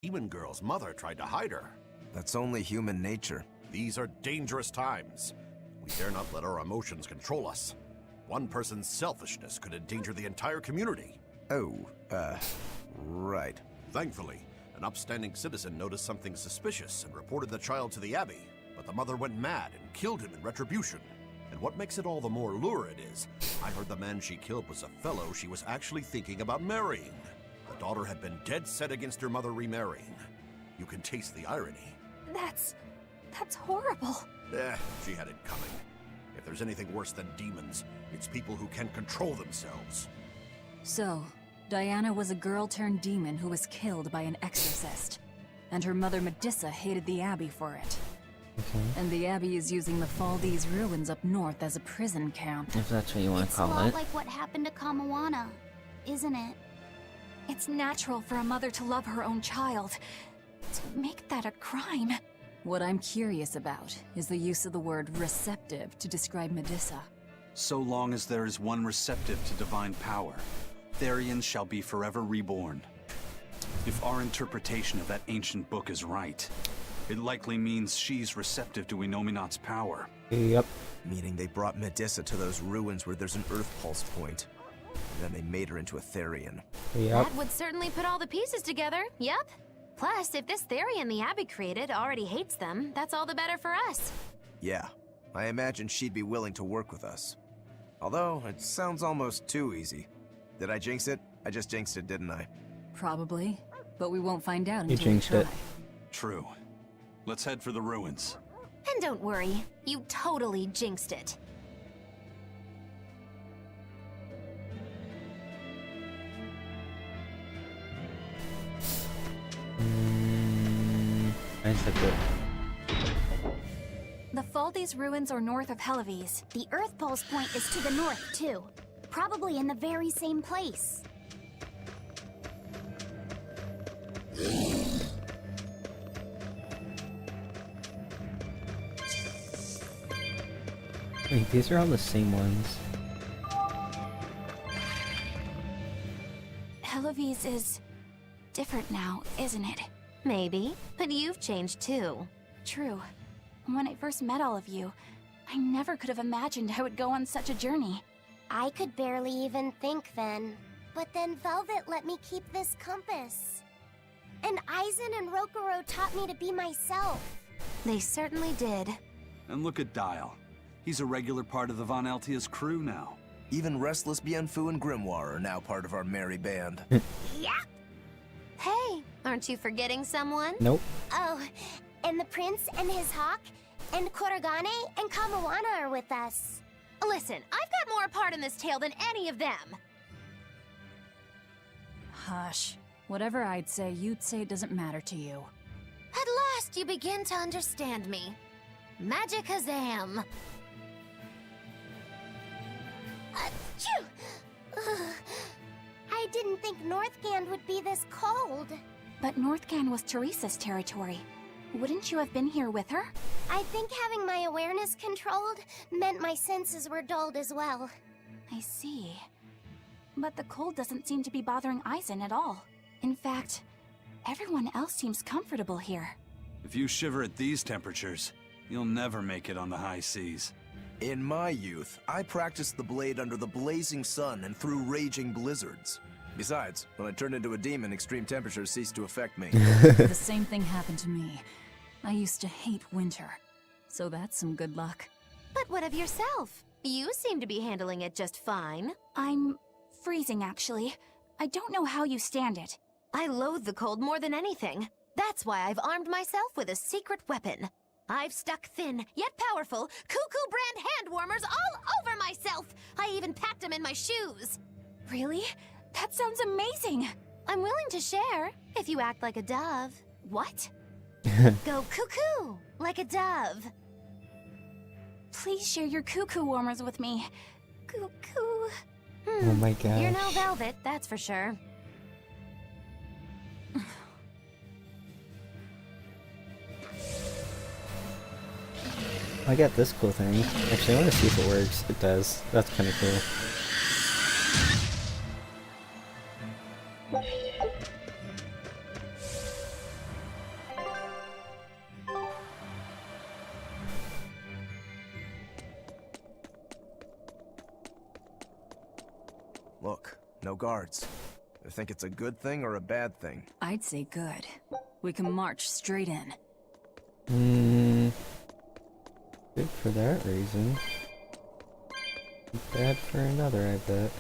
demon girl's mother tried to hide her. That's only human nature. These are dangerous times. We dare not let our emotions control us. One person's selfishness could endanger the entire community. Oh, right. Thankfully, an upstanding citizen noticed something suspicious and reported the child to the Abbey, but the mother went mad and killed him in retribution. And what makes it all the more lurid is, I heard the man she killed was a fellow she was actually thinking about marrying. The daughter had been dead set against her mother remarrying. You can taste the irony. That's horrible. She had it coming. If there's anything worse than demons, it's people who can't control themselves. So, Diana was a girl turned demon who was killed by an exorcist. And her mother Medissa hated the Abbey for it. Okay. And the Abbey is using the Faldi's ruins up north as a prison camp. If that's what you want to call It's a lot it. like what happened to Kamawana, isn't it? It's natural for a mother to love her own child. To make that a crime. What I'm curious about is the use of the word receptive to describe Medissa. So long as there is one receptive to divine power, Therians shall be forever reborn. If our interpretation of that ancient book is right, it likely means she's receptive to Inominat's power. Yep. Meaning they brought Medissa to those ruins where there's an Earth Pulse point. And then they made her into a Therian. Yep. That would certainly put all the pieces together, yep. Plus, if this Therian the Abbey created already hates them, that's all the better for us. Yeah, I imagine she'd be willing to work with us. Although, it sounds almost too easy. Did I jinx it? I just jinxed it, didn't I? Probably. But we won't find out You until we jinxed try. it. True. Let's head for the ruins. And don't worry, you totally jinxed it. I said that. The Faldi's ruins are north of Helives. The Earth Pulse point is to the north, too. Probably in the very same place. Wait, these are all the same ones. Helives is different now, isn't it? Maybe, but you've changed too. True. When I first met all of you, I never could have imagined I would go on such a journey. I could barely even think then. But then Velvet let me keep this compass. And Aizen and Rokuro taught me to be myself. They certainly did. And look at Dial. He's a regular part of the Von Altia's crew now. Even Restless Bienfu and Grimoire are now part of our merry band. Yep. Hey, aren't you forgetting someone? Nope. Oh, and the prince and his hawk, and Korogane and Kamawana are with us. Listen, I've got more part in this tale than any of them. Hush. Whatever I'd say, you'd say it doesn't matter to you. At last you begin to understand me. Magic Hazam. Achoo! Ugh. I didn't think Northgand would be this cold. But Northgand was Teresa's territory. Wouldn't you have been here with her? I think having my awareness controlled meant my senses were dulled as well. I see. But the cold doesn't seem to be bothering Aizen at all. In fact, everyone else seems comfortable here. If you shiver at these temperatures, you'll never make it on the high seas. In my youth, I practiced the blade under the blazing sun and through raging blizzards. Besides, when I turned into a demon, extreme temperatures ceased to affect me. The same thing happened to me. I used to hate winter. So that's some good luck. But what of yourself? You seem to be handling it just fine. I'm freezing, actually. I don't know how you stand it. I loathe the cold more than anything. That's why I've armed myself with a secret weapon. I've stuck thin, yet powerful, Cuckoo brand hand warmers all over myself! I even packed them in my shoes! Really? That sounds amazing! I'm willing to share, if you act like a dove. What? Go cuckoo, like a dove. Please share your cuckoo warmers with me. Cuckoo. Oh my gosh. You're no velvet, that's for sure. I got this cool thing. Actually, I want to see if it works. It does. That's kind of cool. Look, no guards. I think it's a good thing or a bad thing. I'd say good. We can march straight in. Good for that reason. Bad for another, I bet.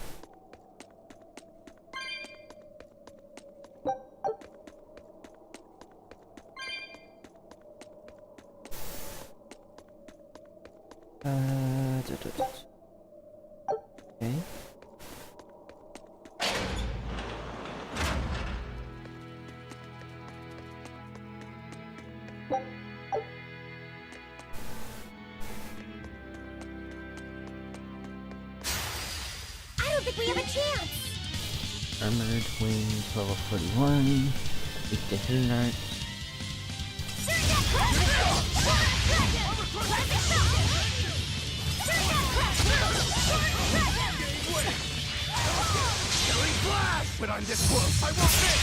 Okay. I don't think we have a chance. Armored Wing 1241. Weak to Hillnut. When I'm this close, I won't miss!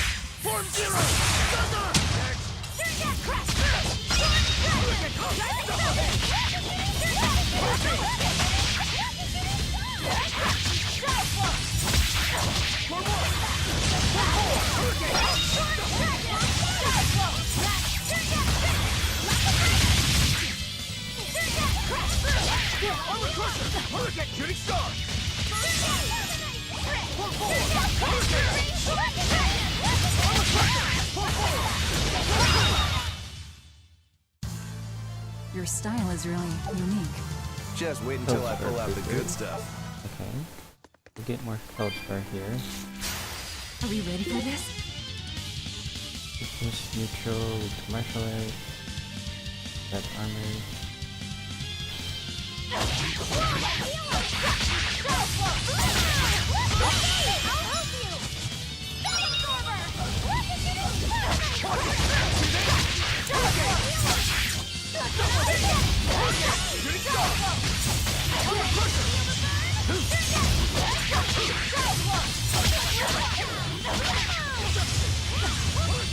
Form zero! Shooting star! Your style is really unique. Just wait until I pull out the good stuff. Okay. We'll get more feldspar here. Are we ready for this? Weakness neutral, weak to martial art. That's armor.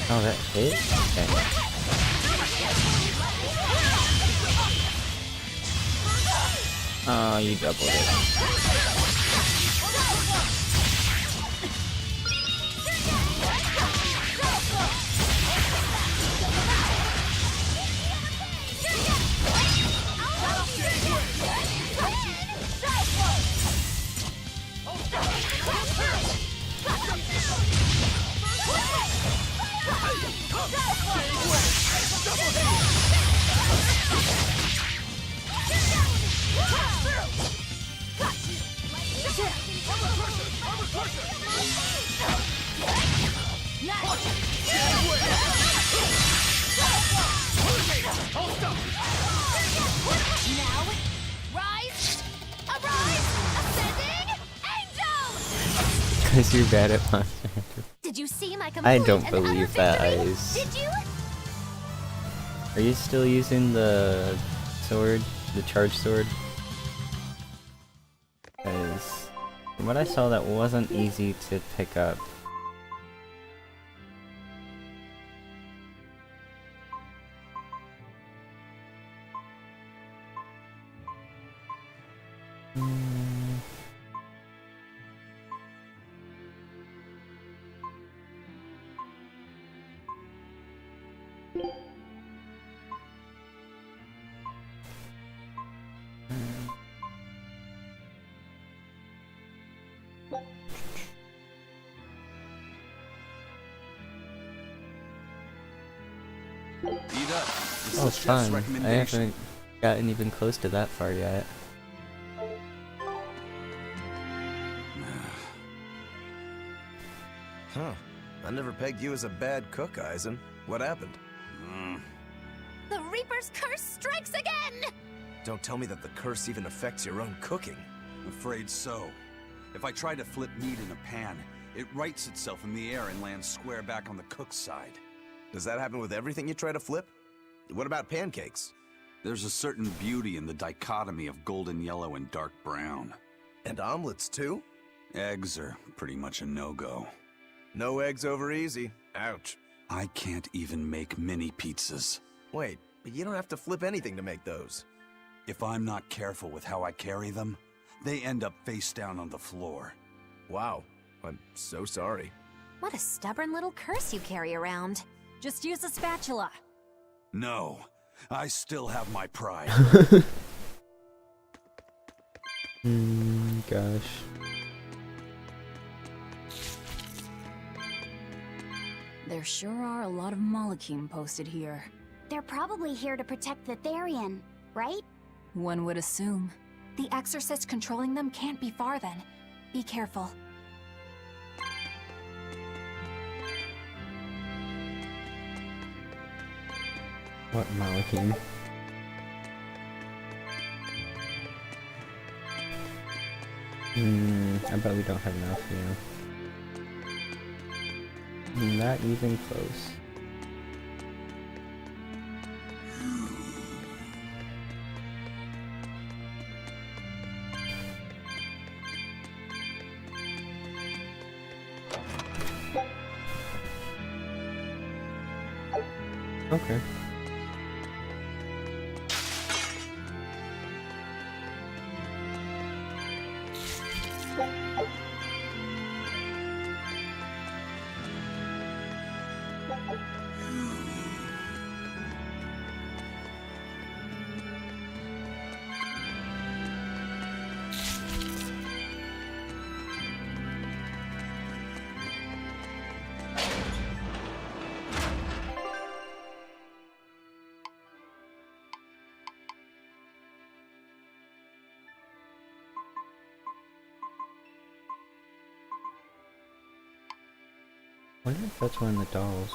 Oh, that hit? Okay. Oh, you doubled it. Because you're bad at Monster Hunter. Did you see my I complete don't and utter believe that, victory? Ice. Did you? Are you still using the sword? The charge sword? Because from what I saw, that wasn't easy to pick up. Oh, it's fun. I haven't gotten even close to that far yet. Huh. I never pegged you as a bad cook, Eisen. What happened? The Reaper's curse strikes again! Don't tell me that the curse even affects your own cooking. Afraid so. If I try to flip meat in a pan, it rights itself in the air and lands square back on the cook's side. Does that happen with everything you try to flip? What about pancakes? There's a certain beauty in the dichotomy of golden yellow and dark brown. And omelets, too? Eggs are pretty much a no-go. No eggs over easy. Ouch. I can't even make mini pizzas. Wait, but you don't have to flip anything to make those. If I'm not careful with how I carry them, they end up face down on the floor. Wow, I'm so sorry. What a stubborn little curse you carry around. Just use a spatula. No, I still have my pride. Gosh. There sure are a lot of Malakim posted here. They're probably here to protect the Therian, right? One would assume. The exorcist controlling them can't be far then. Be careful. What Malakim? I bet we don't have enough, yeah. Not even close. Okay. I wonder if that's one of the dolls.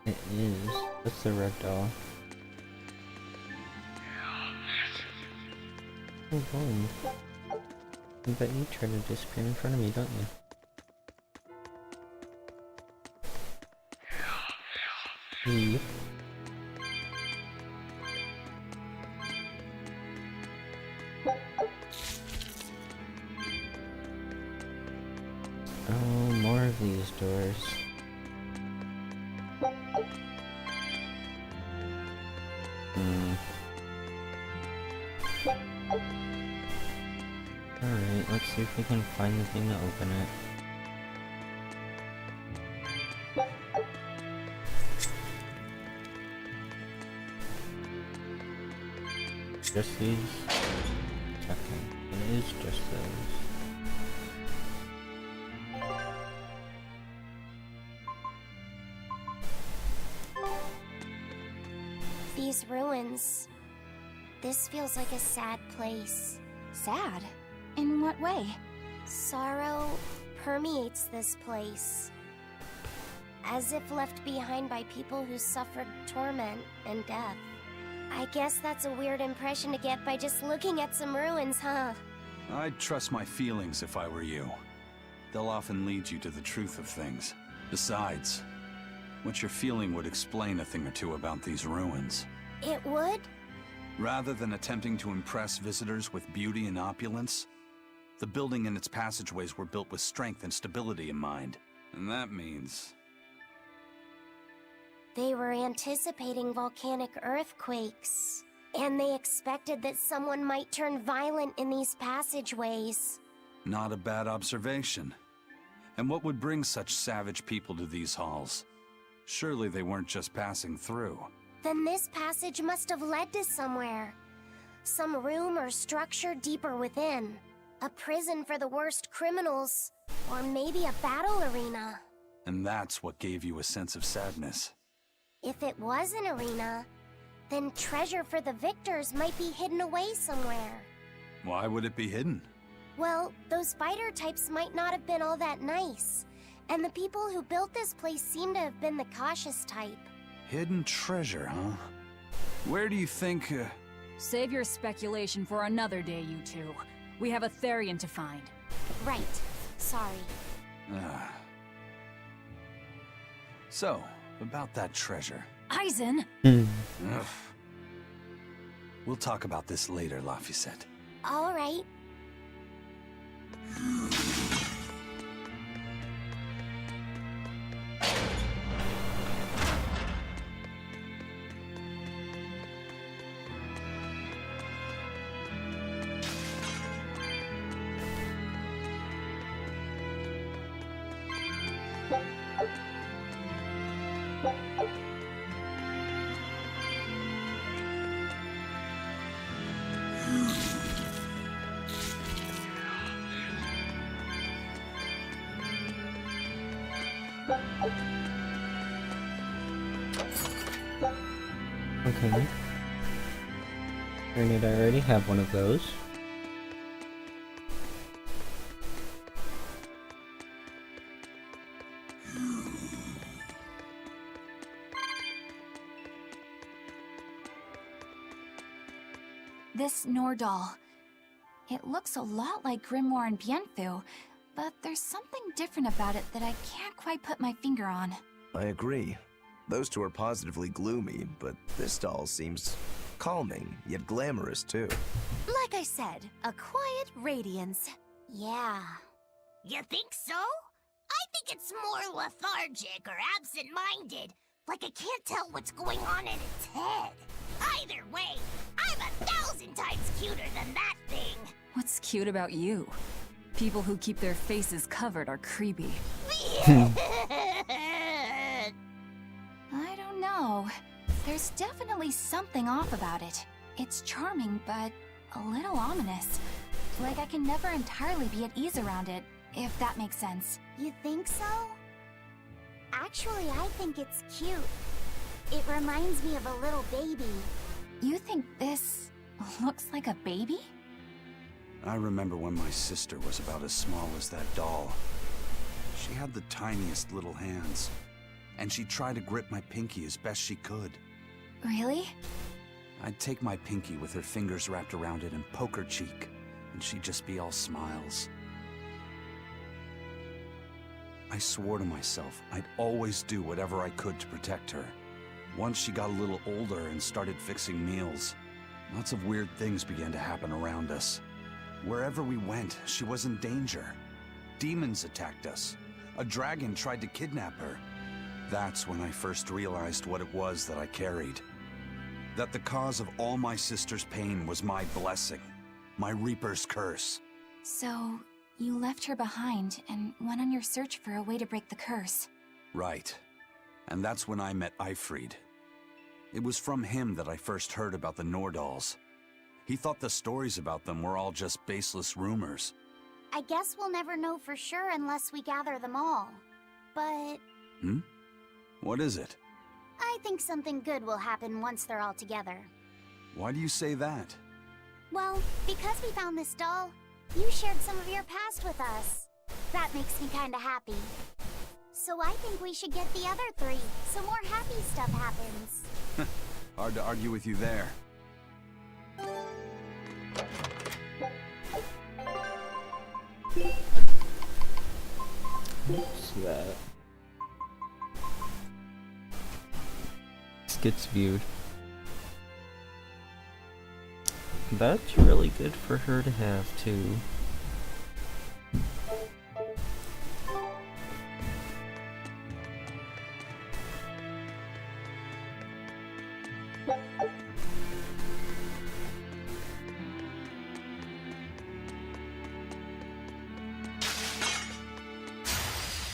It is. That's the red doll. Oh boy. I bet you try to disappear in front of me, don't you? Yep. Oh, more of these doors. Alright, let's see if we can find the thing to open it. Just these? Checking. It is just those. These ruins. This feels like a sad place. Sad? In what way? Sorrow permeates this place. As if left behind by people who suffered torment and death. I guess that's a weird impression to get by just looking at some ruins, huh? I'd trust my feelings if I were you. They'll often lead you to the truth of things. Besides, what you're feeling would explain a thing or two about these ruins. It would? Rather than attempting to impress visitors with beauty and opulence, the building and its passageways were built with strength and stability in mind. And that means... They were anticipating volcanic earthquakes. And they expected that someone might turn violent in these passageways. Not a bad observation. And what would bring such savage people to these halls? Surely they weren't just passing through. Then this passage must have led to somewhere. Some room or structure deeper within. A prison for the worst criminals. Or maybe a battle arena. And that's what gave you a sense of sadness. If it was an arena, then treasure for the victors might be hidden away somewhere. Why would it be hidden? Well, those fighter types might not have been all that nice. And the people who built this place seem to have been the cautious type. Hidden treasure, huh? Where do you think, Save your speculation for another day, you two. We have a Therian to find. Right. Sorry. So, about that treasure. Eisen! Ugh. We'll talk about this later, Laphicet. All right. Okay. Granted, I already have one of those. This Nordal. It looks a lot like Grimoire and Bienfu, but there's something different about it that I can't quite put my finger on. I agree. Those two are positively gloomy, but this doll seems calming, yet glamorous too. Like I said, a quiet radiance. Yeah. You think so? I think it's more lethargic or absent-minded. Like it can't tell what's going on in its head. Either way, I'm 1,000 times cuter than that thing. What's cute about you? People who keep their faces covered are creepy. I don't know. There's definitely something off about it. It's charming, but a little ominous. Like I can never entirely be at ease around it, if that makes sense. You think so? Actually, I think it's cute. It reminds me of a little baby. You think this looks like a baby? I remember when my sister was about as small as that doll. She had the tiniest little hands, and she tried to grip my pinky as best she could. Really? I'd take my pinky with her fingers wrapped around it and poke her cheek, and she'd just be all smiles. I swore to myself I'd always do whatever I could to protect her. Once she got a little older and started fixing meals, lots of weird things began to happen around us. Wherever we went, she was in danger. Demons attacked us. A dragon tried to kidnap her. That's when I first realized what it was that I carried. That the cause of all my sister's pain was my blessing, my Reaper's curse. So, you left her behind and went on your search for a way to break the curse. Right. And that's when I met Ifrid. It was from him that I first heard about the Nordals. He thought the stories about them were all just baseless rumors. I guess we'll never know for sure unless we gather them all. But What is it? I think something good will happen once they're all together. Why do you say that? Well, because we found this doll, you shared some of your past with us. That makes me kinda happy. So I think we should get the other three, so more happy stuff happens. Hard to argue with you there. What's that? This gets viewed. That's really good for her to have too.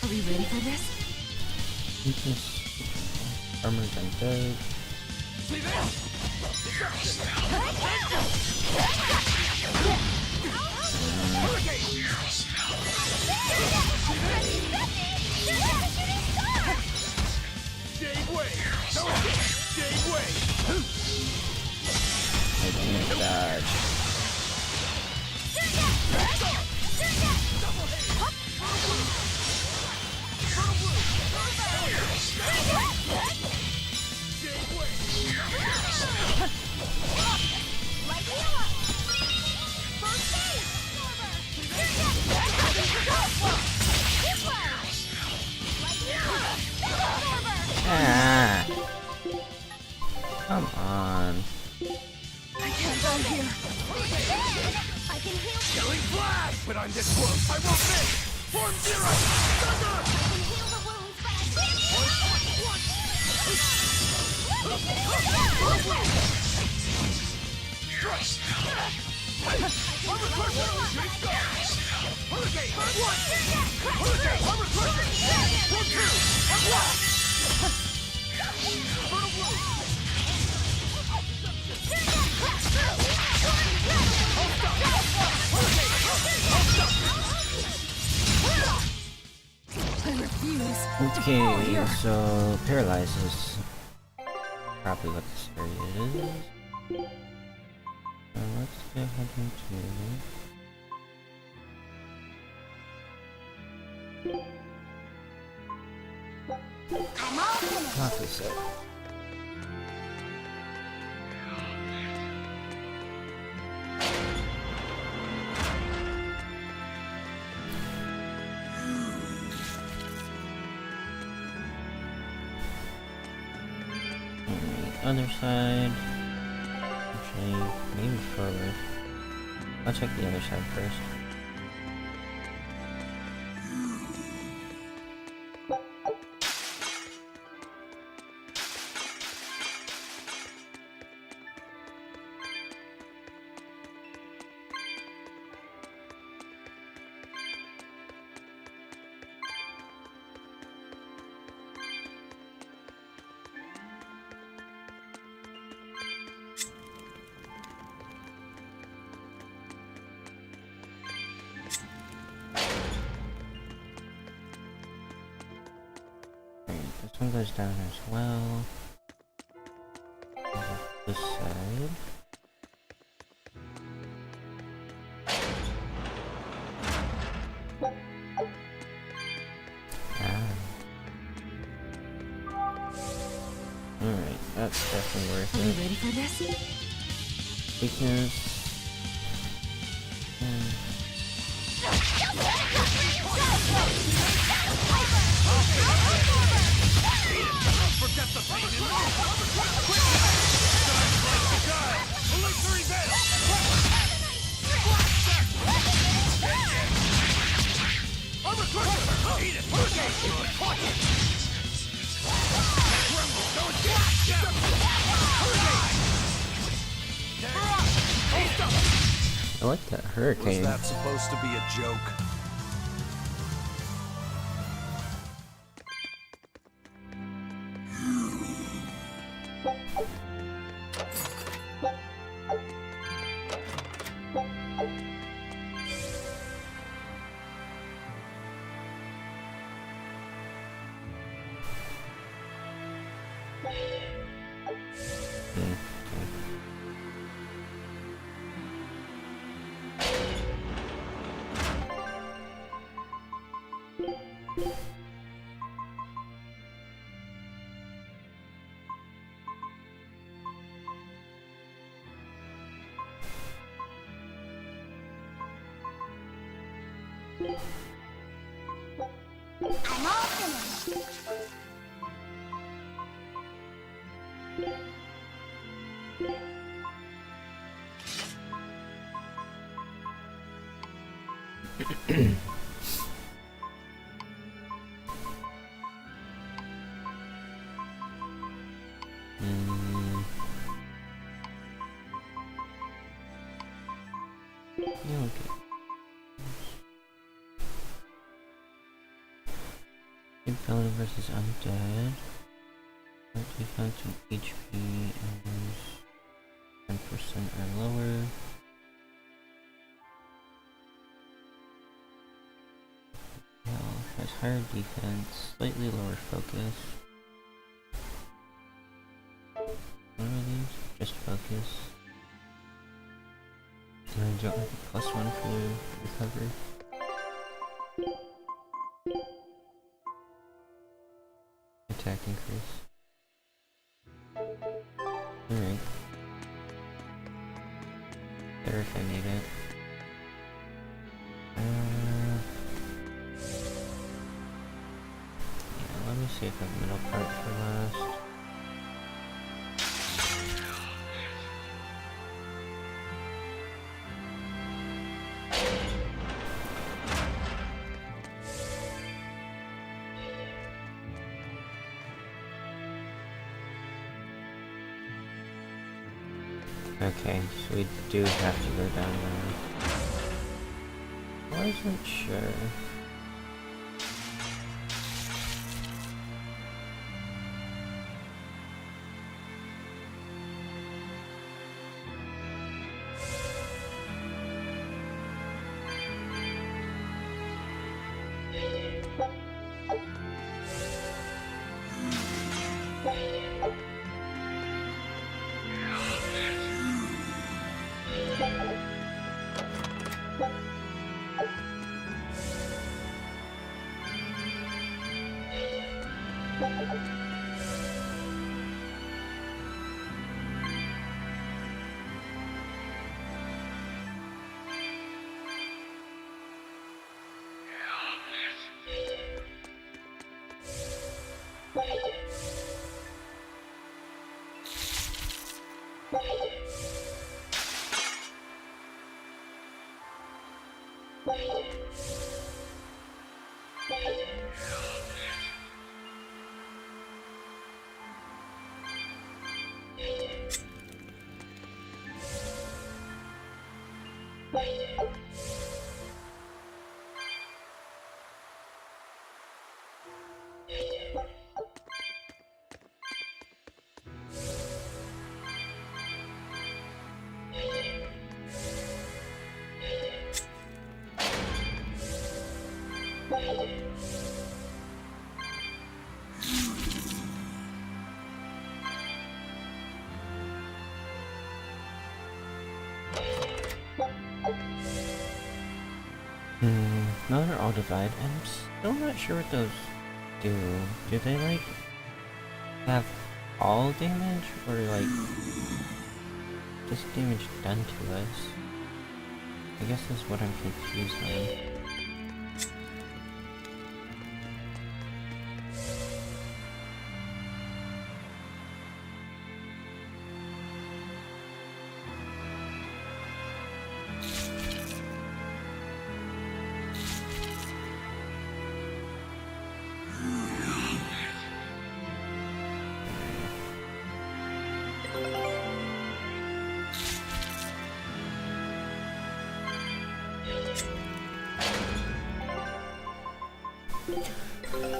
Are we ready for this? Weakness. Armor gun dead. I can't dodge. Ah! Come on. I can't go here. I can heal. Killing flash! But I'm this close, I won't miss! Form zero! Thunder! I can heal the wounds, but I I refuse. Okay, so paralyzes probably what this area is. So let's go ahead and I'm all finished. not this set. Other side. Actually, maybe forward. I'll check the other side first. This one goes down as well. This side. Alright, that's definitely worth Are you it. ready for this? Because... Forget the pain in I like that hurricane. Was that supposed to be a joke? I'm all finished. Yeah, okay. Invalid versus undead. Defense and HP is 10% or lower. Health has higher defense, slightly lower focus. What are these? Just focus. And I don't have a +1 for recovery. Attack increase. Alright. Better if I need it. Yeah, let me see if I have middle part for last. Okay, so we do have to go down there. I wasn't sure. Another all divide. I'm still not sure what those do. Do they like have all damage or like just damage done to us? I guess that's what I'm confused on.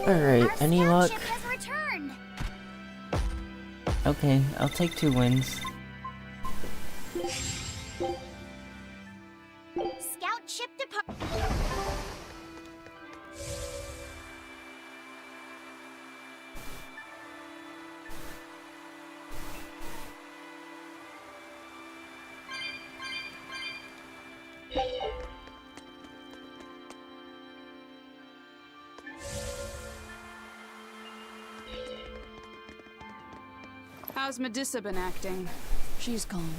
Alright, any luck? Okay, I'll take 2 wins. Scout ship depart. How's Medissa been acting? She's calm.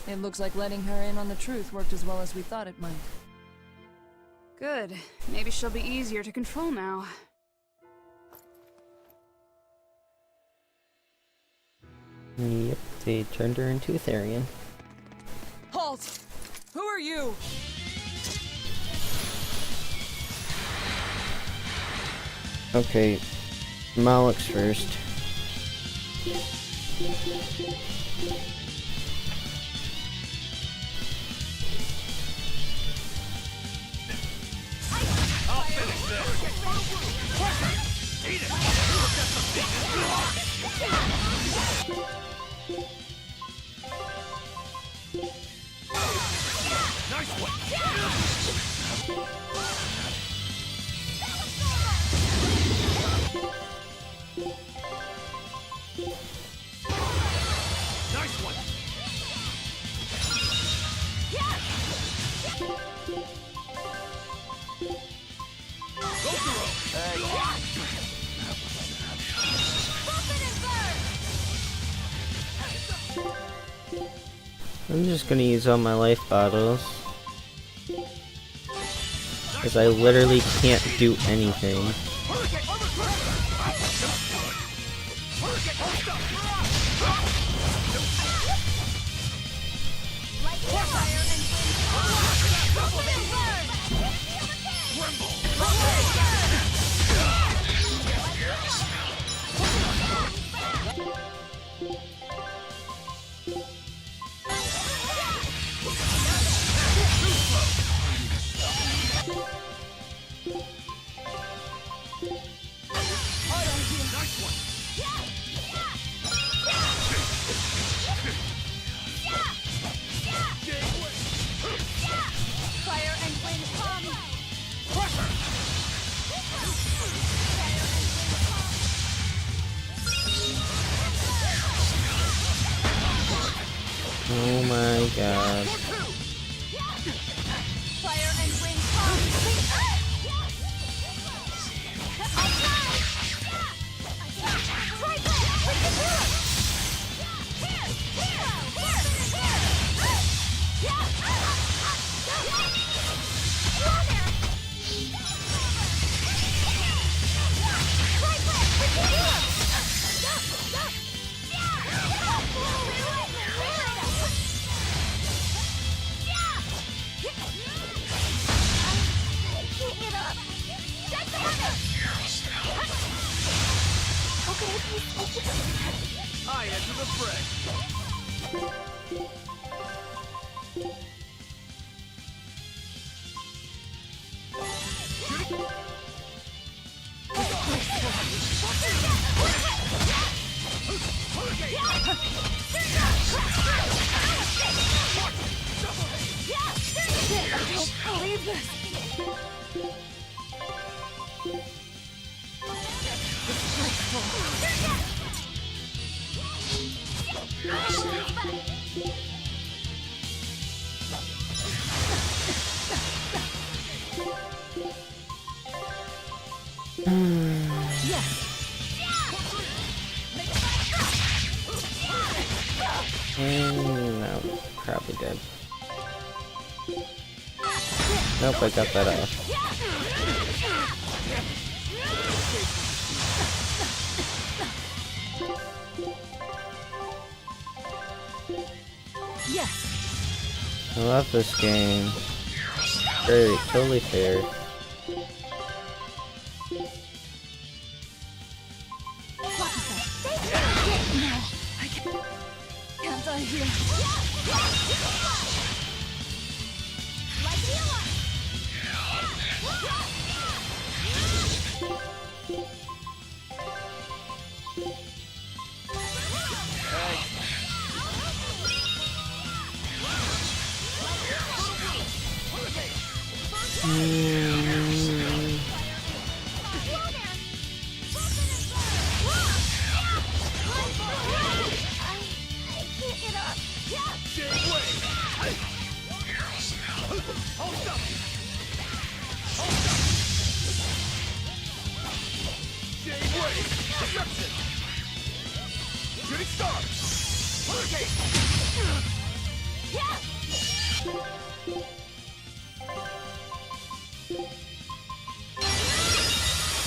It looks like letting her in on the truth worked as well as we thought it might. Good. Maybe she'll be easier to control now. Yep, they turned her into a Therian. Halt! Who are you? Okay, Malik's first. I'm just gonna use all my life bottles, because I literally can't do anything. Oh my god. Fire and wind come. I enter the fray. And no, probably dead. Nope, I got that off. I love this game. Very, totally fair. Can't die here. Shooting star! Hurricane!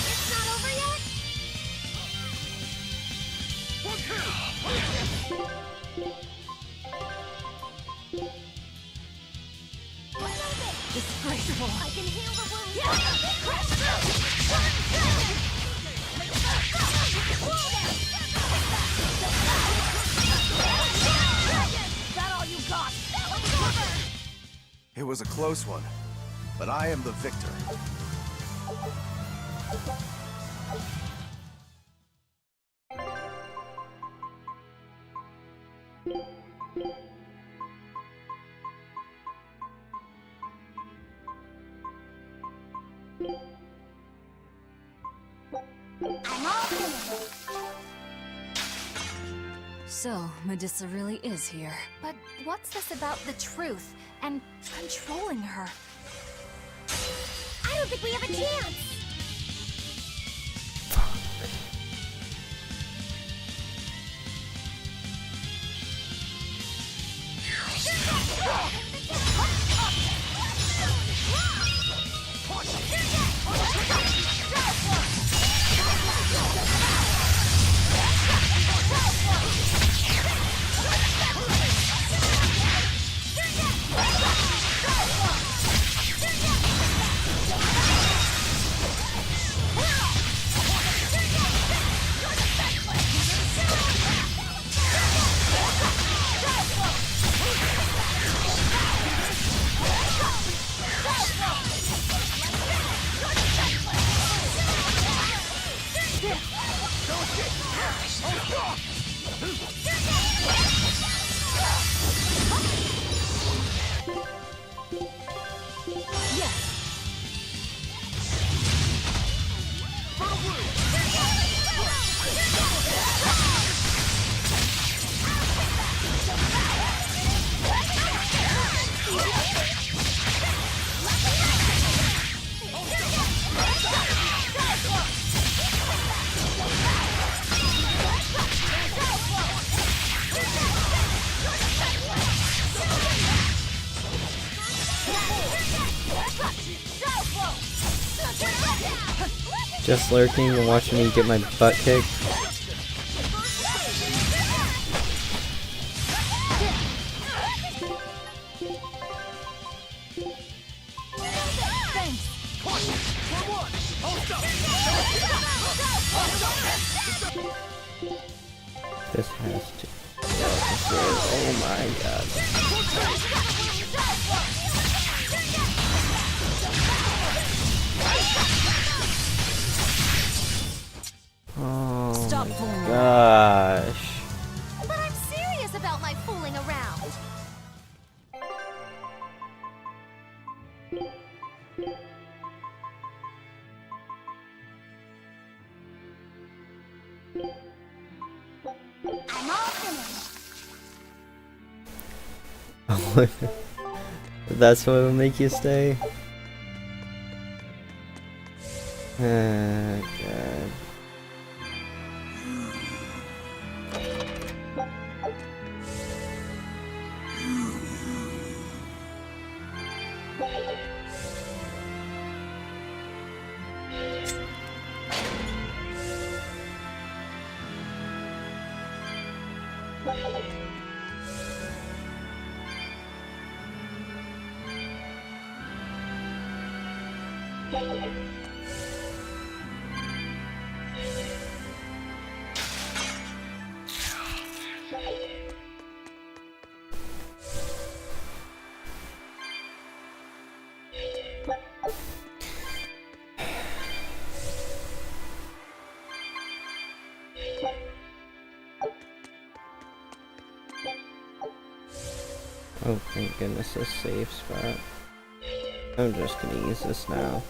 It's not over yet? Disgraceful. I can heal the wound. Crash through! Is that all you got? It was a close one, but I am the victor. So, Medusa really is here. But what's this about the truth and controlling her? I don't think we have a chance. Just lurking and watching me get my butt kicked. This has to. Oh my god. Oh Stop my fooling around. gosh. But I'm serious about my fooling around. I'm all finished. That's what will make you stay? Oh god. Oh, thank goodness, a safe spot. I'm just gonna use this now.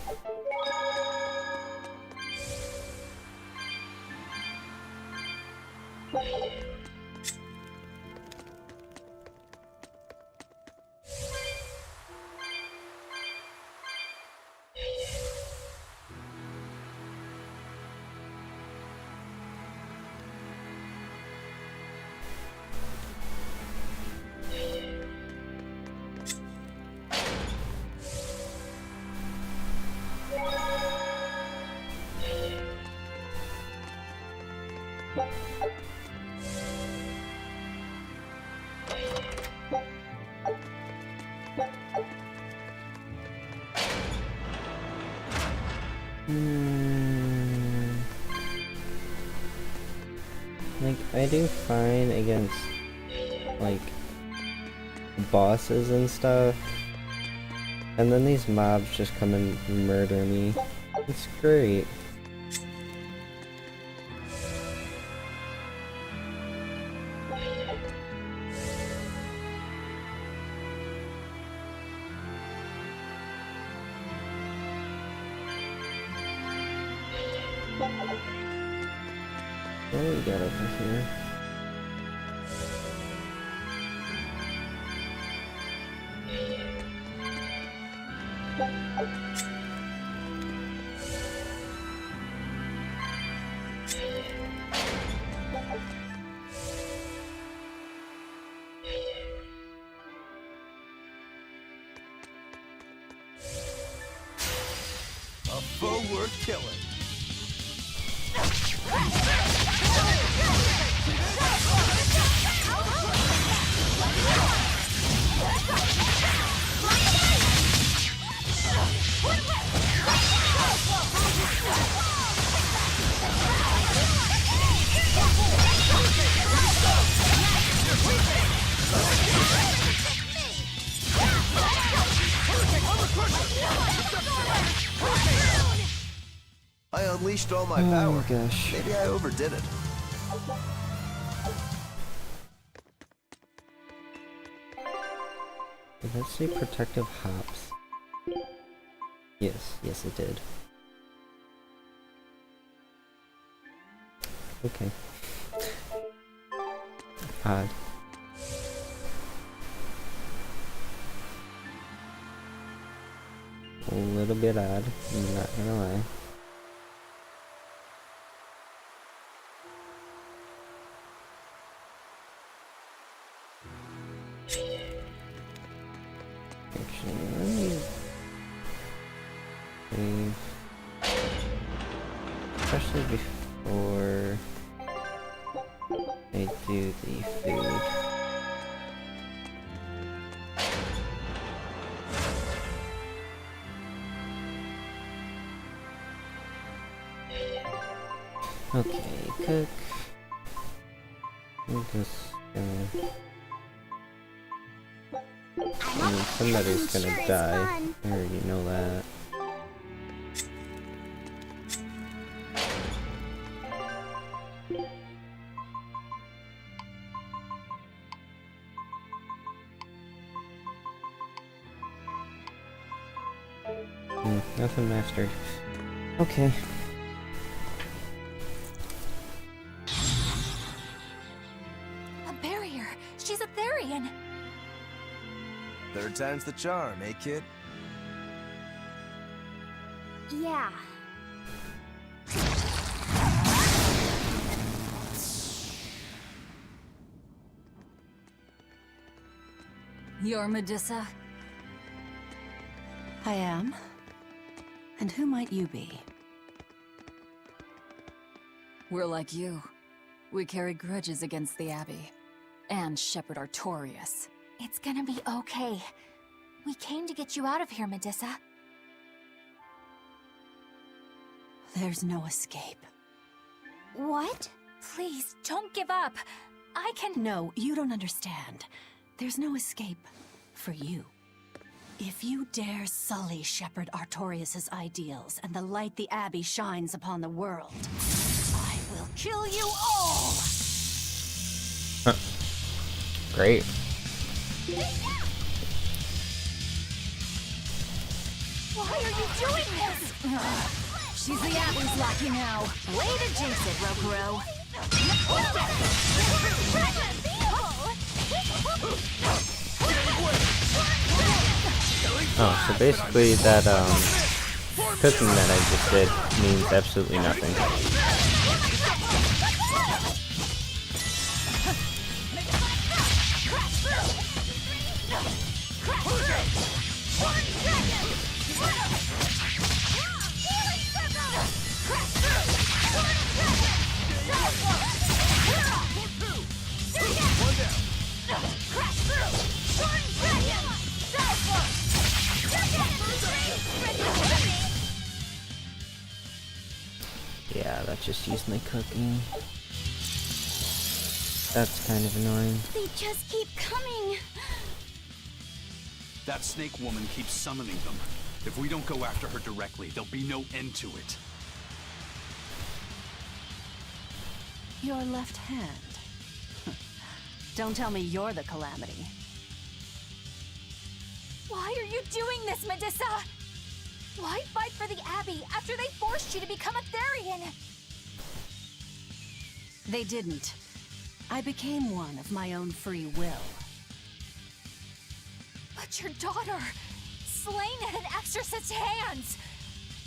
Like, I do fine against, like, bosses and stuff. And then these mobs just come and murder me. It's great. What do we got over here? A foe worth killing. I unleashed all my power. Oh my gosh. Maybe I overdid it. Did that say protective hops? Yes it did. Okay. Odd. A little bit odd, I'm not gonna lie. Actually, let me save. especially before they do the food. Okay, cook. I'm just gonna... somebody's gonna die. I already know that. Nothing mastered. Okay. A barrier! She's a Therian! Third time's the charm, eh, kid? Yeah. You're Medusa? I am. And who might you be? We're like you. We carry grudges against the Abbey. And Shepherd Artorias. It's gonna be okay. We came to get you out of here, Medusa. There's no escape. What? Please, don't give up. I can... No, you don't understand. There's no escape for you. If you dare sully Shepherd Artorias' ideals and the light the Abbey shines upon the world, I will kill you all! Great. Why are you doing this? She's the Abbey's lackey now. Way to jinx it, Rokuro. Oh, so basically that cooking that I just did means absolutely nothing. Yeah, that just used my cooking. That's kind of annoying. They just keep coming. That snake woman keeps summoning them. If we don't go after her directly, there'll be no end to it. Your left hand. Don't tell me you're the calamity. Why are you doing this, Medusa? Why fight for the Abbey after they forced you to become a Therian? They didn't. I became one of my own free will. But your daughter, slain at an exorcist's hands.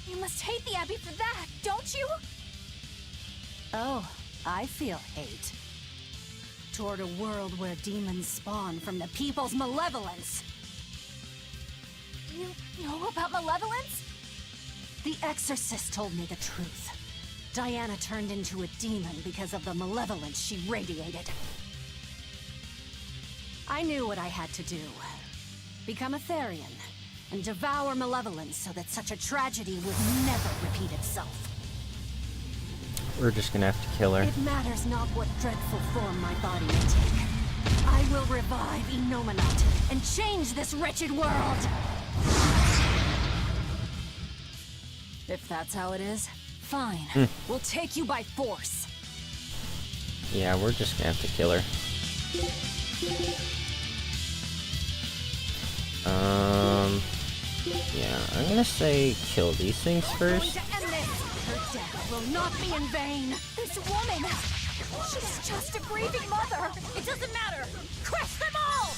You must hate the Abbey for that, don't you? Oh, I feel hate. Toward a world where demons spawn from the people's malevolence. You know about malevolence? The exorcist told me the truth. Diana turned into a demon because of the malevolence she radiated. I knew what I had to do. Become a Therian, and devour malevolence so that such a tragedy would never repeat itself. We're just gonna have to kill her. It matters not what dreadful form my body may take. I will revive Enominat and change this wretched world! If that's how it is, fine. We'll take you by force. Yeah, we're just gonna have to kill her. Yeah, I'm gonna say kill these things first. To end this, her death will not be in vain. This woman, she's just a grieving mother. It doesn't matter. Crush them all!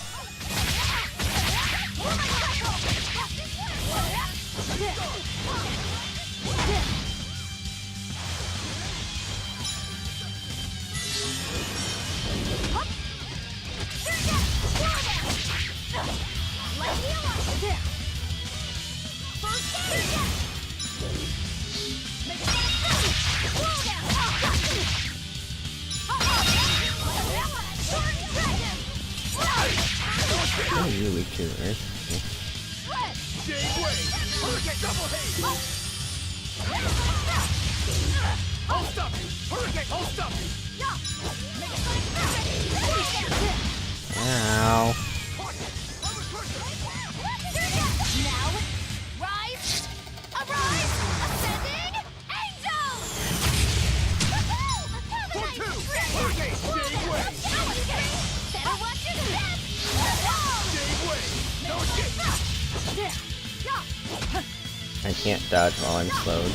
you weak to Earth? Ow. I can't dodge while I'm slowed.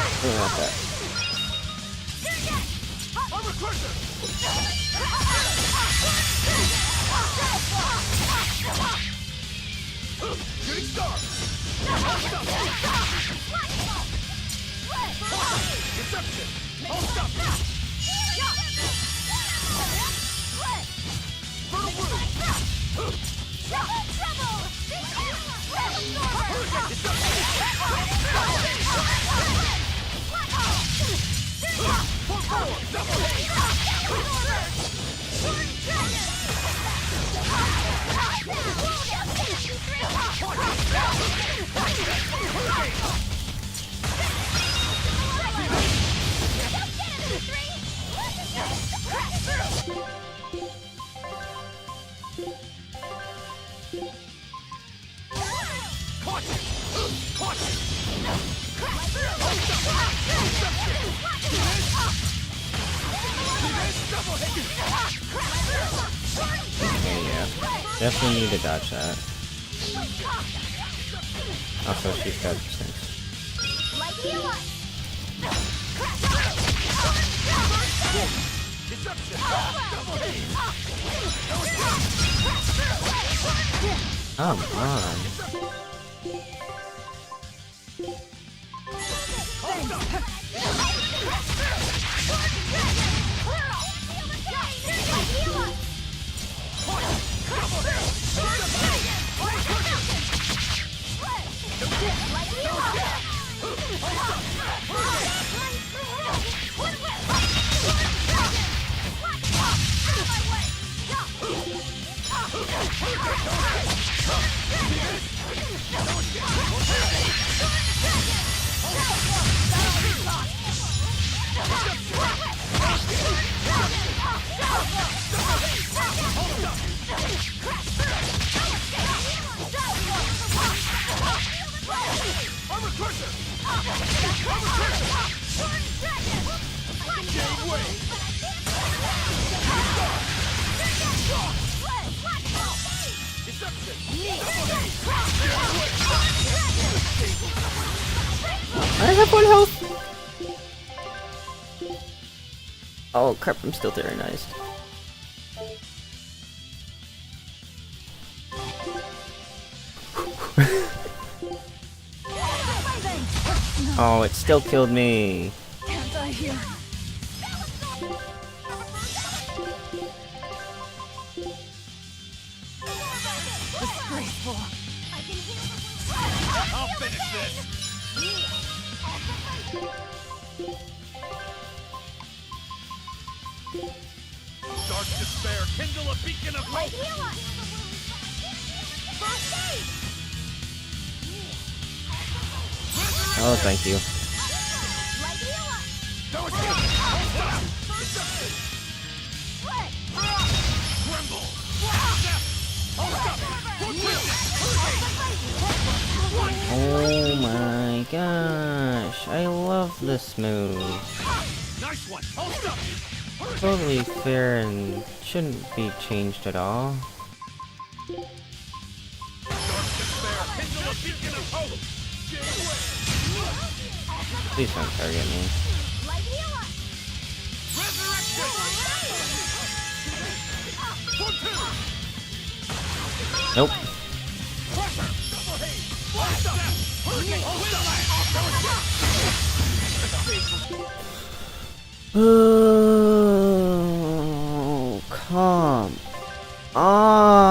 Something like that. Okay, yeah. Definitely need to dodge that. Also, she's got sense. Come on. I have 1 health! Oh crap, I'm still tyrannized. Oh, it still killed me. Can't die here. Disgraceful. I'll finish this! Dark despair, kindle a beacon of hope! Oh, thank you. Oh my gosh, I love this move. Nice one! Totally fair and shouldn't be changed at all. Please don't target me. Nope. Oh, come on.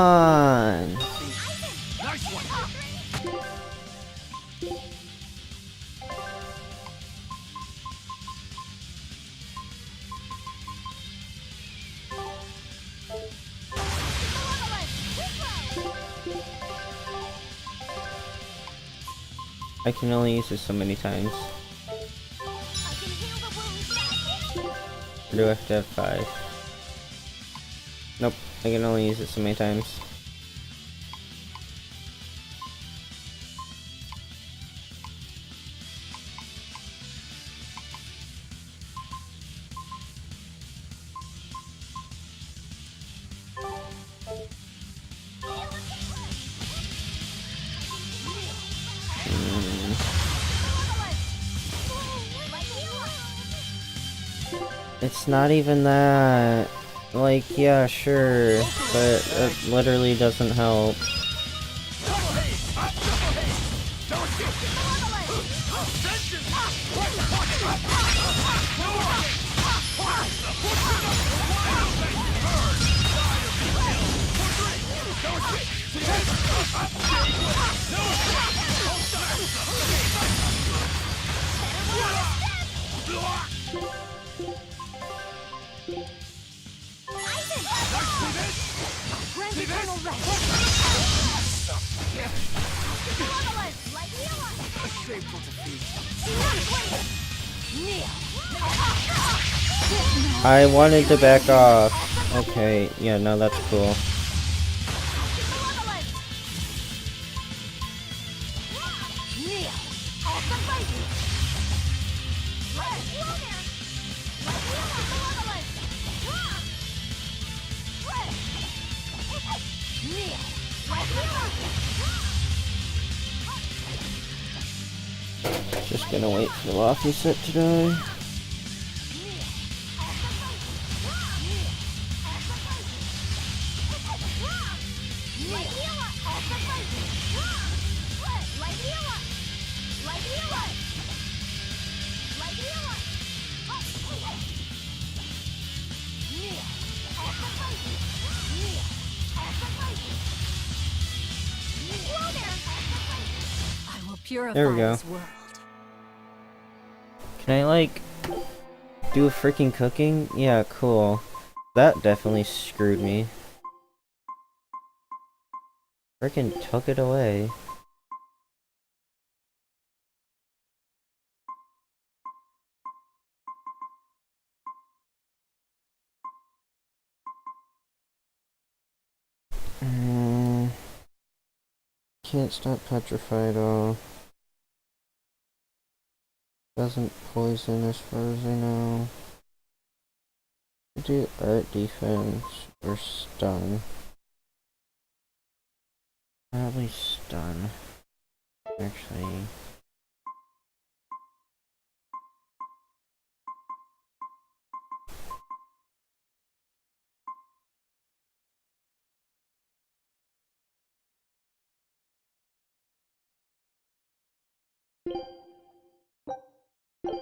I can only use this so many times. Or do I have to have 5? Nope, I can only use it so many times. It's not even that. Like, yeah, sure, but it literally doesn't help. I wanted to back off. Okay, yeah, no, that's cool. Just gonna wait for the Loki set to die. I will purify There we go. this world. Can I, like, do a freaking cooking? Yeah, cool. That definitely screwed me. Freaking took it away. Can't stop petrified, doesn't poison as far as I know. Do art defense or stun. Probably stun. Actually.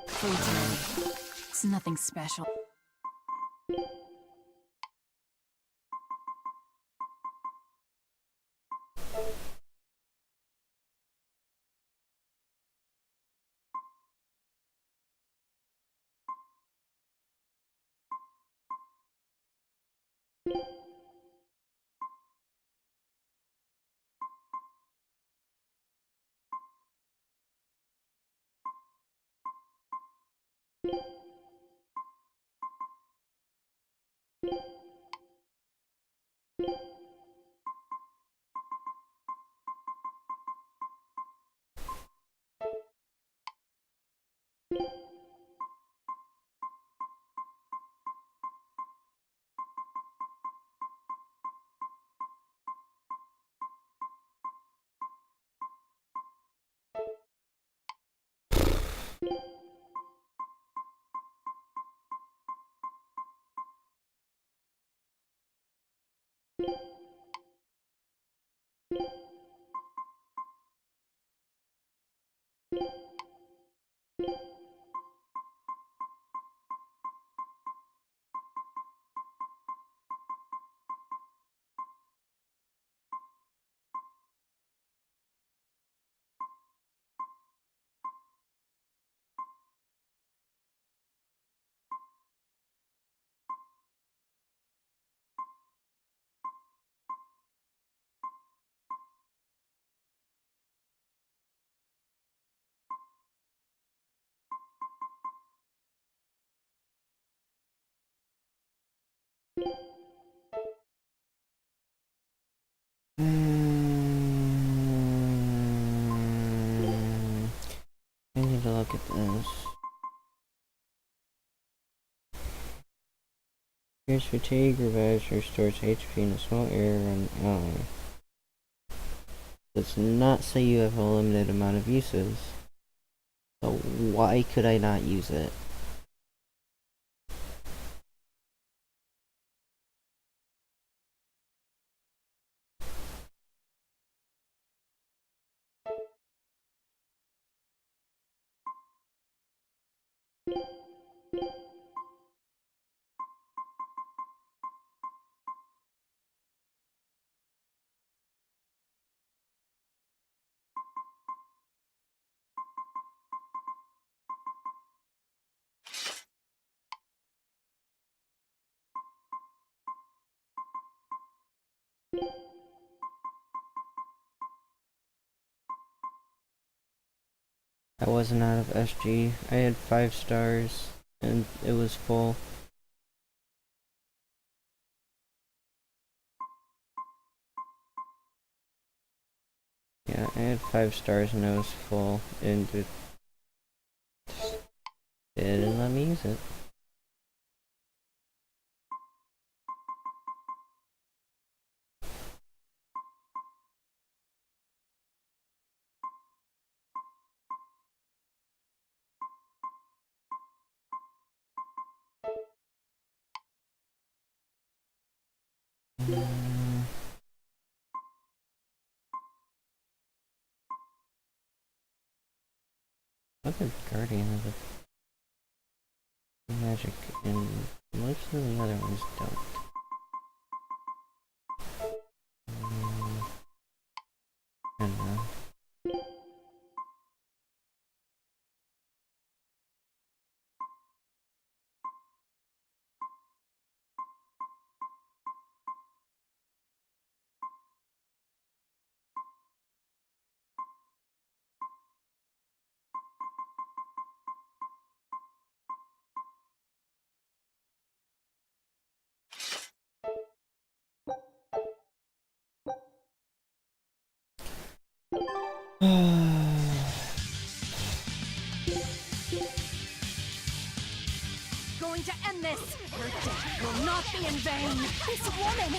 Food's ready. It's nothing special. I need to look at this. Here's fatigue, revives, restores HP in a small area around the ally. Does not say you have a limited amount of uses. So why could I not use it? I wasn't out of SG. I had 5 stars and it was full. Yeah, I had 5 stars and it was full and it didn't let me use it. What's a guardian of the magic and most of the other ones don't. I don't know. Going to end this! Her death will not be in vain! This woman!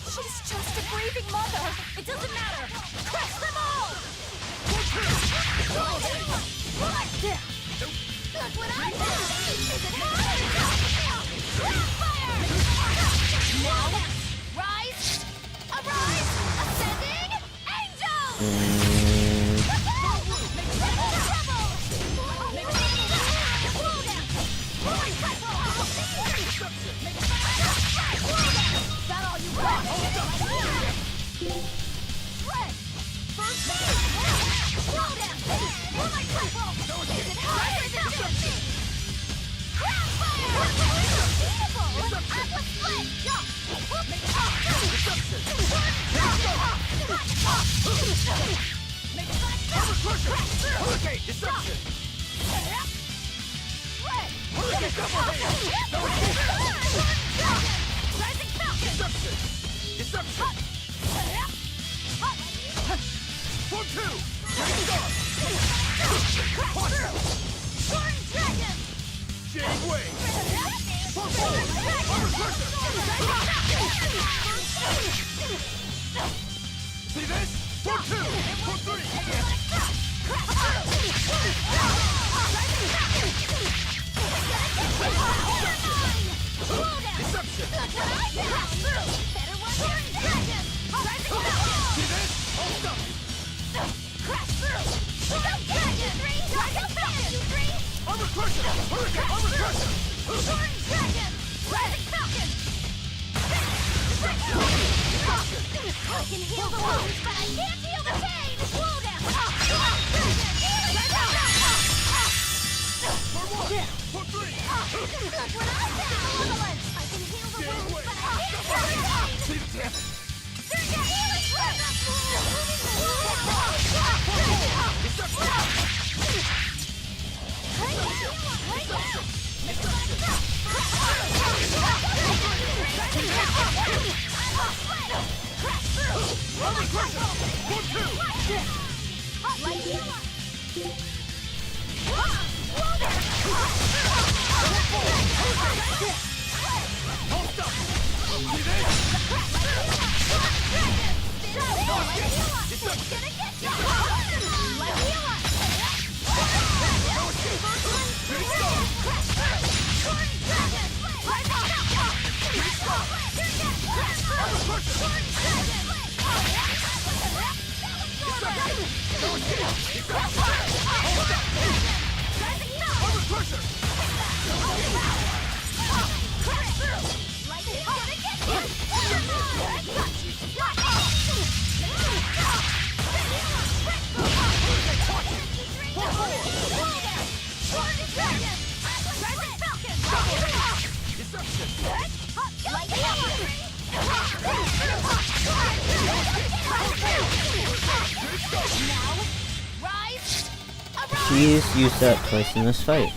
She's just a grieving mother! It doesn't matter! Crush them all! Look what I got! Is it hard? Fire! Now, rise! Arise! Ascending angels! That all you got? Shred! First phase! Slow down! For my triple! Is it harder than this? Crowd fire! Beautiful! Atlas split! Hurricane deception! Shred! Hurricane double hand! Rising Falcon! Deception! Deception! 1, 2! Star! Soaring Dragon! Jade Wing! See this? 1, 2! 1, 3! Deception! Better one here in Dragon! Rising Falcon! See this? I'll stop you! Crash through! Dragon! Rising Falcon! Armor Crusher! Hurricane! Armor Crusher! Soaring Dragon! Rising Falcon! I can heal the wounds, but I can't heal the pain! Slow down! For 1! For 3! Look what I got! Malevolence! I can heal the wounds, but I can't heal the pain! See the damage! There's a healing trap! Crash through! She's used that twice in this fight.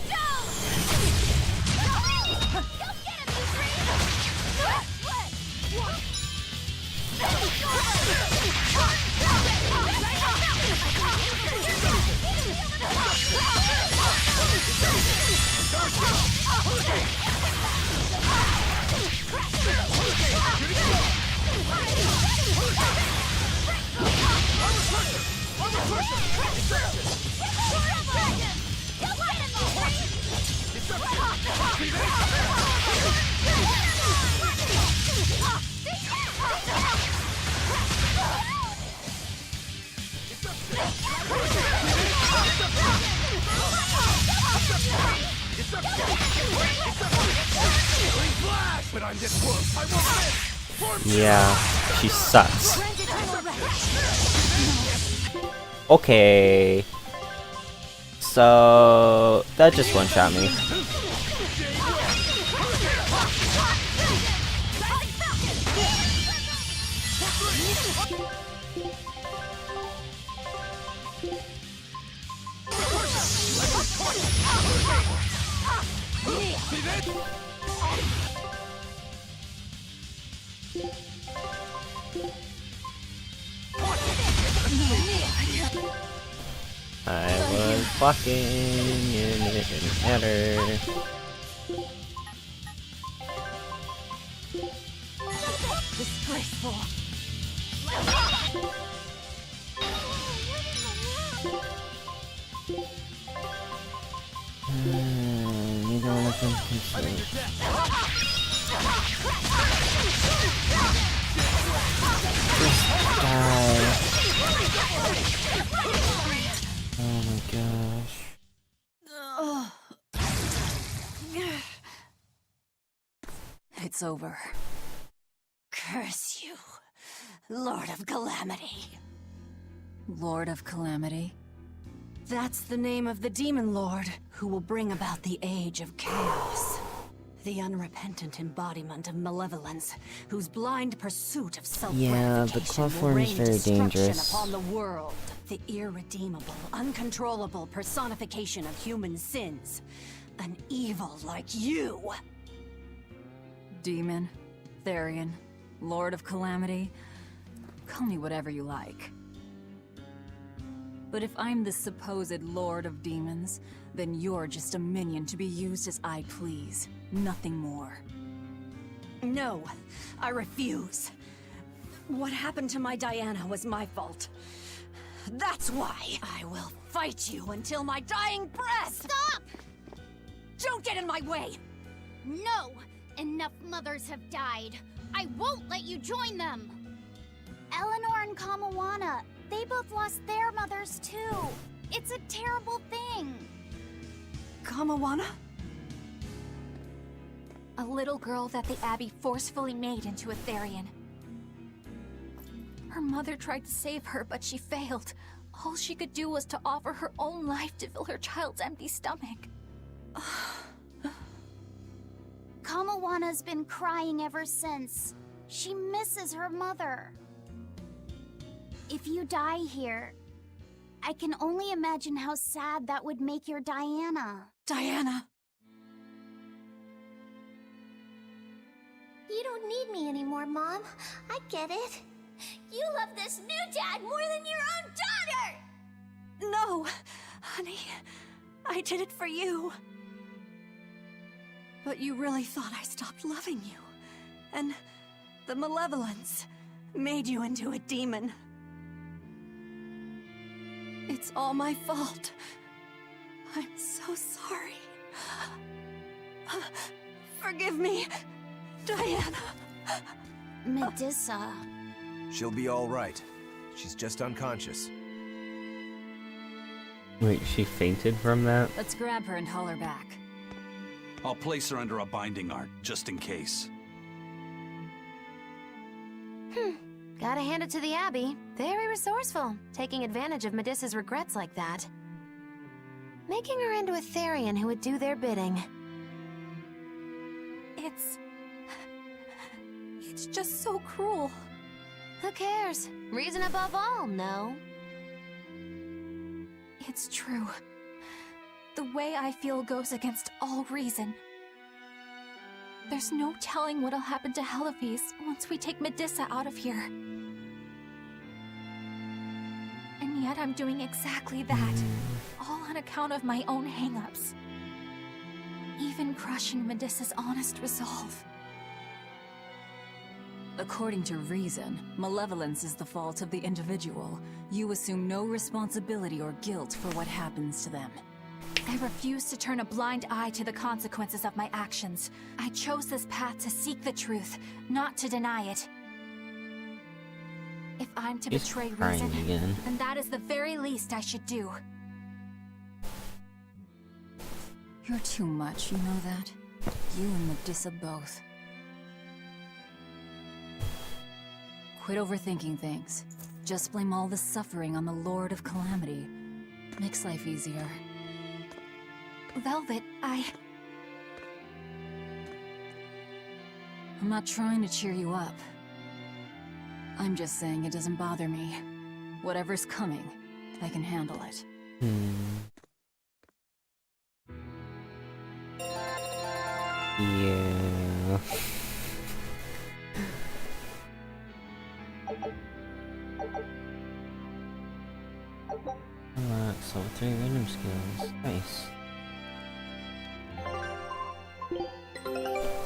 Yeah, she sucks. Okay. So that just one-shot me. I was fucking in it didn't matter. Disgraceful. Neither one of them can save. Just die. Oh my gosh. It's over. Curse you, Lord of Calamity. Lord of Calamity? That's the name of the Demon Lord who will bring about the Age of Chaos. The unrepentant embodiment of malevolence, whose blind pursuit of Yeah, the self-gratification claw will form rain is very destruction dangerous. upon the world. The irredeemable, uncontrollable personification of human sins. An evil like you. Demon, Therian, Lord of Calamity, call me whatever you like. But if I'm the supposed Lord of Demons, then you're just a minion to be used as I please. Nothing more. No, I refuse. What happened to my Diana was my fault. That's why I will fight you until my dying breath! Stop! Don't get in my way! No! Enough mothers have died. I won't let you join them! Eleanor and Kamawana, they both lost their mothers too. It's a terrible thing. Kamawana? A little girl that the Abbey forcefully made into a Therian. Her mother tried to save her, but she failed. All she could do was to offer her own life to fill her child's empty stomach. Kamawana's been crying ever since. She misses her mother. If you die here, I can only imagine how sad that would make your Diana. Diana! You don't need me anymore, Mom. I get it. You love this new dad more than your own daughter! No, honey. I did it for you. But you really thought I stopped loving you. And the malevolence made you into a demon. It's all my fault. I'm so sorry. Forgive me, Diana. Medusa. She'll be all right. She's just unconscious. Wait, she fainted from that? Let's grab her and haul her back. I'll place her under a binding art, just in case. Gotta hand it to the Abbey. Very resourceful, taking advantage of Medusa's regrets like that. Making her into a Therian who would do their bidding. It's just so cruel. Who cares? Reason above all, no? It's true. The way I feel goes against all reason. There's no telling what'll happen to Heliphys once we take Medusa out of here. And yet I'm doing exactly that, all on account of my own hang-ups. Even crushing Medusa's honest resolve. According to reason, malevolence is the fault of the individual. You assume no responsibility or guilt for what happens to them. I refuse to turn a blind eye to the consequences of my actions. I chose this path to seek the truth, not to deny it. If I'm to She's betray crying reason, again. then that is the very least I should do. You're too much, you know that? You and Medusa both. Quit overthinking things. Just blame all the suffering on the Lord of Calamity. Makes life easier. Velvet, I'm not trying to cheer you up. I'm just saying it doesn't bother me. Whatever's coming, I can handle it. Yeah. So 3 random skills. Nice.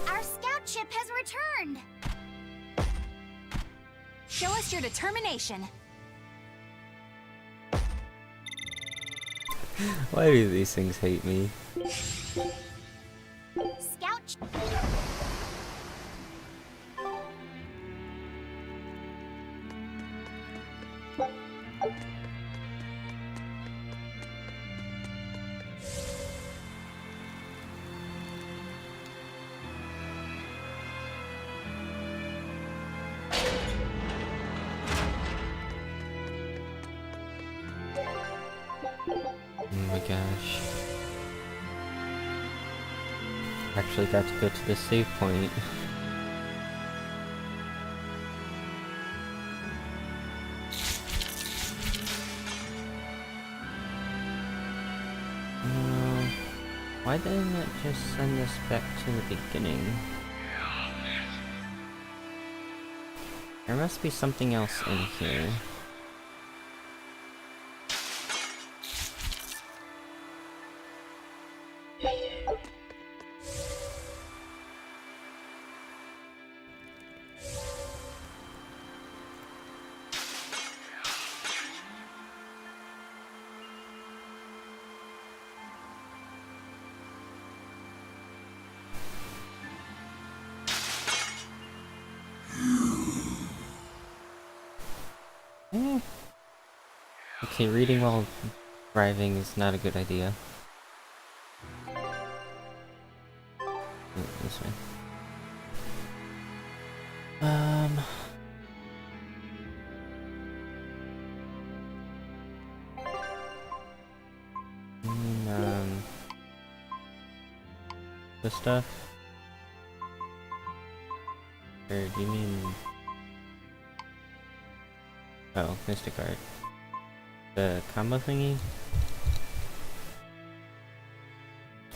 Our scout ship has returned. show us your determination. Why do these things hate me? Scout. Oh my gosh. Actually got to go to the save point. Why didn't it just send us back to the beginning? There must be something else in here. Okay, reading while driving is not a good idea. This way. The stuff? Or do you mean... Oh, Mystic Art. The combo thingy?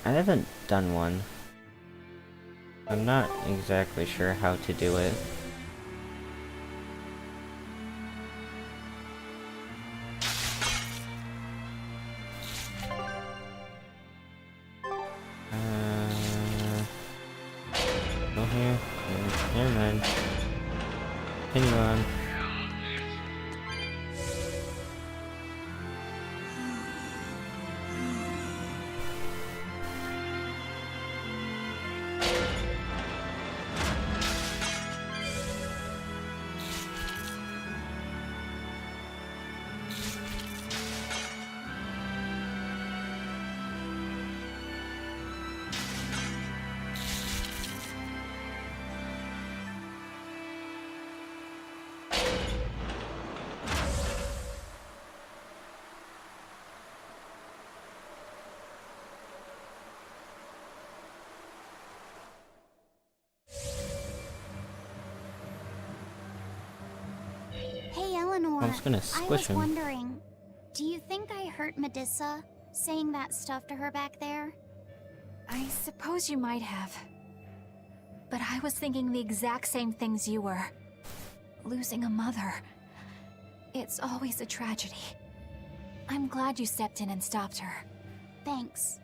I haven't done one. I'm not exactly sure how to do it. Go here. Never mind. Continue on. Hey, Eleanor. I was gonna I squish was him. wondering, do you think I hurt Medusa saying that stuff to her back there? I suppose you might have. But I was thinking the exact same things you were. Losing a mother. It's always a tragedy. I'm glad you stepped in and stopped her. Thanks.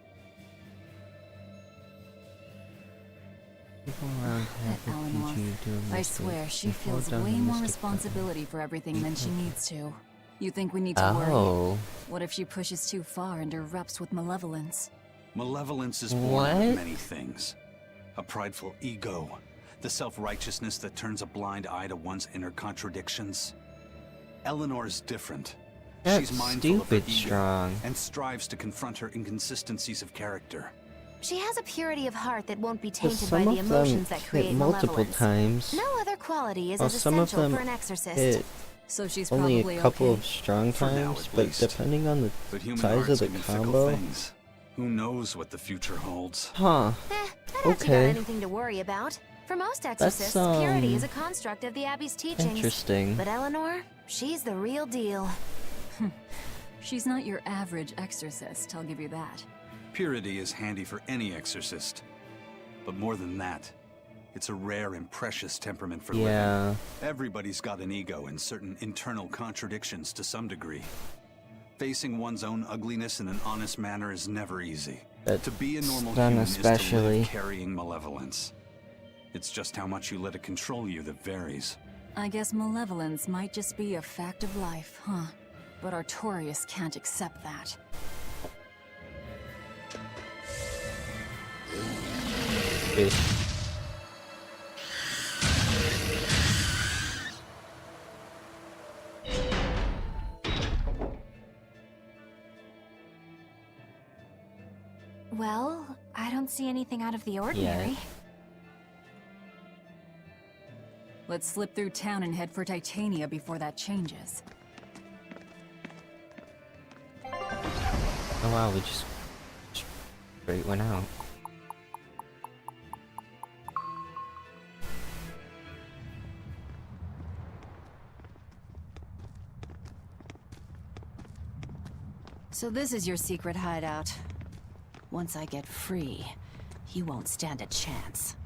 People around have That Eleanor. continue doing I this swear, thing. she Before feels done way the more mystic button. responsibility for everything than she needs to. You think we need to worry? Oh. What if she pushes too far and erupts with malevolence? Malevolence is born What? of many things. A prideful ego, the self-righteousness that turns a blind eye to one's inner contradictions. Eleanor's different. That's She's mindful of her stupid ego strong. and strives to confront her inconsistencies of character. She has a purity of heart that won't be But tainted by some the of them emotions that hit create multiple malevolence. times. No other quality is While as some of essential them for an exorcist. hit So she's only probably a couple okay. of strong For now, times, at but least. depending on the But human size hearts of the can be fickle combo. things. Who knows what the future holds? Huh. I doubt you got Okay. anything to worry about. For most exorcists, purity is a construct of the Abbey's teachings. Interesting. But Eleanor, she's the real deal. She's not your average exorcist, I'll give you that. Purity is handy for any exorcist. But more than that, it's a rare and precious temperament for Yeah. living. Everybody's got an ego and certain internal contradictions to some degree. Facing one's own ugliness in an honest manner is never easy. But To be a normal some human is to especially. live carrying malevolence. It's just how much you let it control you that varies. I guess malevolence might just be a fact of life, huh? But Artorias can't accept that. Good. Well, I don't see anything out of the ordinary. Let's slip through town and head for Titania before that changes. Oh wow, we just straight went out. So this is your secret hideout. Once I get free, you won't stand a chance.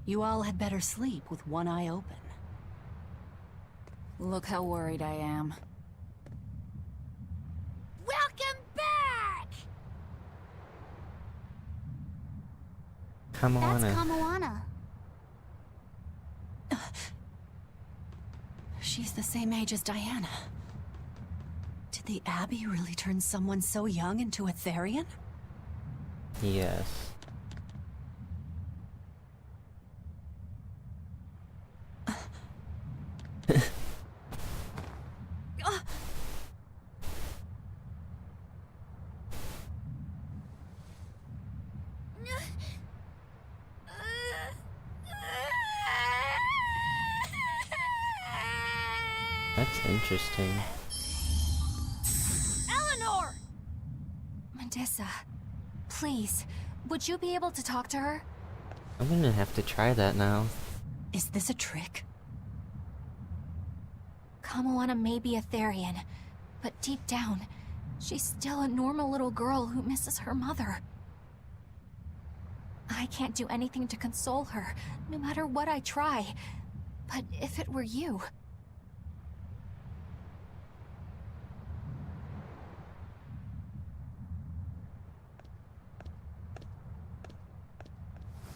You all had better sleep with one eye open. Look how worried I am. Welcome back! Come on. That's Kamoana. She's the same age as Diana. Did the Abbey really turn someone so young into a Therian? Yes. That's interesting. Eleanor! Medusa, please, would you be able to talk to her? I'm gonna have to try that now. Is this a trick? Kamoana may be a Therian, but deep down, she's still a normal little girl who misses her mother. I can't do anything to console her, no matter what I try. But if it were you...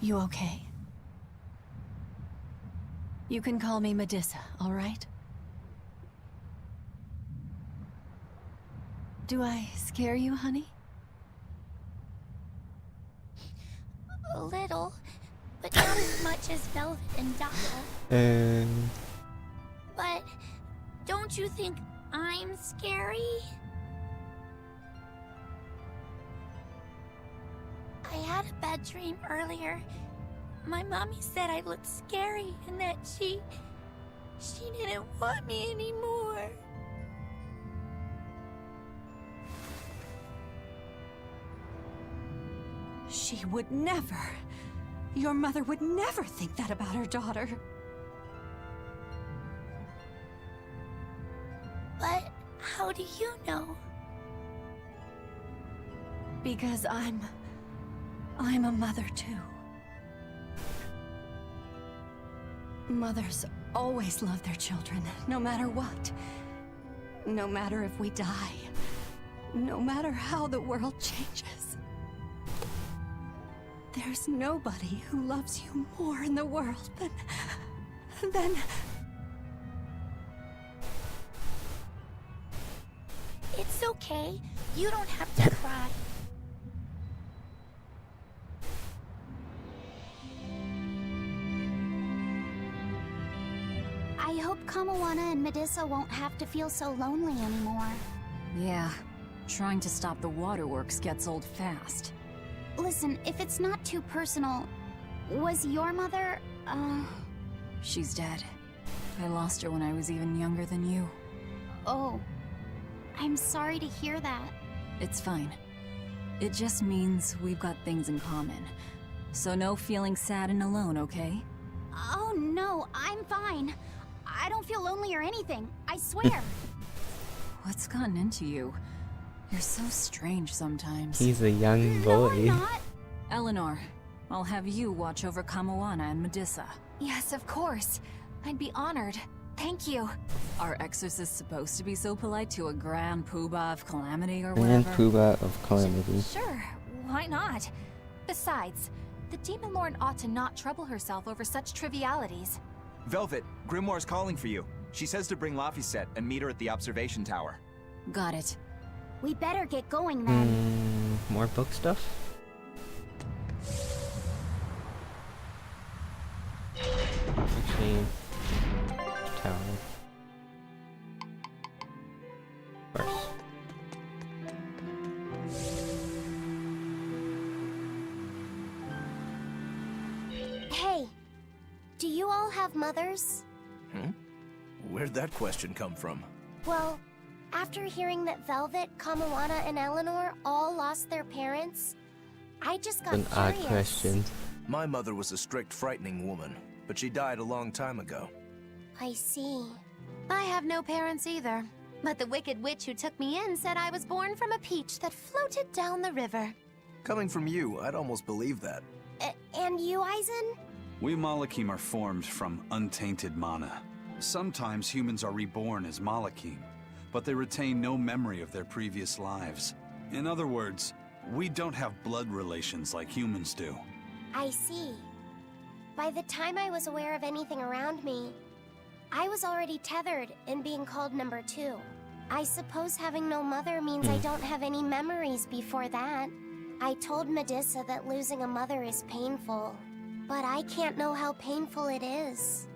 You okay? You can call me Medusa, all right? Do I scare you, honey? A little, but not as much as Velvet and Donna. But don't you think I'm scary? I had a bad dream earlier. My mommy said I looked scary and that she didn't want me anymore. She would never. Your mother would never think that about her daughter. But how do you know? Because I'm a mother too. Mothers always love their children, no matter what. No matter if we die. No matter how the world changes. There's nobody who loves you more in the world than... It's okay. You don't have to cry. I hope Kamawana and Medusa won't have to feel so lonely anymore. Yeah, trying to stop the waterworks gets old fast. Listen, if it's not too personal, was your mother, She's dead. I lost her when I was even younger than you. Oh. I'm sorry to hear that. It's fine. It just means we've got things in common. So no feeling sad and alone, okay? Oh no, I'm fine. I don't feel lonely or anything, I swear. What's gotten into you? You're so strange sometimes. He's a young No, boy. I'm not. Eleanor, I'll have you watch over Kamawana and Medusa. Yes, of course. I'd be honored. Thank you. Are exorcists supposed to be so polite to a grand poobah of calamity or Grand whatever? Poobah of Calamity. Sure, why not? Besides, the Demon Lord ought to not trouble herself over such trivialities. Velvet, Grimoire's calling for you. She says to bring Laphicet and meet her at the observation tower. Got it. We better get going then. More book stuff? Actually, tower. First. Hey, do you all have mothers? Where'd that question come from? Well, after hearing that Velvet, Kamawana, and Eleanor all lost their parents, I just got An curious. odd question. My mother was a strict, frightening woman, but she died a long time ago. I see. I have no parents either. But the wicked witch who took me in said I was born from a peach that floated down the river. Coming from you, I'd almost believe that. And you, Aizen? We Malakim are formed from untainted mana. Sometimes humans are reborn as Malakim, but they retain no memory of their previous lives. In other words, we don't have blood relations like humans do. I see. By the time I was aware of anything around me, I was already tethered and being called number 2. I suppose having no mother means I don't have any memories before that. I told Medusa that losing a mother is painful, but I can't know how painful it is.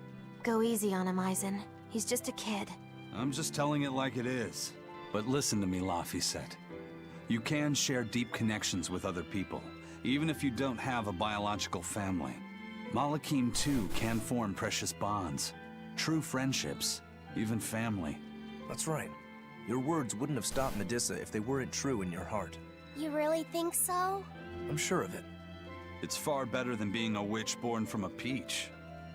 Go easy on him, Aizen. He's just a kid. I'm just telling it like it is. But listen to me, Laphicet. You can share deep connections with other people, even if you don't have a biological family. Malakim, too, can form precious bonds. True friendships, even family. That's right. Your words wouldn't have stopped Medusa if they weren't true in your heart. You really think so? I'm sure of it. It's far better than being a witch born from a peach.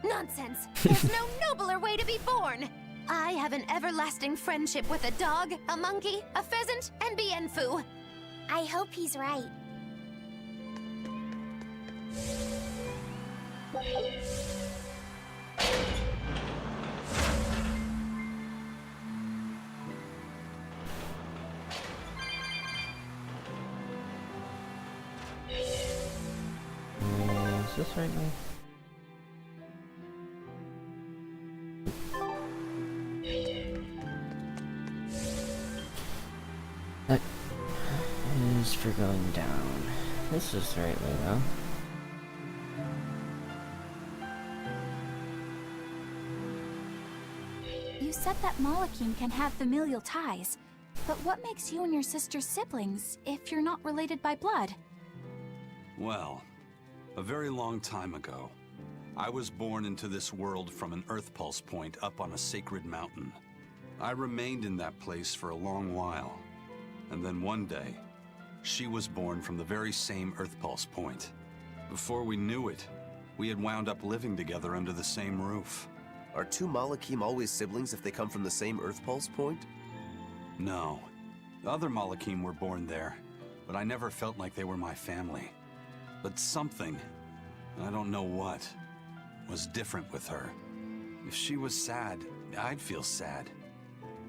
Nonsense! There's no nobler way to be born! I have an everlasting friendship with a dog, a monkey, a pheasant, and Bienfu. I hope he's right. this right way? That is for going down. This is the right way though. You said that Malakim can have familial ties, but what makes you and your sister siblings if you're not related by blood? Well, a very long time ago, I was born into this world from an Earth Pulse point up on a sacred mountain. I remained in that place for a long while, and then one day, she was born from the very same Earth Pulse point. Before we knew it, we had wound up living together under the same roof. Are two Malakim always siblings if they come from the same Earth Pulse point? No. The other Malakim were born there, but I never felt like they were my family. But something, I don't know what, was different with her. If she was sad, I'd feel sad.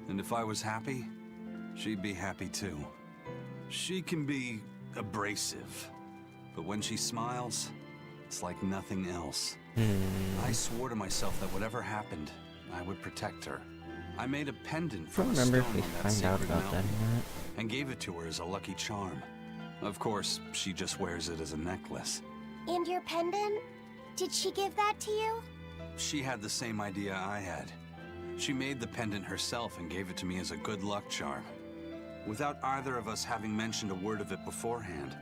And if I was happy, she'd be happy too. She can be abrasive, but when she smiles, it's like nothing else. I swore to myself that whatever happened, I would protect her. I made a pendant I from don't a remember stone if we on that find out sacred about that mountain or not. and gave it to her as a lucky charm. Of course, she just wears it as a necklace. And your pendant? Did she give that to you? She had the same idea I had. She made the pendant herself and gave it to me as a good luck charm. Without either of us having mentioned a word of it beforehand,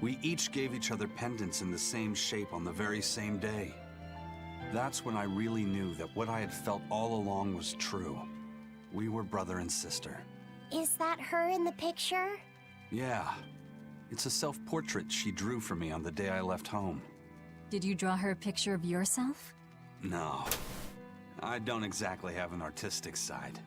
we each gave each other pendants in the same shape on the very same day. That's when I really knew that what I had felt all along was true. We were brother and sister. Is that her in the picture? Yeah. It's a self-portrait she drew for me on the day I left home. Did you draw her a picture of yourself? No. I don't exactly have an artistic side.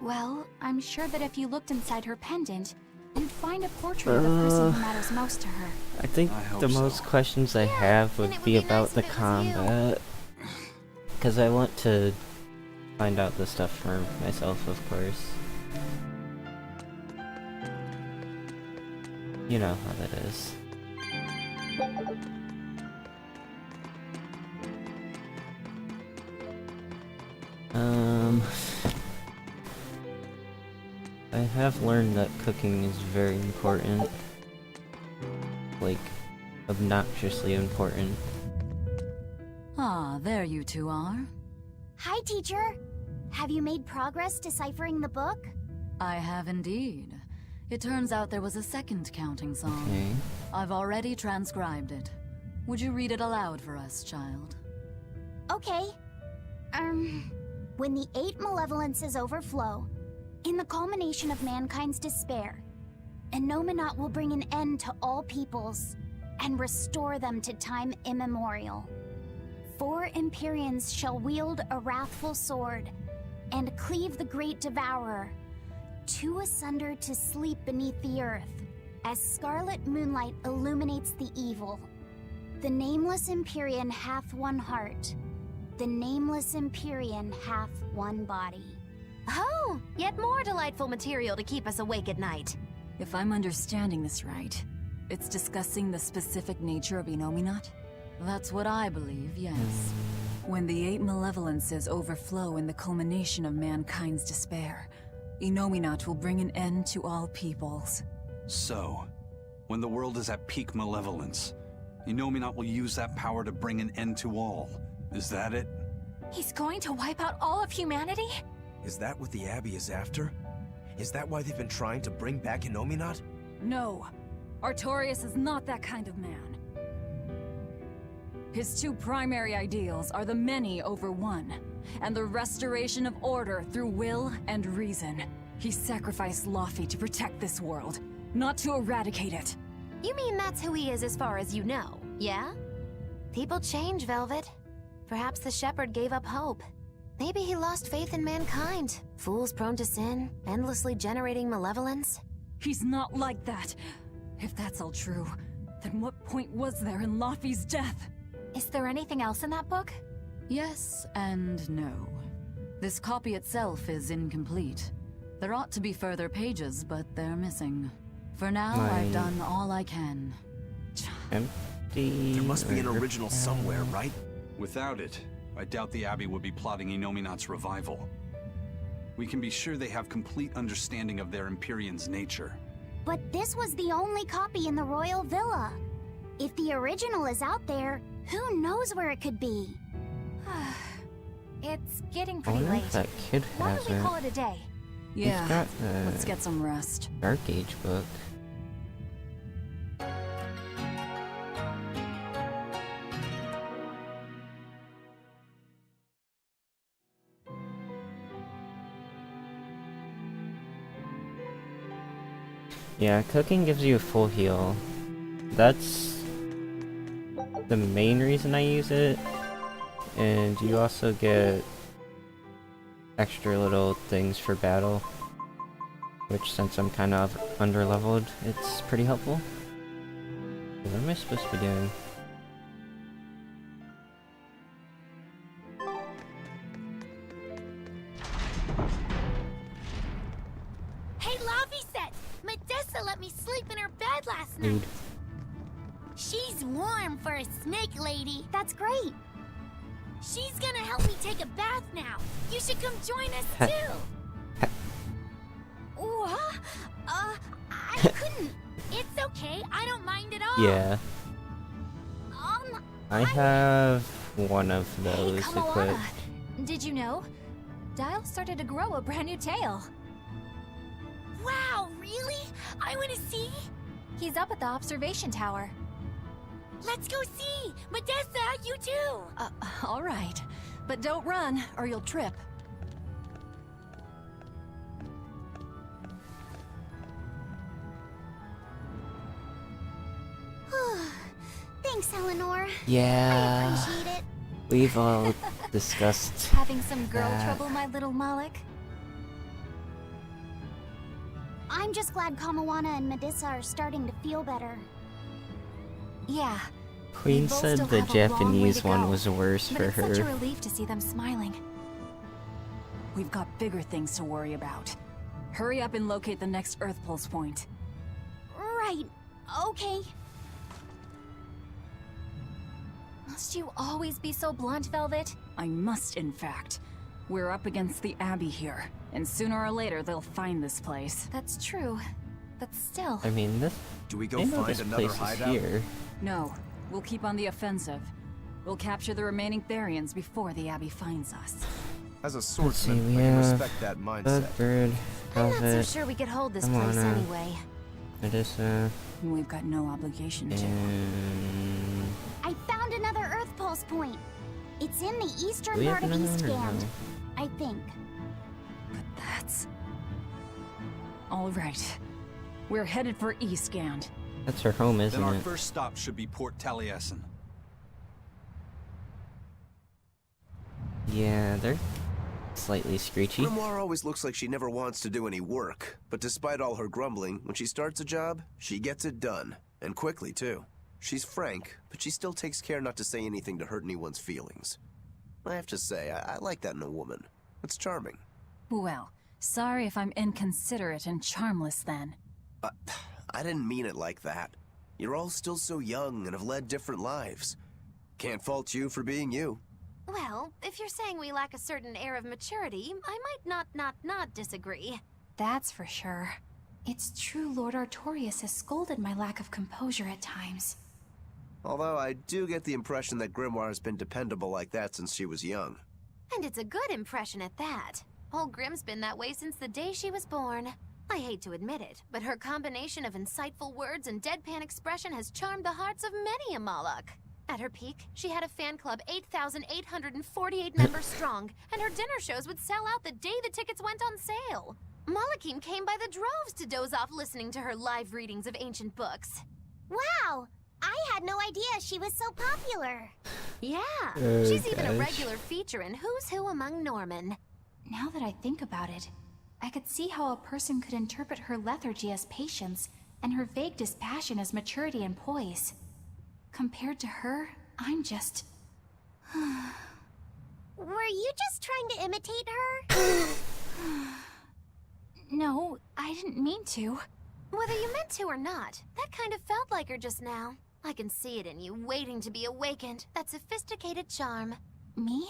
Well, I'm sure that if you looked inside her pendant, you'd find a portrait of the person who matters most to her. I think I hope the so. most questions I have would be about the combat. Because I want to find out the stuff for myself, of course. You know how that is. I have learned that cooking is very important. Like, obnoxiously important. Ah, there you two are. Hi, teacher. Have you made progress deciphering the book? I have indeed. It turns out there was a second counting song. Okay. I've already transcribed it. Would you read it aloud for us, child? Okay. When the 8 malevolences overflow, in the culmination of mankind's despair, Innominat will bring an end to all peoples and restore them to time immemorial. 4 Empyreans shall wield a wrathful sword and cleave the great devourer, 2 asunder to sleep beneath the earth, as scarlet moonlight illuminates the evil. The nameless Empyrean hath one heart. The nameless Empyrean hath one body. Oh, yet more delightful material to keep us awake at night. If I'm understanding this right, it's discussing the specific nature of Innominat? That's what I believe, yes. When the 8 malevolences overflow in the culmination of mankind's despair, Innominat will bring an end to all peoples. So, when the world is at peak malevolence, Innominat will use that power to bring an end to all. Is that it? He's going to wipe out all of humanity? Is that what the Abbey is after? Is that why they've been trying to bring back Innominat? No, Artorias is not that kind of man. His 2 primary ideals are the many over one, and the restoration of order through will and reason. He sacrificed Laufey to protect this world, not to eradicate it. You mean that's who he is as far as you know, yeah? People change, Velvet. Perhaps the shepherd gave up hope. Maybe he lost faith in mankind. Fools prone to sin, endlessly generating malevolence. He's not like that. If that's all true, then what point was there in Laufey's death? Is there anything else in that book? Yes and no. This copy itself is incomplete. There ought to be further pages, but they're missing. For now, I've done all I can. empty. There must be an original somewhere, right? Without it, I doubt the Abbey would be plotting Inominat's revival. We can be sure they have complete understanding of their Empyrean's nature. But this was the only copy in the royal villa. If the original is out there, who knows where it could be? It's getting I pretty wonder late. if that kid Why has don't we it. call it a day? Yeah, got let's get some rest. Dark Age book. Yeah, cooking gives you a full heal. That's the main reason I use it. And you also get extra little things for battle. Which, since I'm kind of underleveled, it's pretty helpful. What am I supposed to be doing? Hey, Laviset! Medessa let me sleep in her bed last night. Dude. She's warm for a snake lady. That's great. She's gonna help me take a bath now. You should come join us too. What? I couldn't. It's okay. I don't mind at all. Yeah. I have one of Hey, those equipped. Kamala. Did you know? Dial started to grow a brand new tail. Wow, really? I wanna see. He's up at the observation tower. Let's go see. Medessa, you too. All right. But don't run, or you'll trip. Thanks, Eleanor. Yeah. I appreciate it. We've all discussed Having some girl that. trouble, my little Malik? I'm just glad Kamawana and Medissa are starting to feel better. Yeah. Queen both said still the have a long way Japanese to one go, was worse But for it's such a her. relief to see them smiling. We've got bigger things to worry about. Hurry up and locate the next Earth Pulse point. Right. Okay. Must you always be so blunt, Velvet? I must, in fact. We're up against the Abbey here, and sooner or later they'll find this place. That's true. But still. I mean, this. Do we I go know find this another place is hideout? here. No, we'll keep on the offensive. We'll capture the remaining Therians before the Abbey finds us. As a Let's see, swordsman, we I can have respect that mindset. Bloodbird, I'm not so Velvet, sure we could hold this Come place on, anyway. Medissa, We've got no obligation to. and... I found another Earth Pulse point. It's in the Do eastern we have part of another one or Eastgand, no? I think. But that's... All right. We're headed for Eastgand. That's her home, isn't Then our it? first stop should be Port Taliesin. Yeah, they're slightly screechy. Grimoire always looks like she never wants to do any work, but despite all her grumbling, when she starts a job, she gets it done. And quickly, too. She's frank, but she still takes care not to say anything to hurt anyone's feelings. I have to say, I like that in a woman. It's charming. Well, sorry if I'm inconsiderate and charmless then. I didn't mean it like that. You're all still so young and have led different lives. Can't fault you for being you. Well, if you're saying we lack a certain air of maturity, I might not disagree. That's for sure. It's true Lord Artorius has scolded my lack of composure at times. Although I do get the impression that Grimoire has been dependable like that since she was young. And it's a good impression at that. Old Grim's been that way since the day she was born. I hate to admit it, but her combination of insightful words and deadpan expression has charmed the hearts of many a Moloch. At her peak, she had a fan club 8,848 members strong, and her dinner shows would sell out the day the tickets went on sale. Molochim came by the droves to doze off listening to her live readings of ancient books. Wow! I had no idea she was so popular. Yeah, Oh, she's even a gosh. regular feature in Who's Who Among Norman. Now that I think about it, I could see how a person could interpret her lethargy as patience and her vague dispassion as maturity and poise. Compared to her, I'm just... Were you just trying to imitate her? No, I didn't mean to. Whether you meant to or not, that kind of felt like her just now. I can see it in you, waiting to be awakened. That sophisticated charm. Me?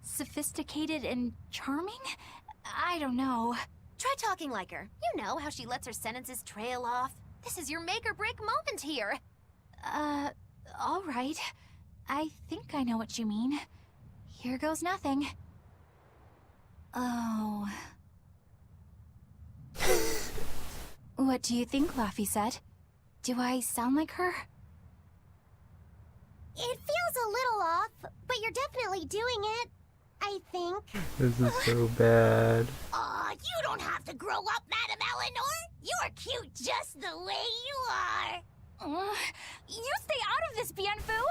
Sophisticated and charming? I don't know. Try talking like her. You know how she lets her sentences trail off. This is your make or break moment here. All right. I think I know what you mean. Here goes nothing. Oh. What do you think, Laffy said? Do I sound like her? It feels a little off, but you're definitely doing it. I think. This is so bad. Aw, you don't have to grow up, Madam Eleanor. You're cute just the way you are. You stay out of this, Bienfu!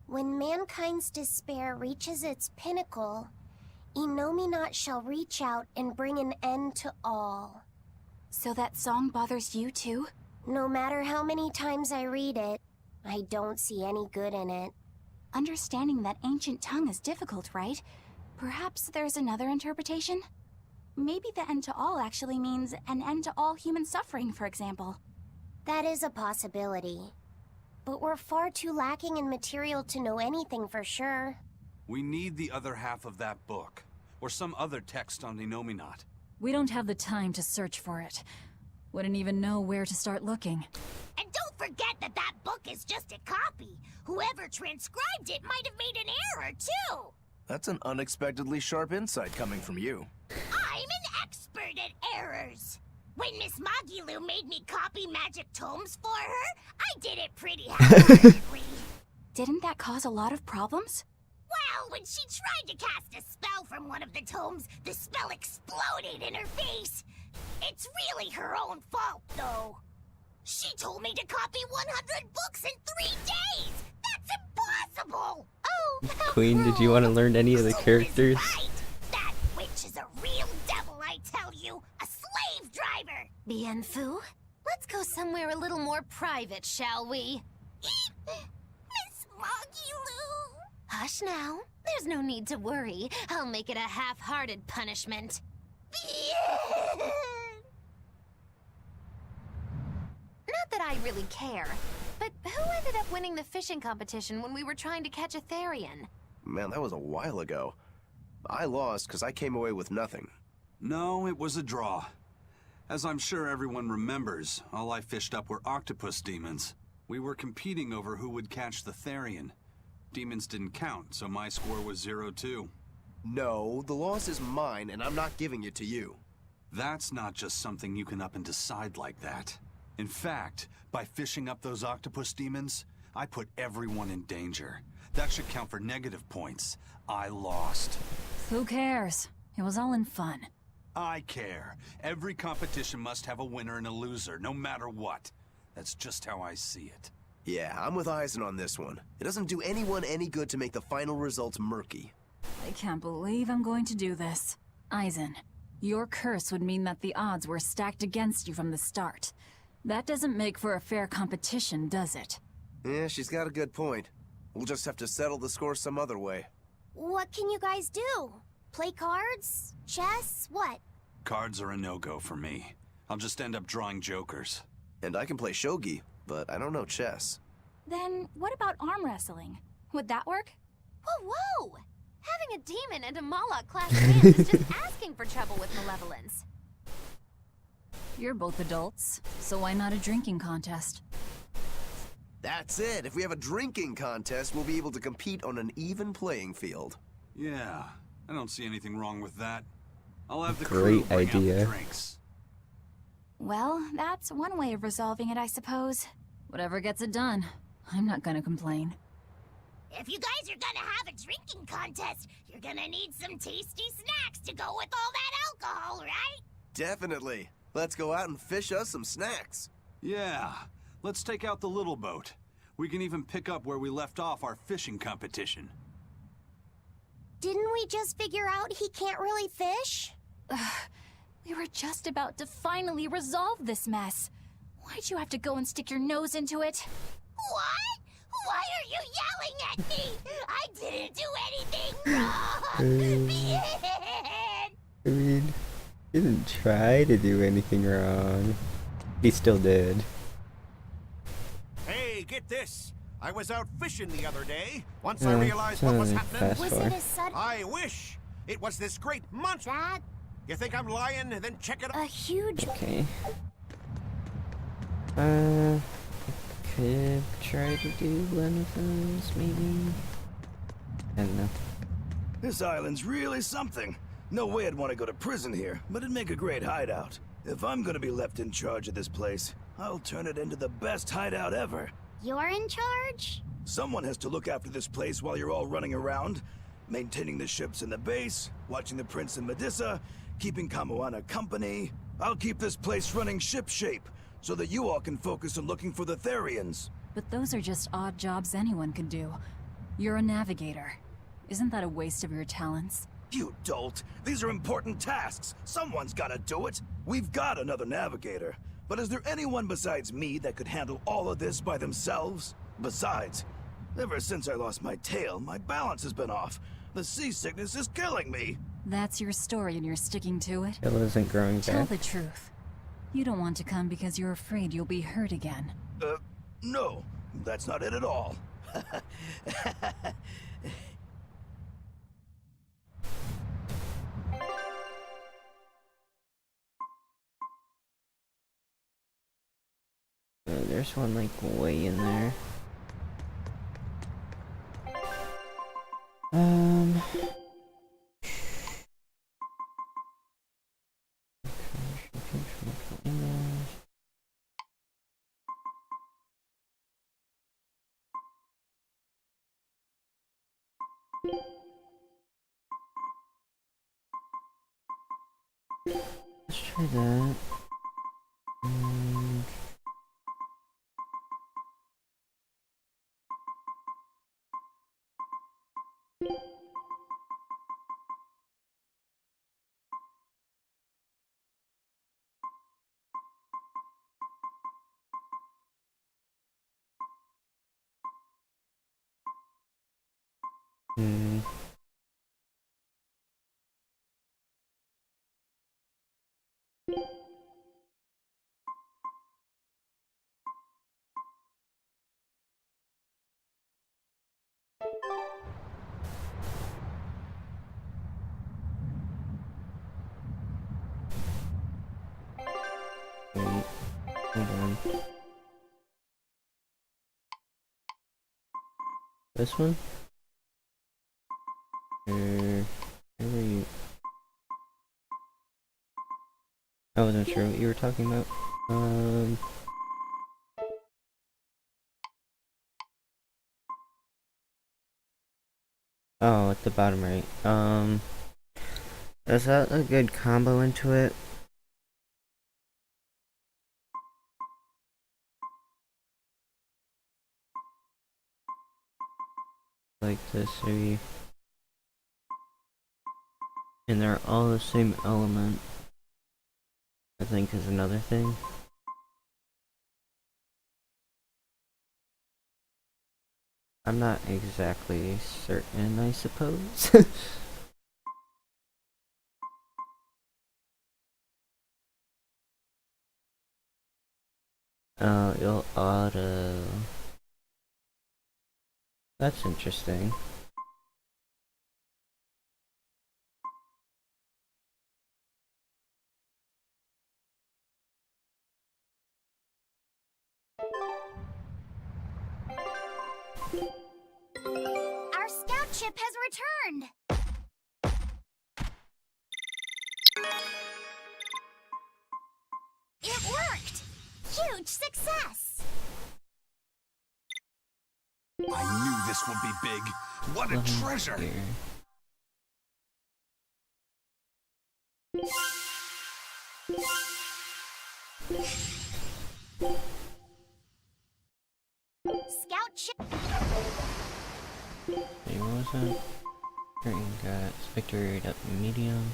When mankind's despair reaches its pinnacle, Innominat shall reach out and bring an end to all. So that song bothers you too? No matter how many times I read it, I don't see any good in it. Understanding that ancient tongue is difficult, right? Perhaps there's another interpretation? Maybe the end to all actually means an end to all human suffering, for example. That is a possibility. But we're far too lacking in material to know anything for sure. We need the other half of that book, or some other text on Innominat. We don't have the time to search for it. Wouldn't even know where to start looking. And don't forget that that book is just a copy. Whoever transcribed it might have made an error, too. That's an unexpectedly sharp insight coming from you. I'm an expert at errors. When Miss Magilu made me copy magic tomes for her, I did it pretty half-heartedly. Didn't that cause a lot of problems? Well, when she tried to cast a spell from one of the tomes, the spell exploded in her face. It's really her own fault, though. She told me to copy 100 books in 3 days! That's impossible! Oh, how Queen, did you cruel. want to learn any of the Who is characters? right? That witch is a real devil, I tell you! A slave driver! Bienfu, let's go somewhere a little more private, shall we? Miss Magilu! Hush now. There's no need to worry. I'll make it a half-hearted punishment. Not that I really care, but who ended up winning the fishing competition when we were trying to catch a Therian? Man, that was a while ago. I lost because I came away with nothing. No, it was a draw. As I'm sure everyone remembers, all I fished up were octopus demons. We were competing over who would catch the Therian. Demons didn't count, so my score was 0-2. No, the loss is mine, and I'm not giving it to you. That's not just something you can up and decide like that. In fact, by fishing up those octopus demons, I put everyone in danger. That should count for negative points. I lost. Who cares? It was all in fun. I care. Every competition must have a winner and a loser, no matter what. That's just how I see it. Yeah, I'm with Eisen on this one. It doesn't do anyone any good to make the final results murky. I can't believe I'm going to do this. Eisen, your curse would mean that the odds were stacked against you from the start. That doesn't make for a fair competition, does it? Yeah, she's got a good point. We'll just have to settle the score some other way. What can you guys do? Play cards? Chess? What? Cards are a no-go for me. I'll just end up drawing jokers. And I can play shogi, but I don't know chess. Then what about arm wrestling? Would that work? Whoa, whoa! Having a demon and a Moloch-class man is just asking for trouble with malevolence. You're both adults, so why not a drinking contest? That's it. If we have a drinking contest, we'll be able to compete on an even playing field. Yeah, I don't see anything wrong with that. I'll have the Great crew bring out the idea. drinks. Well, that's one way of resolving it, I suppose. Whatever gets it done. I'm not gonna complain. If you guys are gonna have a drinking contest, you're gonna need some tasty snacks to go with all that alcohol, right? Definitely. Let's go out and fish us some snacks. Yeah, let's take out the little boat. We can even pick up where we left off our fishing competition. Didn't we just figure out he can't really fish? We were just about to finally resolve this mess. Why'd you have to go and stick your nose into it? What? Why are you yelling at me? I didn't do anything wrong! I mean, you didn't try to do anything wrong. He still did. Hey, get this! I was out fishing the other day. Once I realized what was happening, fast Was forward. it a sudden... I wish it was this great monster. That You think I'm lying? Then check it out. a huge... Okay. Could try to do one of those, maybe? I don't know. This island's really something. No way I'd want to go to prison here, but it'd make a great hideout. If I'm gonna be left in charge of this place, I'll turn it into the best hideout ever. you're in charge? Someone has to look after this place while you're all running around, maintaining the ships in the base, watching the Prince and Medusa, keeping Kamoana company. I'll keep this place running ship-shape, so that you all can focus on looking for the Therians. But those are just odd jobs anyone can do. You're a navigator. Isn't that a waste of your talents? You dolt! These are important tasks! Someone's gotta do it! We've got another navigator, but is there anyone besides me that could handle all of this by themselves? Besides, ever since I lost my tail, my balance has been off. The seasickness is killing me! That's your story and you're sticking to it? It isn't growing Tell back. the truth. You don't want to come because you're afraid you'll be hurt again. No, that's not it at all. There's one like way in there. Let's try that. And wait, hold on. This one? Where were you? I wasn't sure what you were talking about. Oh, at the bottom right. Is that a good combo into it? Like this, maybe. And they're all the same element, I think, is another thing. I'm not exactly certain, I suppose. You'll auto. That's interesting. Our scout ship has returned! It worked! Huge success! I knew this would be big. What a treasure! Here. Scout ship... Wait, what was that? Green got victory up medium.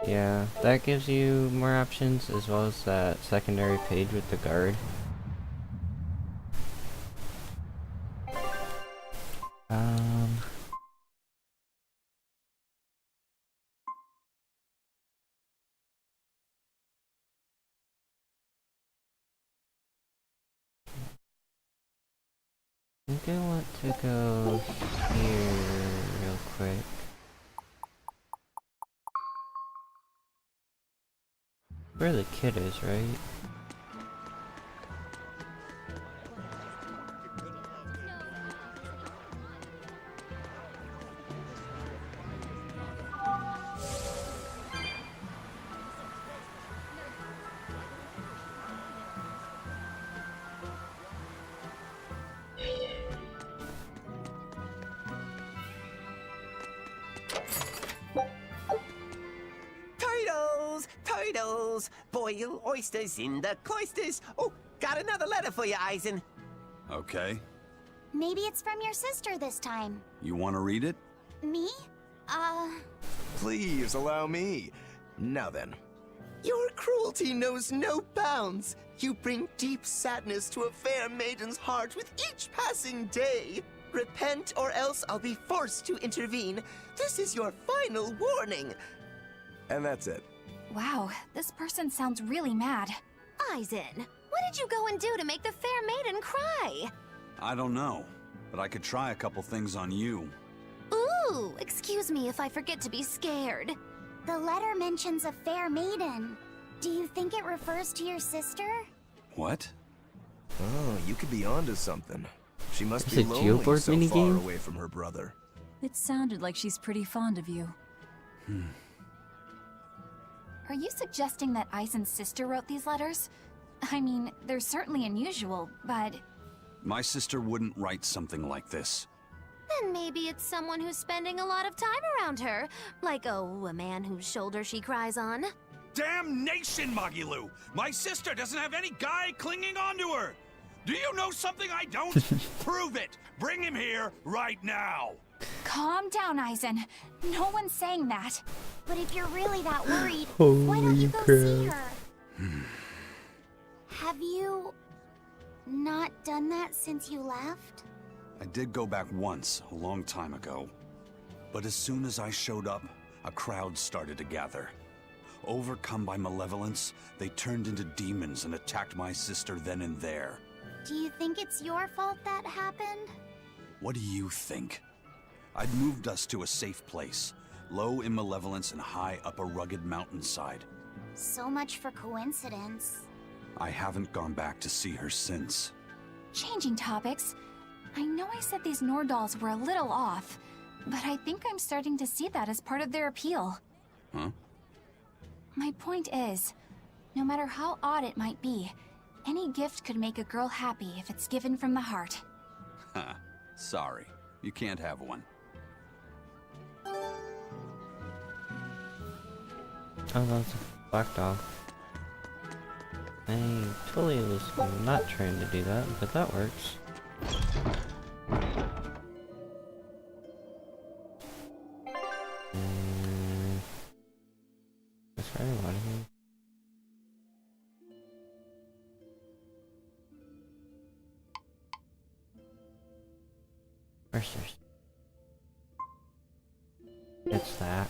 And Yeah, that gives you more options as well as that secondary page with the guard. I think I want to go here real quick. Where the kid is, right? Turtles! Turtles! Boil oysters in the cloisters! Oh, got another letter for you, Eisen. Okay. Maybe it's from your sister this time. You want to read it? Me? Please allow me. Now then. Your cruelty knows no bounds. You bring deep sadness to a fair maiden's heart with each passing day. Repent, or else I'll be forced to intervene. This is your final warning. And that's it. Wow, this person sounds really mad. Eisen, what did you go and do to make the fair maiden cry? I don't know, but I could try a couple things on you. Ooh, excuse me if I forget to be scared. The letter mentions a fair maiden. Do you think it refers to your sister? What? Oh, you could be onto something. She must Is be it lonely Geoboard so far minigame? away from her brother. It sounded like she's pretty fond of you. Are you suggesting that Eisen's sister wrote these letters? I mean, they're certainly unusual, but... My sister wouldn't write something like this. Then maybe it's someone who's spending a lot of time around her. Like, oh, a man whose shoulder she cries on. Damnation, Magilu! My sister doesn't have any guy clinging onto her! Do you know something I don't? Prove it! Bring him here right now! Calm down, Eisen. No one's saying that. But if you're really that worried, why don't you go see her? Have you not done that since you left? I did go back once, a long time ago. But as soon as I showed up, a crowd started to gather. Overcome by malevolence, they turned into demons and attacked my sister then and there. Do you think it's your fault that happened? What do you think? I'd moved us to a safe place, low in malevolence and high up a rugged mountainside. So much for coincidence. I haven't gone back to see her since. Changing topics. I know I said these Nordals were a little off, but I think I'm starting to see that as part of their appeal. Huh? My point is, no matter how odd it might be, any gift could make a girl happy if it's given from the heart. Ha. Sorry, you can't have one. Oh, that's a black dog. I totally was not trying to do that, but that works. That's where I wanted him. Mercers. It's that.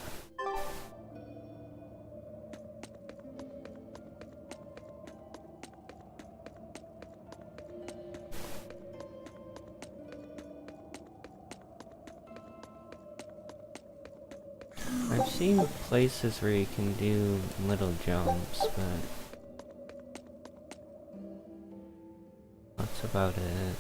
I've seen places where you can do little jumps, but that's about it.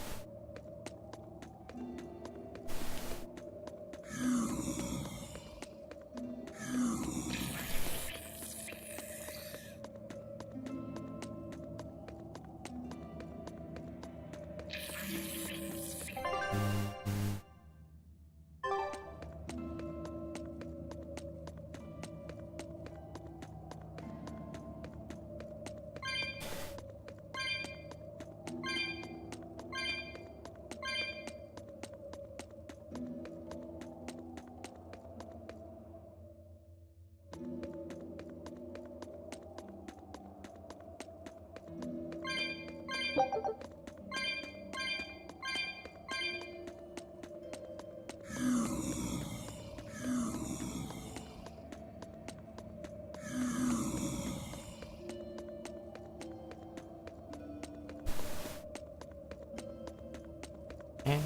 Yeah.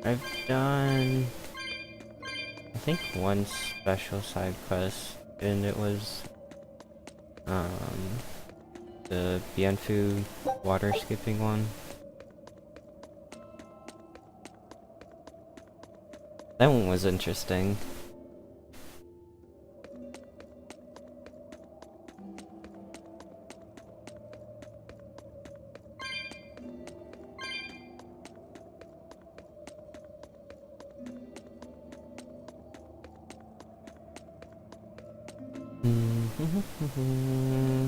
I've done, I think, one special side quest, and it was the Bienfu water skipping one. That one was interesting.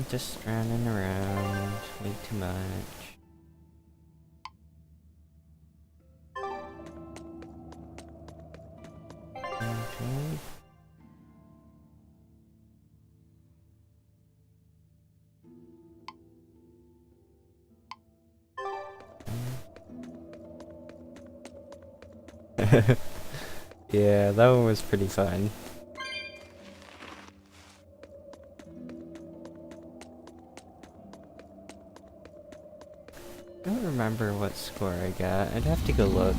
Just running around way too much. Okay. Yeah, that one was pretty fun. I don't remember what score I got. I'd have to go look.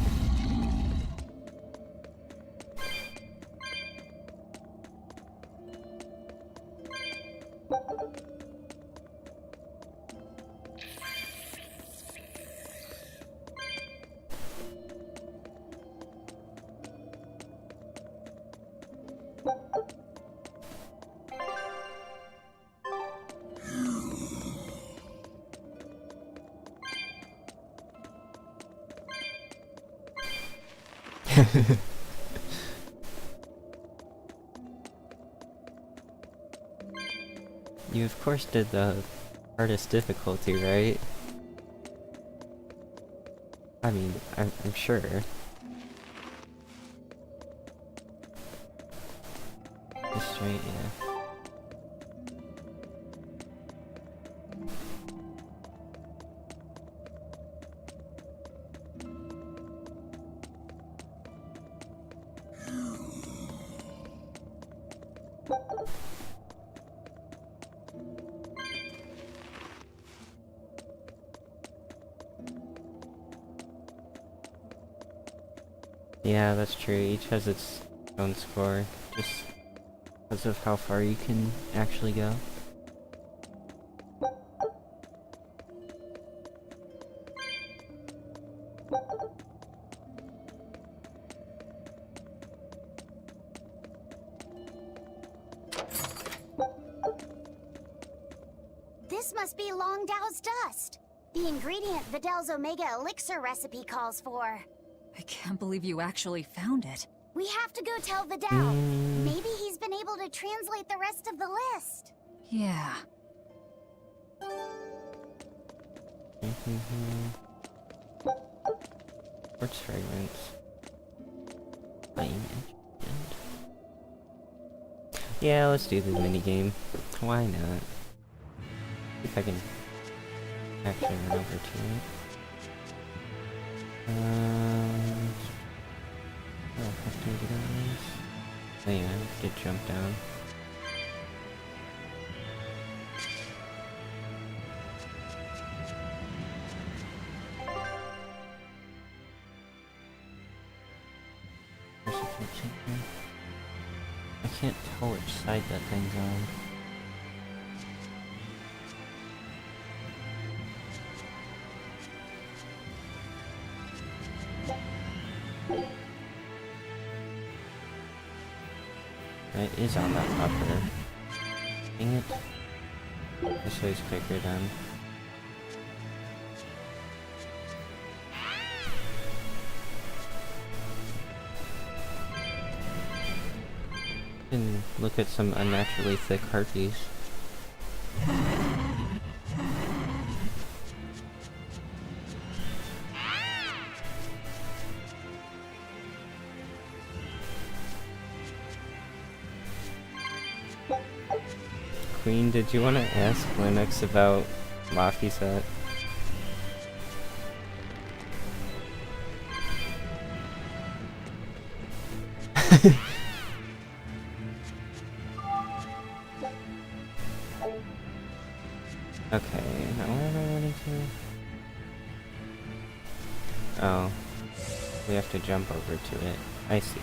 You of course did the hardest difficulty, right? I mean, I'm sure. Just straight, yeah. Yeah, that's true. Each has its own score, just because of how far you can actually go. This must be Long Dao's dust. The ingredient Vidal's Omega Elixir recipe calls for. I can't believe you actually found it. We have to go tell Vidal. Maybe he's been able to translate the rest of the list. Yeah. Quartz fragments. Yeah, let's do the minigame. Why not? See if I can actually run over to it. Oh, how do I get on this? Oh yeah, I get jumped down. I can't tell which side that thing's on. It is on that upper. Dang it. This way's quicker then. And look at some unnaturally thick harpies. Queen, did you want to ask Linux about Laphicet? Okay, now where am I running to? Oh. We have to jump over to it. I see.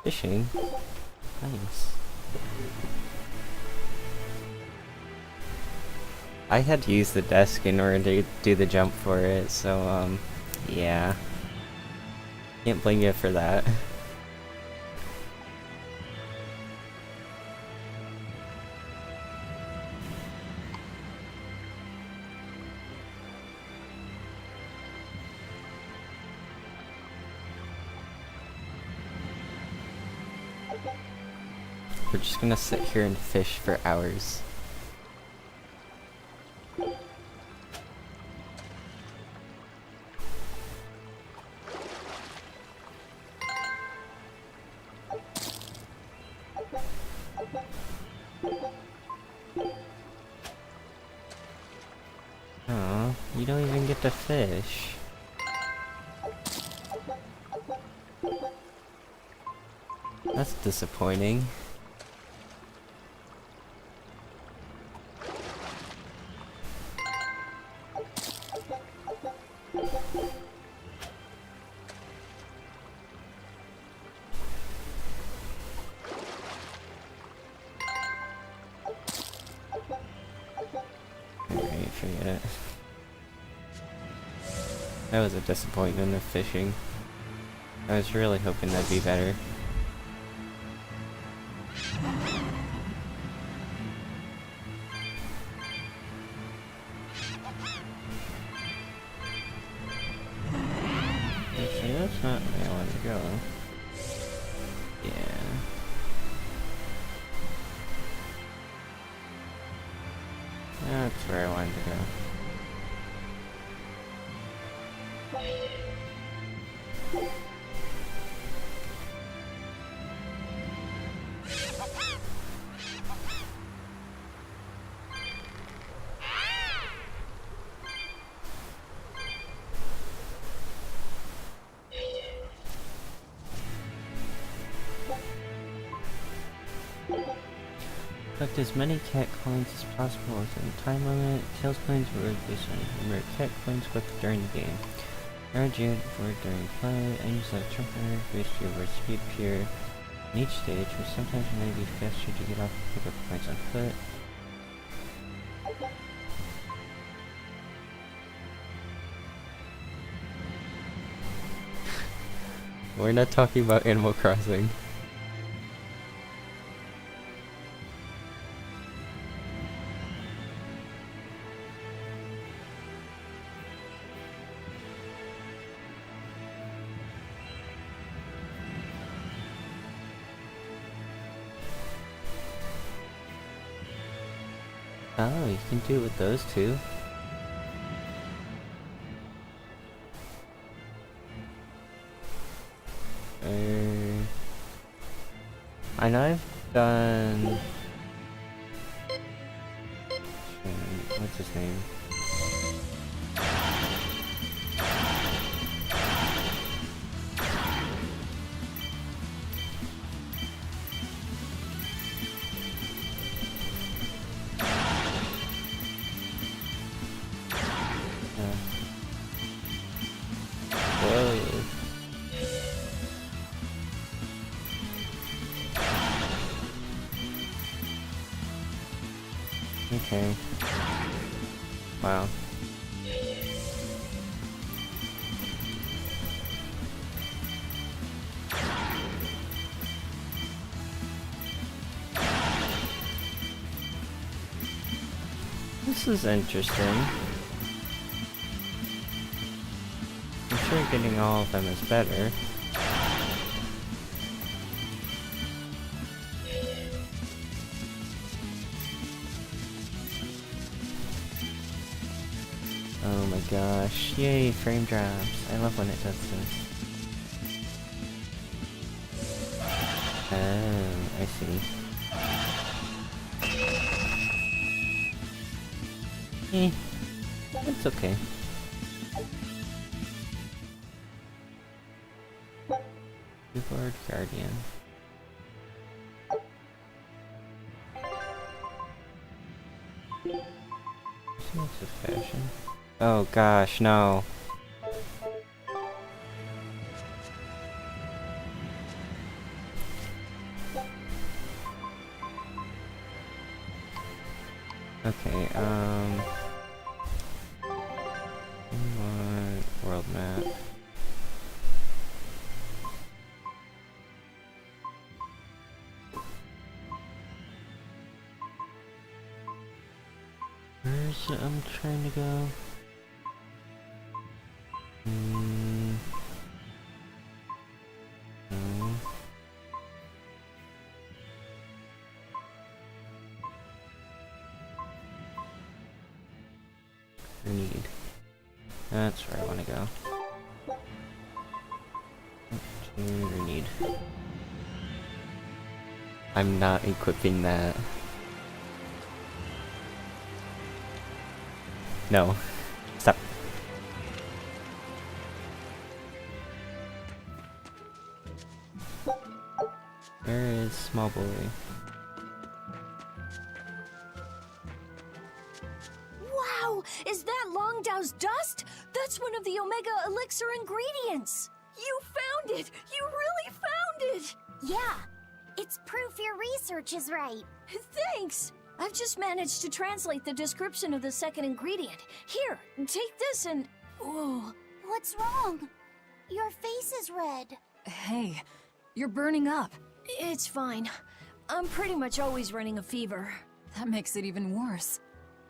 Fishing? Nice. I had to use the desk in order to do the jump for it, so, yeah. Can't blame you for that. We're just gonna sit here and fish for hours. Aw, you don't even get to fish. That's disappointing. Alright, forget it. That was a disappointment of fishing. I was really hoping that'd be better. Actually, that's not where I want to go. Yeah. That's where I wanted to go. Collect as many cat coins as possible within the time limit. Tails coins were based on number of cat coins collected during the game. Average unit for during play. Engines like trumpeter boost your word speed pure in each stage, but sometimes it may be faster to get off and pick up points on foot. We're not talking about Animal Crossing. Oh, you can do it with those two. I know I've done... What's his name? Whoa. Okay. Wow. This is interesting. I'm sure getting all of them is better. Oh my gosh, yay, frame drops. I love when it does this. Oh, I see. It's okay. Keyboard Guardian. Sense of fashion. Oh gosh, no. Okay, world map. Where's it I'm trying to go? No. Need. That's where I want to go. To need. I'm not equipping that. No. Stop. Where is small boy? Wow! Is that Longdow's dust? That's one of the Omega Elixir ingredients! You found it! You really found it! Yeah, it's proof your research is right. Thanks! I've just managed to translate the description of the second ingredient. Here, take this and... Oh. What's wrong? Your face is red. Hey, you're burning up. It's fine. I'm pretty much always running a fever. That makes it even worse.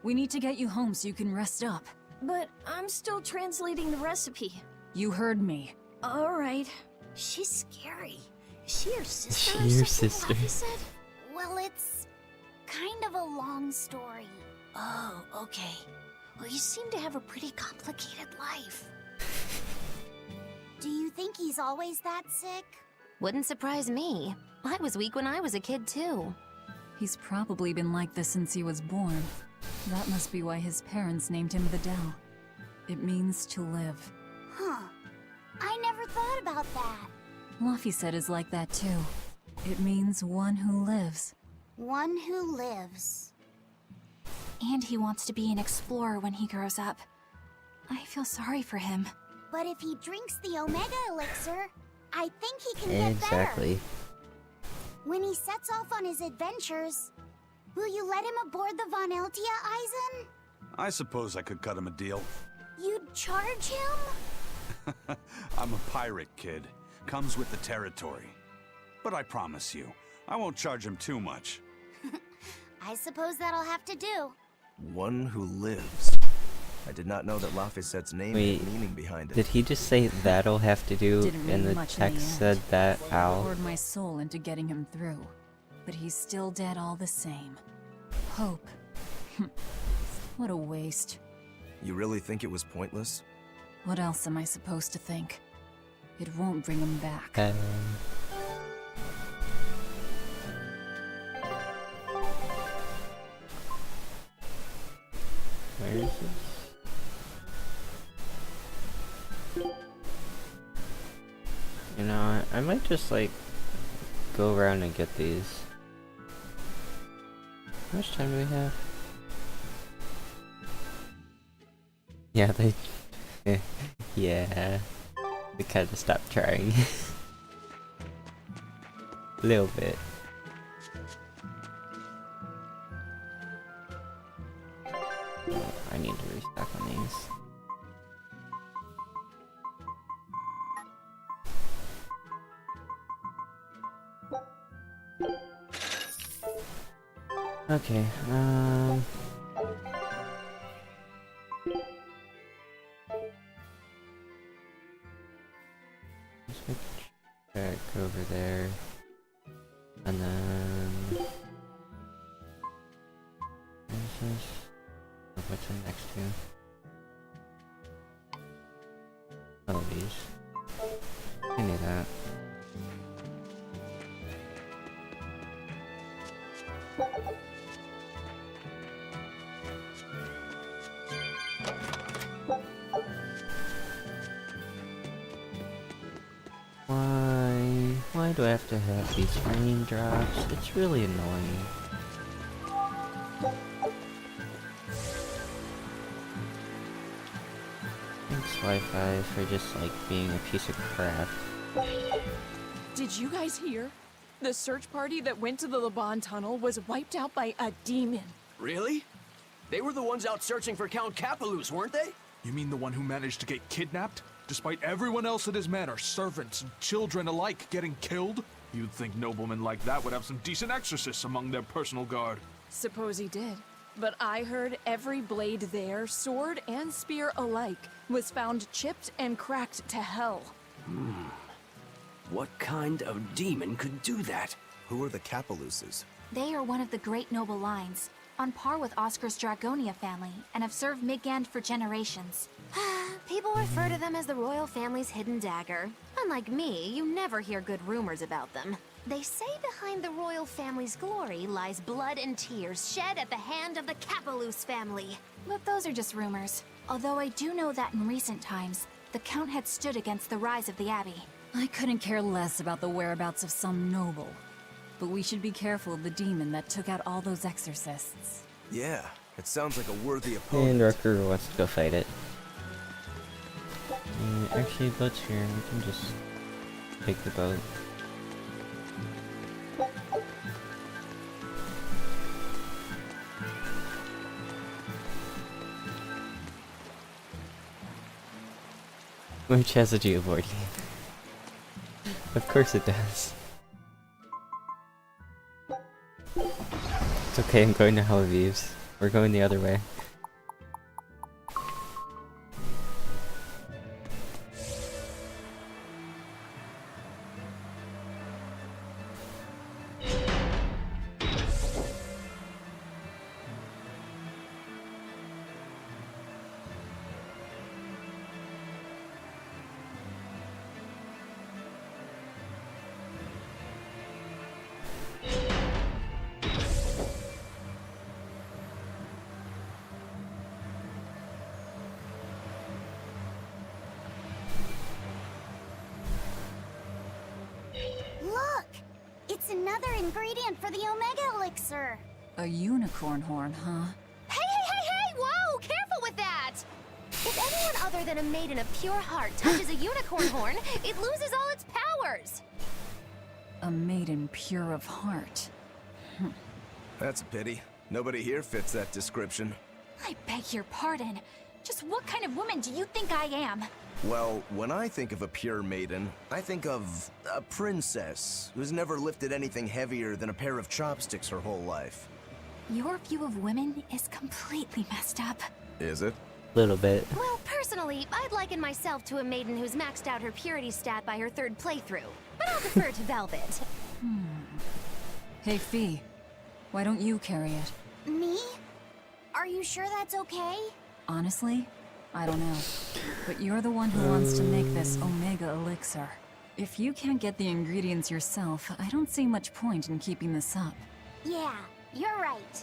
We need to get you home so you can rest up. But I'm still translating the recipe. You heard me. Alright. She's scary. Is she your sister She or your something, sister. Laffy said? Well, it's kind of a long story. Oh, okay. Well, you seem to have a pretty complicated life. Do you think he's always that sick? Wouldn't surprise me. I was weak when I was a kid, too. He's probably been like this since he was born. That must be why his parents named him the Dell. It means to live. Huh. I never thought about that. Laffy is like that too. It means one who lives. One who lives. And he wants to be an explorer when he grows up. I feel sorry for him. But if he drinks the Omega Elixir, I think he can get better. Exactly. When he sets off on his adventures, will you let him aboard the Von Eltia, Eisen? I suppose I could cut him a deal. You'd charge him? I'm a pirate, kid. Comes with the territory. But I promise you, I won't charge him too much. I suppose that'll have to do. One who lives. I did not know that Laffysette's name Wait, had meaning behind it. did he just say that'll have to do? Didn't And mean the much in the text end. said that I Al. poured my soul into getting him through. But he's still dead all the same. Hope. What a waste. You really think it was pointless? What else am I supposed to think? It won't bring him back. Where is this? You know, I might just like go around and get these. How much time do we have? Yeah, they. Yeah. They kind of stopped trying. A little bit. Oh, I need to restock on these. Okay, switch back over there, and then where's this? Oh, what's in next to? Oh, these. I knew that. Why do I have to have these raindrops? It's really annoying. Thanks, Wi-Fi, for just, like, being a piece of crap. Did you guys hear? The search party that went to the Laban tunnel was wiped out by a demon. Really? They were the ones out searching for Count Capelus, weren't they? You mean the one who managed to get kidnapped? Despite everyone else at his manor, servants and children alike, getting killed? You'd think noblemen like that would have some decent exorcists among their personal guard. Suppose he did. But I heard every blade there, sword and spear alike, was found chipped and cracked to hell. What kind of demon could do that? Who are the Capeluses? They are one of the great noble lines, on par with Oscar's Dragonia family, and have served Midgand for generations. People refer to them as the royal family's hidden dagger. Unlike me, you never hear good rumors about them. They say behind the royal family's glory lies blood and tears shed at the hand of the Capelus family. But those are just rumors. Although I do know that in recent times, the Count had stood against the rise of the Abbey. I couldn't care less about the whereabouts of some noble. But we should be careful of the demon that took out all those exorcists. Yeah, it sounds like a worthy opponent. And Rucker wants to go fight it. Actually, boat's here. We can just take the boat. Which has a geoboard game. Of course it does. It's okay, I'm going to Hell Eves. We're going the other way. Look! It's another ingredient for the Omega Elixir. A unicorn horn, huh? Hey! Whoa! Careful with that! If anyone other than a maiden of pure heart touches a unicorn horn, it loses all its powers! A maiden pure of heart. That's a pity. Nobody here fits that description. I beg your pardon. Just what kind of woman do you think I am? Well, when I think of a pure maiden, I think of a princess who's never lifted anything heavier than a pair of chopsticks her whole life. Your view of women is completely messed up. Is it? Little bit. Well, personally, I'd liken myself to a maiden who's maxed out her purity stat by her third playthrough. But I'll defer to Velvet. Hey, Fee. Why don't you carry it? Me? Are you sure that's okay? Honestly, I don't know. But you're the one who wants to make this Omega Elixir. If you can't get the ingredients yourself, I don't see much point in keeping this up. Yeah, you're right.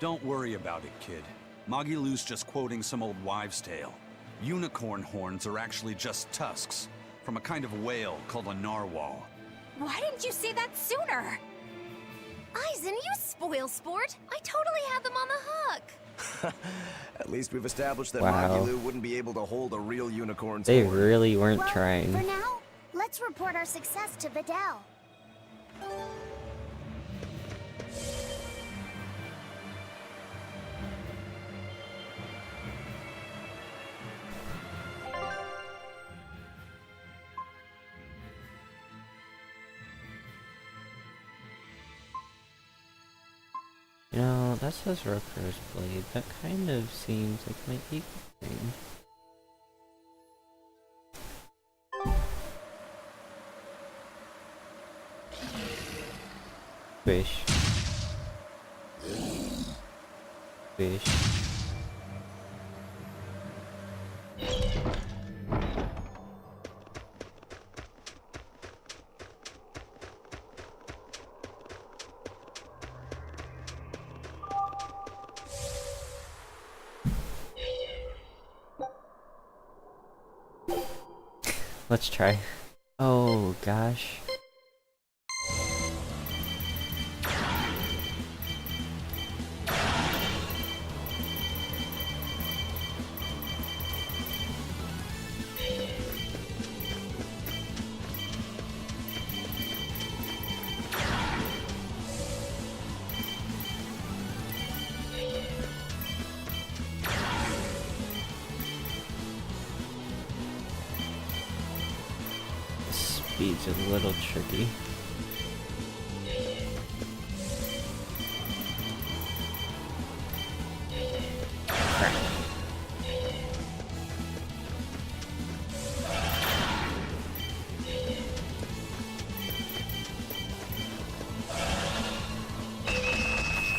Don't worry about it, kid. Magilou's just quoting some old wives' tale. Unicorn horns are actually just tusks from a kind of whale called a narwhal. Why didn't you say that sooner? Aizen, you spoil sport! I totally had them on the hook! At least we've established that Wow. Magilou wouldn't be able to hold a real unicorn's They horn. really weren't Well, trying. for now, let's report our success to Vidal. You know, that says Rokur's blade. That kind of seems like my equal thing. Fish. Fish. let's try. Oh gosh. Speed's a little tricky.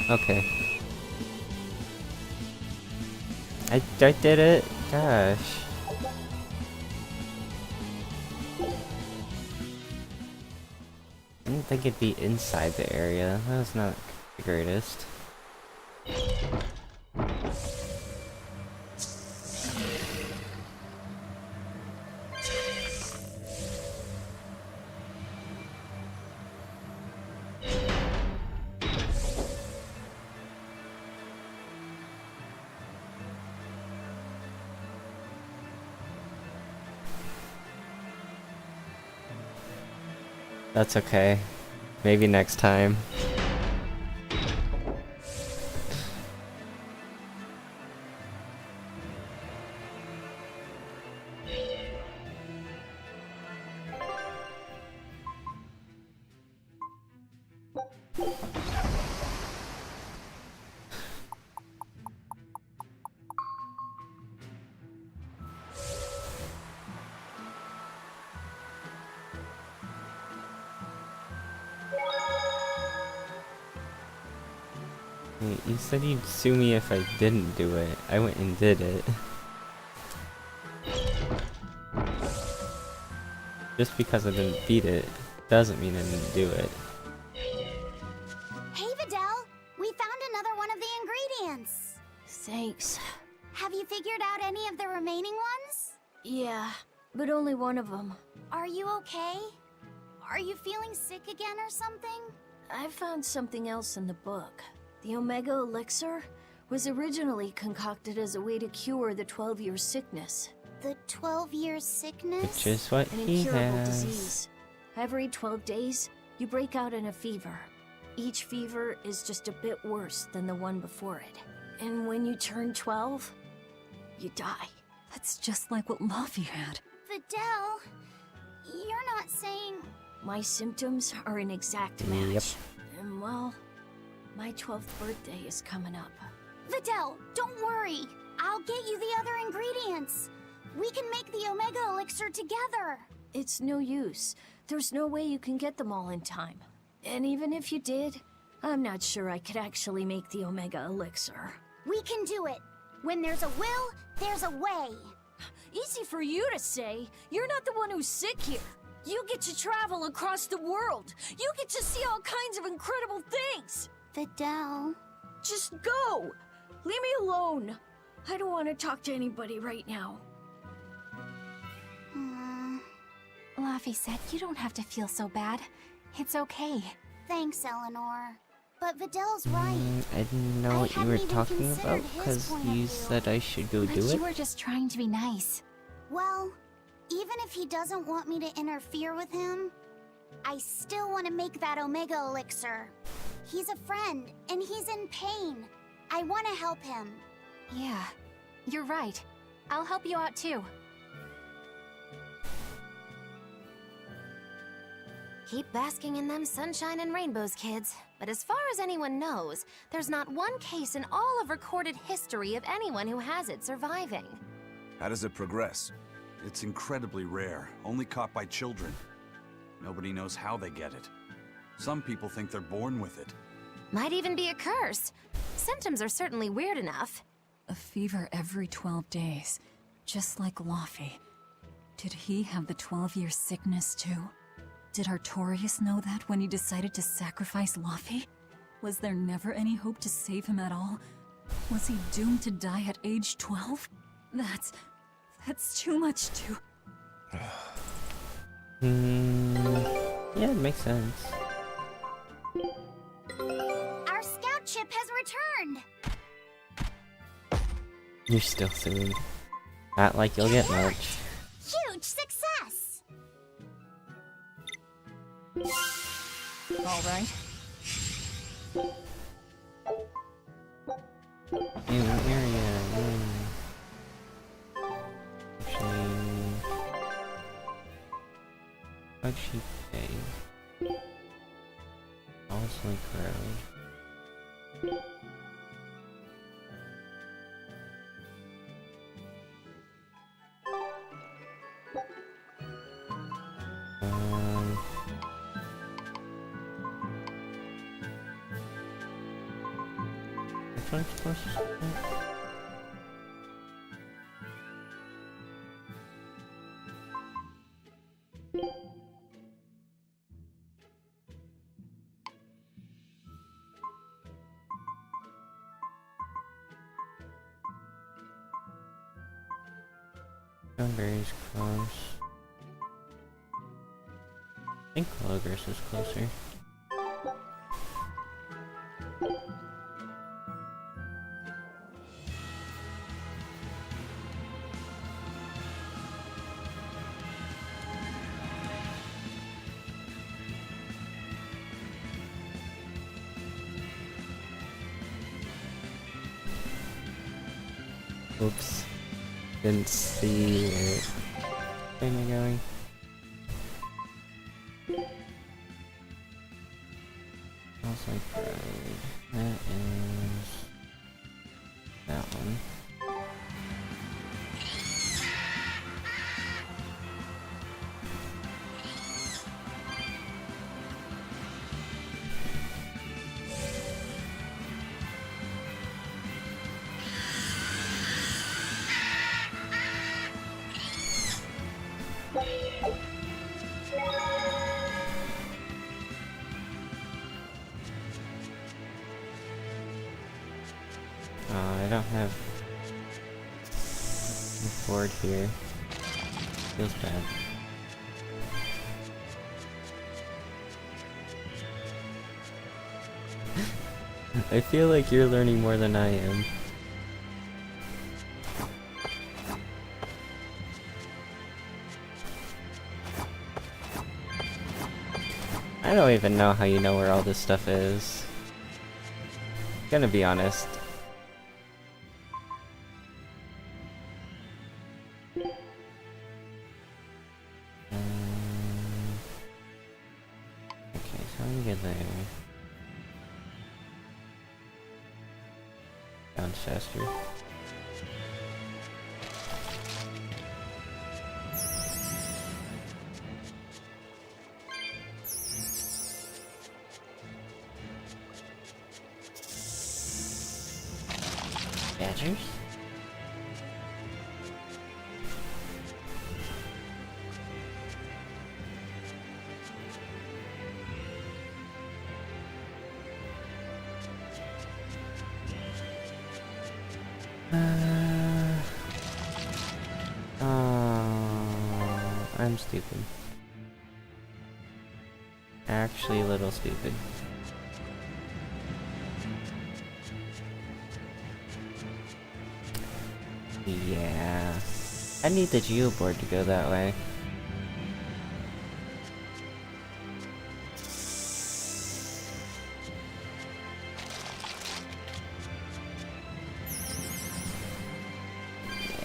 Okay. I did it. Gosh. I didn't think it'd be inside the area. That was not the greatest. That's okay. Maybe next time. Wait, you said you'd sue me if I didn't do it. I went and did it. Just because I didn't beat it doesn't mean I didn't do it. Hey, Videl! We found another one of the ingredients! Thanks. Have you figured out any of the remaining ones? Yeah, but only one of them. Are you okay? Are you feeling sick again or something? I found something else in the book. The Omega Elixir was originally concocted as a way to cure the 12-year sickness. The 12-year sickness? Which is what An he incurable has. disease. Every 12 days, you break out in a fever. Each fever is just a bit worse than the one before it. And when you turn 12, you die. That's just like what Laufey had. Videl, you're not saying... My symptoms are an exact match. Yep. And well, my 12th birthday is coming up. Videl, don't worry. I'll get you the other ingredients. We can make the Omega Elixir together. It's no use. There's no way you can get them all in time. And even if you did, I'm not sure I could actually make the Omega Elixir. We can do it. When there's a will, there's a way. Easy for you to say. You're not the one who's sick here. You get to travel across the world. You get to see all kinds of incredible things. Videl. Just go. Leave me alone. I don't want to talk to anybody right now. Laufey said you don't have to feel so bad. It's okay. Thanks, Eleanor. But Videl's right. I didn't know what you were talking about because you said I should go do But it. you were just trying to be nice. Well, even if he doesn't want me to interfere with him, I still want to make that Omega Elixir. He's a friend, and he's in pain. I want to help him. Yeah, you're right. I'll help you out too. Keep basking in them sunshine and rainbows, kids. But as far as anyone knows, there's not one case in all of recorded history of anyone who has it surviving. How does it progress? It's incredibly rare, only caught by children. Nobody knows how they get it. Some people think they're born with it. Might even be a curse. Symptoms are certainly weird enough. A fever every 12 days, just like Laufey. Did he have the 12-year sickness too? Did Artorias know that when he decided to sacrifice Laufey? Was there never any hope to save him at all? Was he doomed to die at age 12? That's too much to... Yeah, it makes sense. Our scout ship has returned. You're still sued. Not like you'll get much. Huge success. All right. New area. Actually, Bug Sheep Bay. Lake Road. Which one's supposed to start? Strawberry's close. I think Clover's is closer. Oops. Didn't see it. Where am I going? Lake Road. That is that one. I don't have the board here. Feels bad. I feel like you're learning more than I am. I don't even know how you know where all this stuff is. Gonna be honest. Okay, so I'm gonna get there. Down faster. Badgers? I'm stupid. Actually a little stupid. Yeah. I need the geoboard to go that way. Yeah.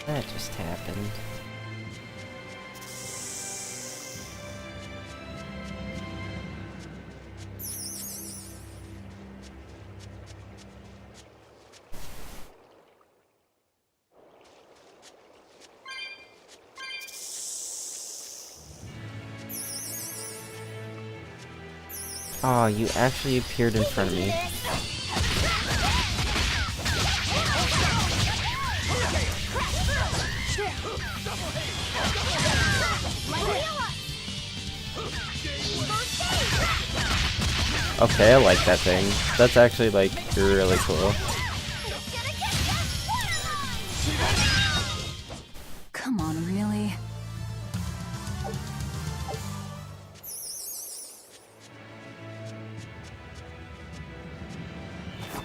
That just happened. Oh, you actually appeared in front of me. Okay, I like that thing. That's actually, like, really cool. Come on, really?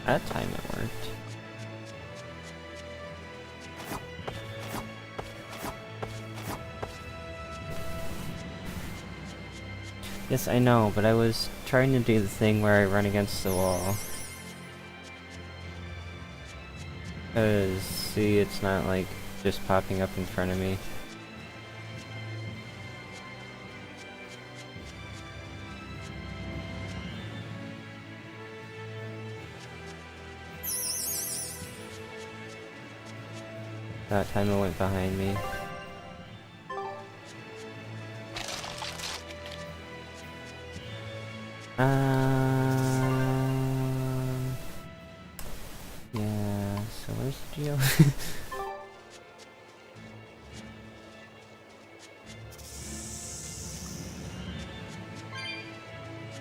That time it worked. Yes, I know, but I was trying to do the thing where I run against the wall. Cause, see, it's not like just popping up in front of me. That time it went behind me. Yeah, so where's the geo?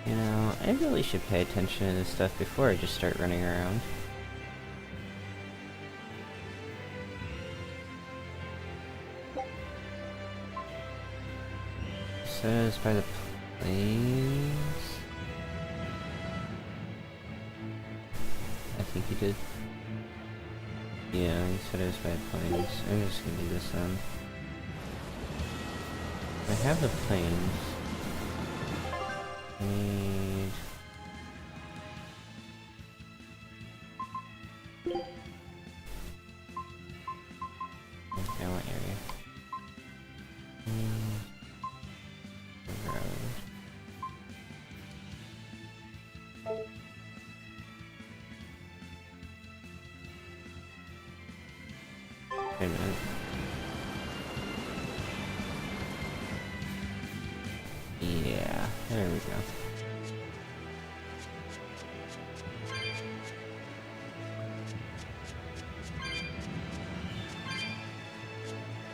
You know, I really should pay attention to this stuff before I just start running around. So it's by the planes. I think he did. Yeah, he said it was by planes. I'm just gonna do this then. I have the planes. I need... Okay, I want area. Road. Wait a minute. Yeah, there we go.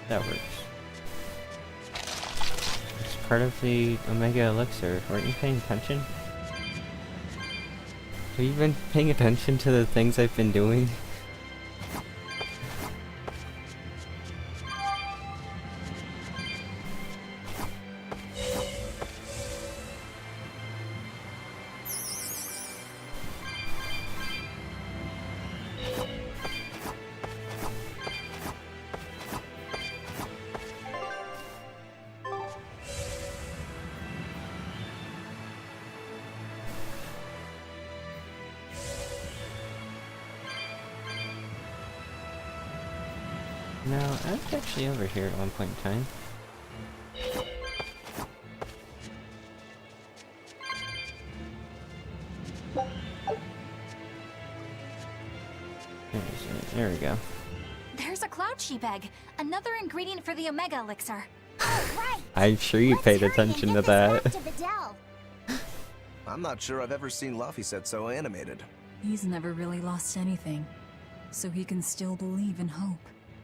That works. It's part of the Omega Elixir. Weren't you paying attention? Have you been paying attention to the things I've been doing? No, I was actually over here at one point in time. There we go. There's a cloud sheep egg, another ingredient for the Omega Elixir. Oh, right. I'm sure you paid attention to that. I'm not sure I've ever seen Laphicet so animated. He's never really lost anything, so he can still believe in hope.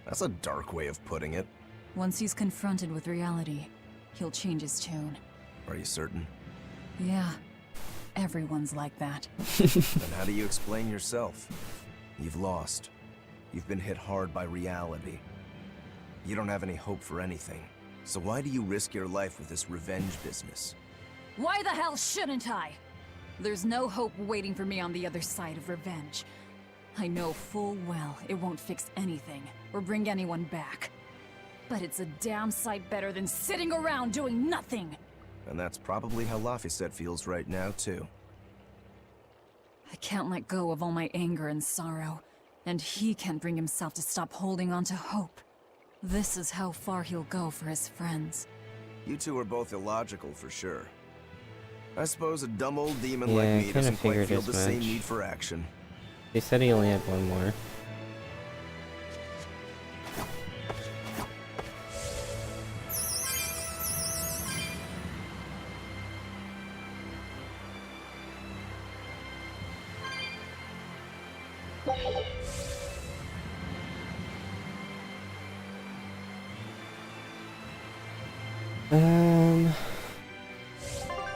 That's a dark way of putting it. Once he's confronted with reality, he'll change his tune. Are you certain? Yeah, everyone's like that. Then how do you explain yourself? You've lost. You've been hit hard by reality. You don't have any hope for anything. So why do you risk your life with this revenge business? Why the hell shouldn't I? There's no hope waiting for me on the other side of revenge. I know full well it won't fix anything, or bring anyone back. But it's a damn sight better than sitting around doing nothing! And that's probably how Laphicet feels right now, too. I can't let go of all my anger and sorrow, and he can't bring himself to stop holding on to hope. This is how far he'll go for his friends. You two are both illogical, for sure. I suppose a dumb old demon Yeah, like I me kinda doesn't quite figured feel as the same much. need for action. They said he only had one more.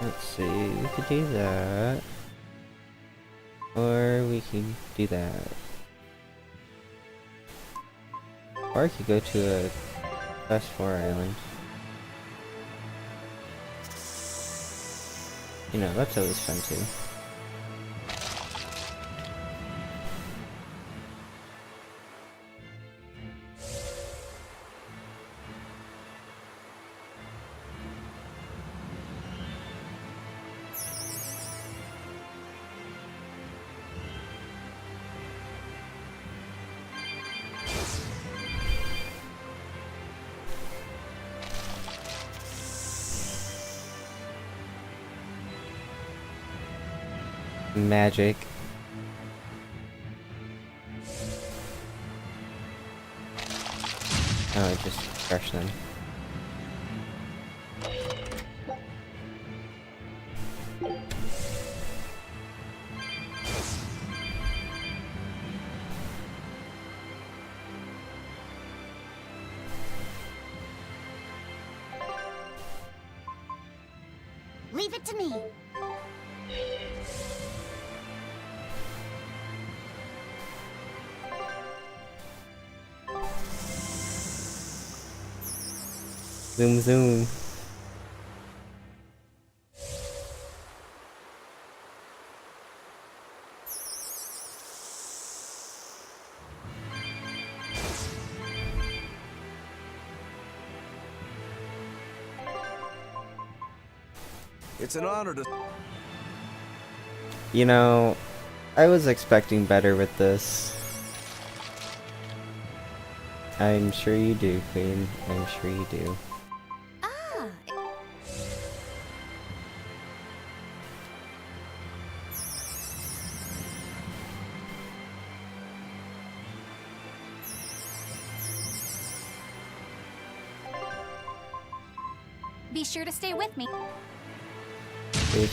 Let's see, we could do that. Or we can do that. Or I could go to a Class 4 island. You know, that's always fun too. magic. Oh, it just crushed them. Leave it to me. Zoom zoom. It's an honor to... You know, I was expecting better with this. I'm sure you do, Queen. I'm sure you do. Ah. Be sure to stay with me. Bitch.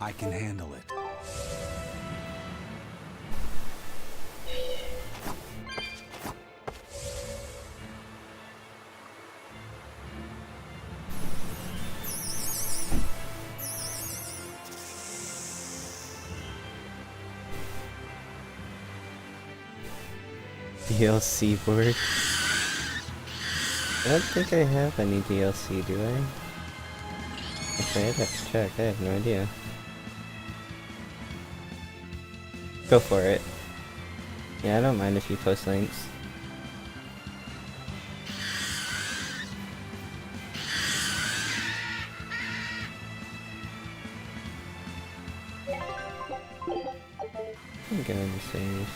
I can handle it. DLC board. I don't think I have any DLC, do I? Actually, I'd have to check. I have no idea. Go for it. Yeah, I don't mind if you post links. I'm gonna save.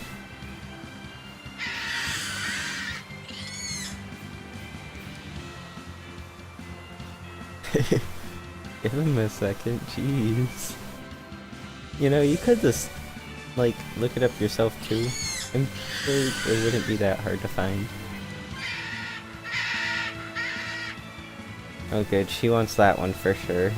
Give him a second, jeez. You know, you could just, like, look it up yourself too. I'm sure it wouldn't be that hard to find. Oh good, she wants that one for sure.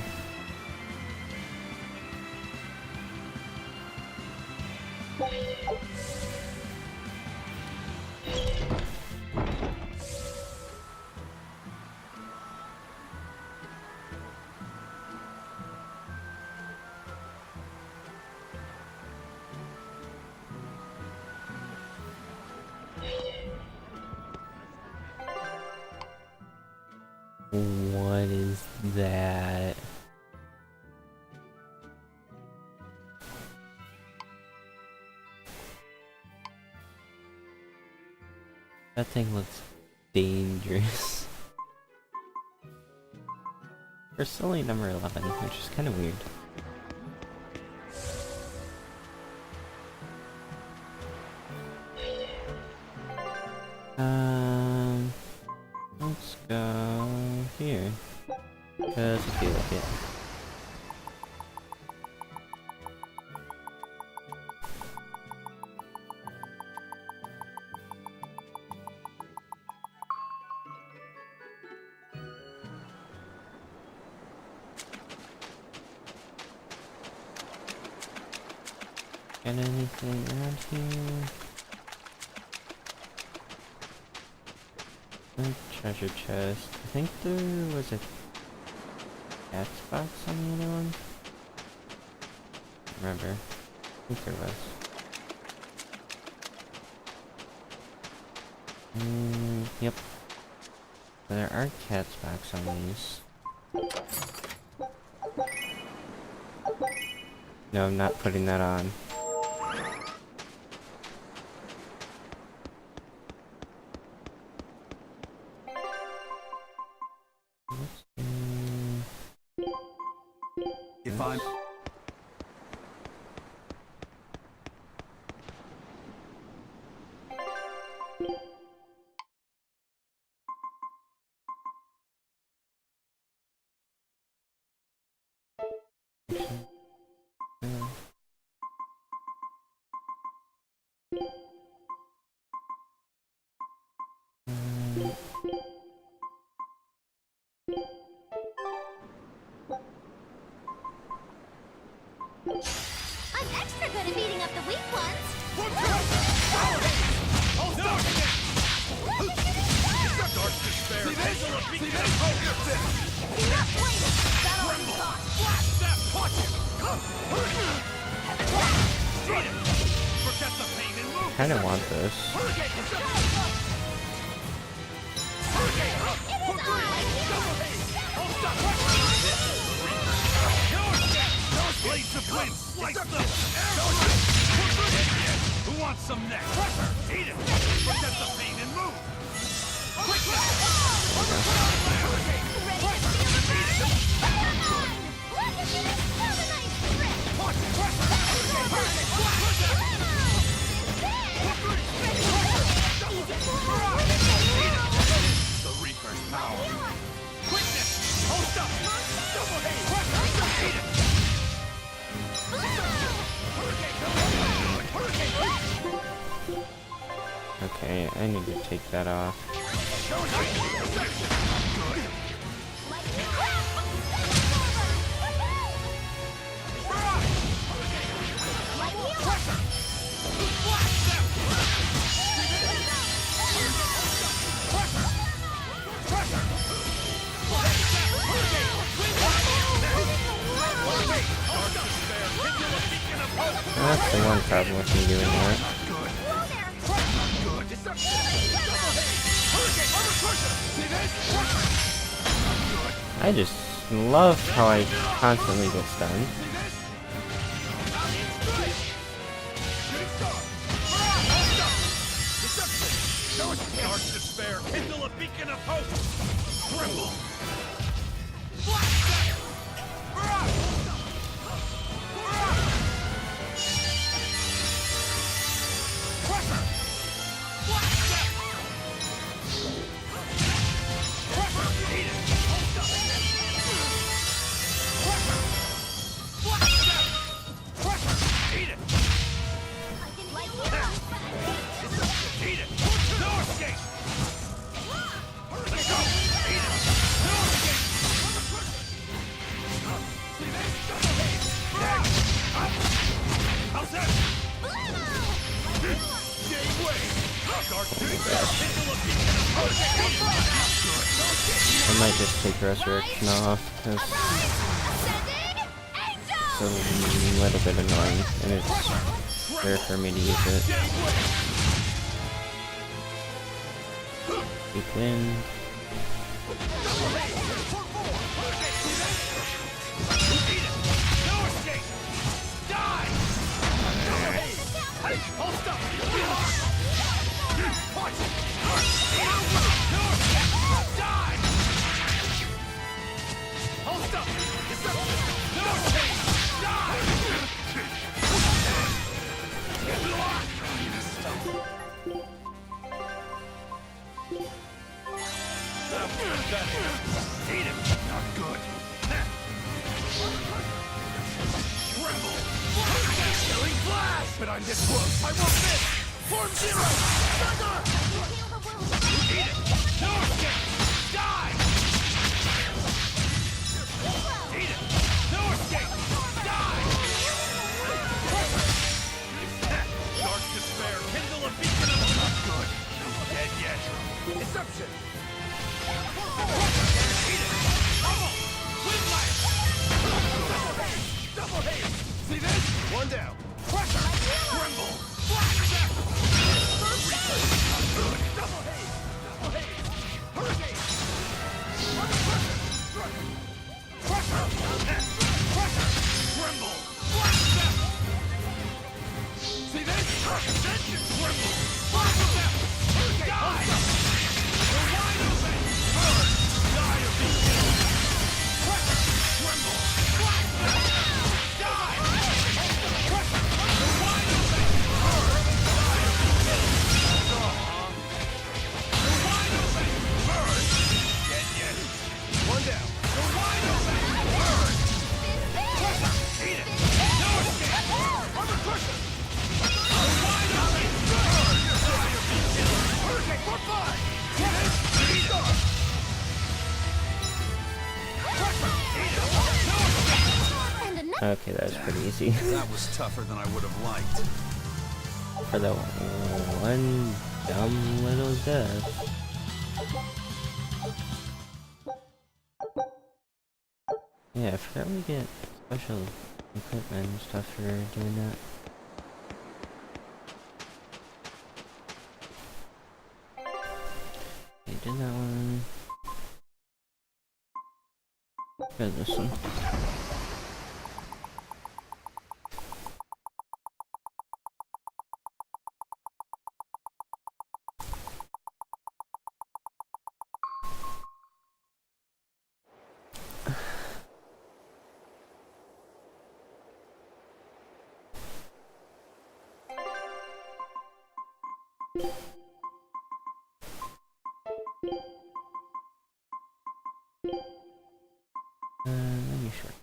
What is that? That thing looks dangerous. We're slowly number 11, which is kind of weird. Let's go here. Cause I feel like it. Got anything around here? Treasure chest. I think there was a cat's box on the other one. Remember? I think there was. Yep. There are cat's box on these. No, I'm not putting that on. If I'm... I'm extra good at beating up the weak ones. Hold on! Dark despair. See this? See this? Enough waiting. That all you got. Blast that! Watch it! Eat it! Forget the pain and move! Kind of want this. Blades of wind! Slice them! Who wants some next? Eat it! Forget the pain and move! Ready to feel the burn? Come on! Look at this! Have a nice trip! The Reaper's power! Quickness! Hold up! Double haze! Eat it! Okay, I need to take that off. That's the one problem with me doing that. I just love how I constantly get stunned. Dark despair, kindle a beacon of hope! Tremble! I might just take Resurrection off, because it's a little bit annoying, and it's rare for me to use it. Deep wind. But I'm this close. I won't miss. Form zero. Sucker. Eat it. No escape. Die. Eat it. No escape. Die. Dark despair. Kindle a beacon of not good. Dead yet. Deception. Eat it. Bubble. Wind light. Double haze. See this? One down. Pressure! Tremble! Black Death! Not good! Double haze! Double haze! Hurricane! Pressure! Pressure! Tremble! Black Death! See this? Ascension! Tremble! Black Death! Die! They're wide open! Burn! Die or be killed! Pressure! Tremble! Black Death! Die! Pressure! Okay, that was pretty easy. That was tougher than I would have liked. For the one dumb little death. Yeah, I forgot we get special equipment and stuff for doing that. Okay, did that one. Good, this one. Let me show you.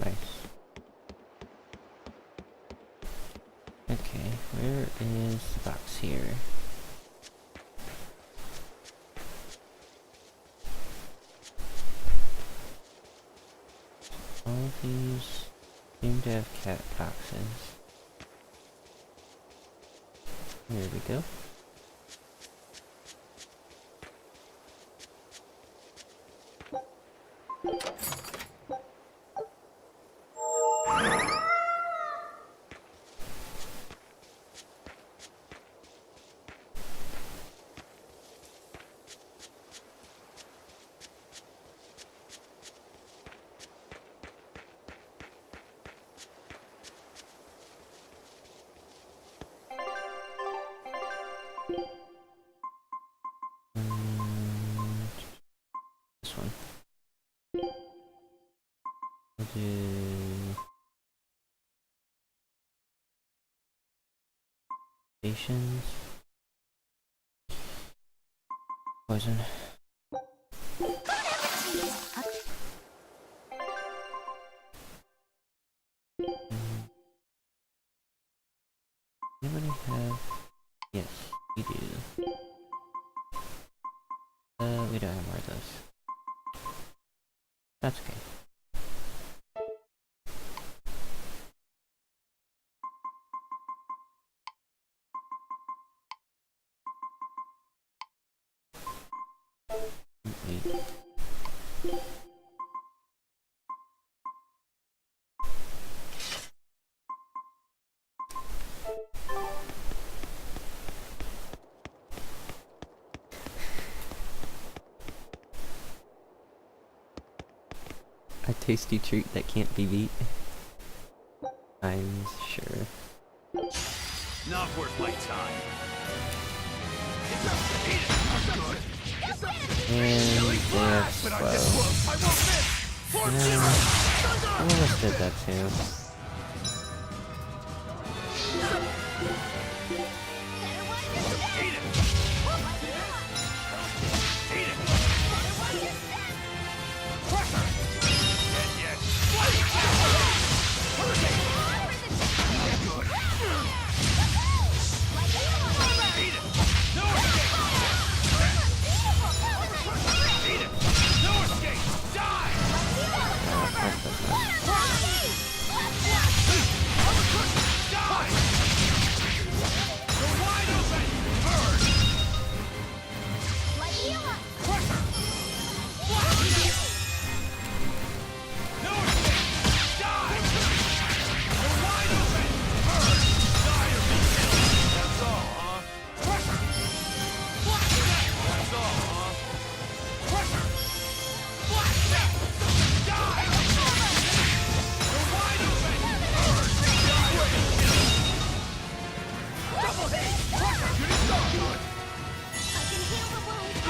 Nice. Okay, where is the box here? All of these seem to have cat boxes. There we go. This one. We'll do stations. Poison. Anybody have? Yes, we do. We don't have more of those. That's okay. Wait. A tasty treat that can't be beat. I'm sure. Not worth my time. And they're slow. I almost did that too.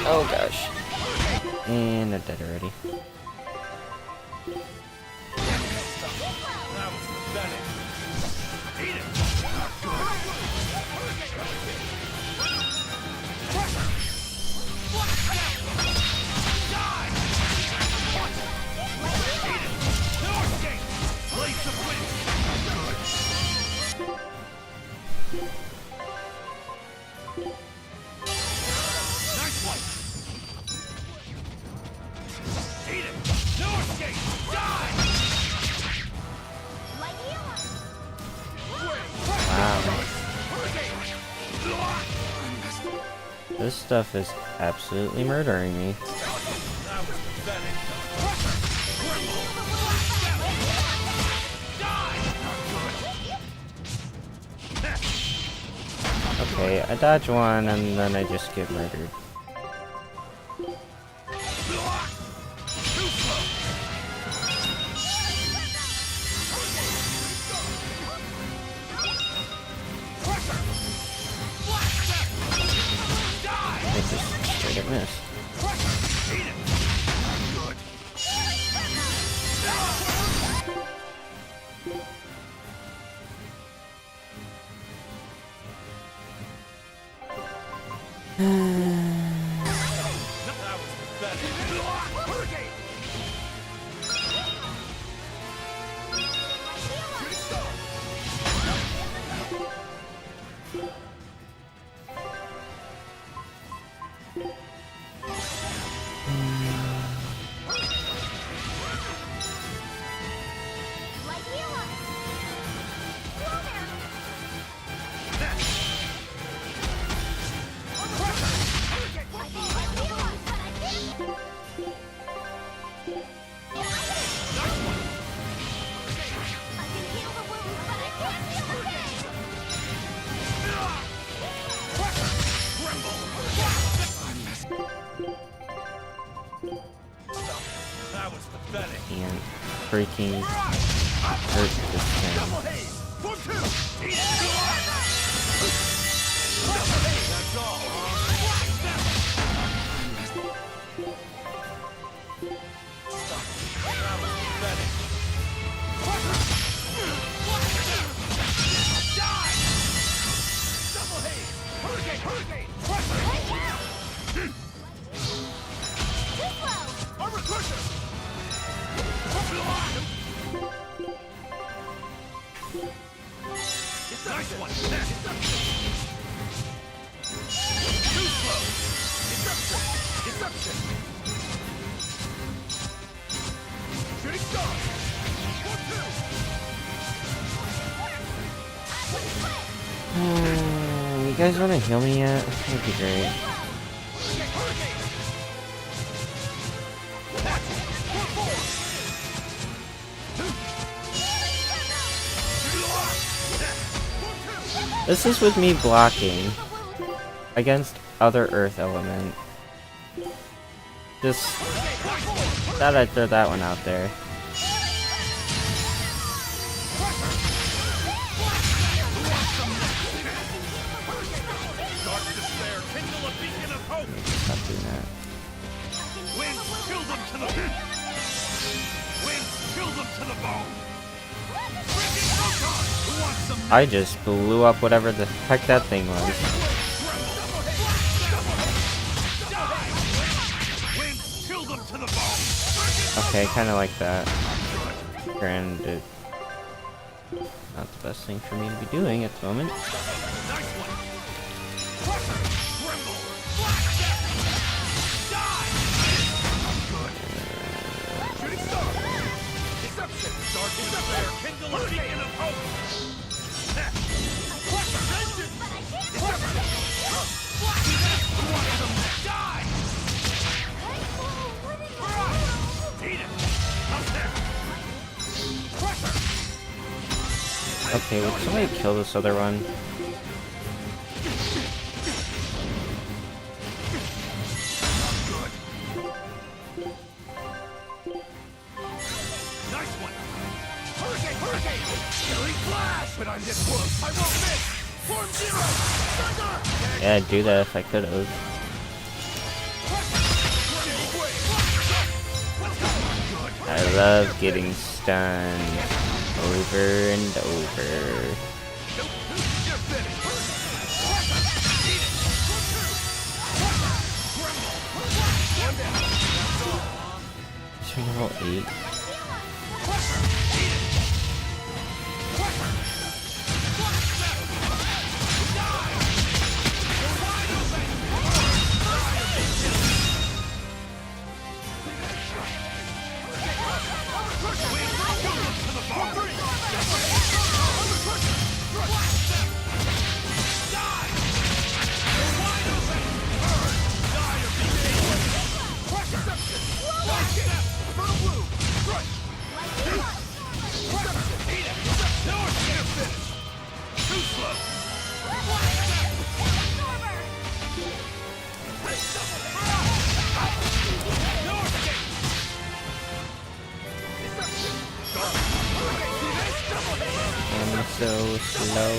Oh gosh. And they're dead already. This stuff is absolutely murdering me. Okay, I dodge one and then I just get murdered. I just straight up missed. Can't freaking hurt this thing. You guys want to heal me yet? That'd be great. This is with me blocking against other earth element. Just thought I'd throw that one out there. Stop doing that. I just blew up whatever the heck that thing was. Okay, kind of like that. Granted, not the best thing for me to be doing at the moment. Okay, would somebody kill this other one? Yeah, I'd do that if I could have. I love getting stunned over and over. Should we roll 8? so slow.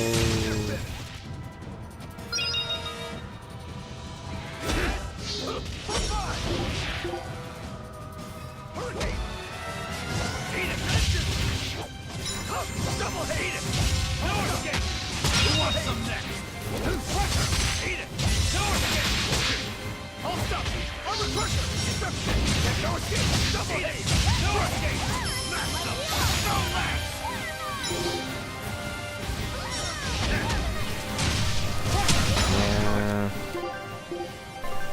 Yeah.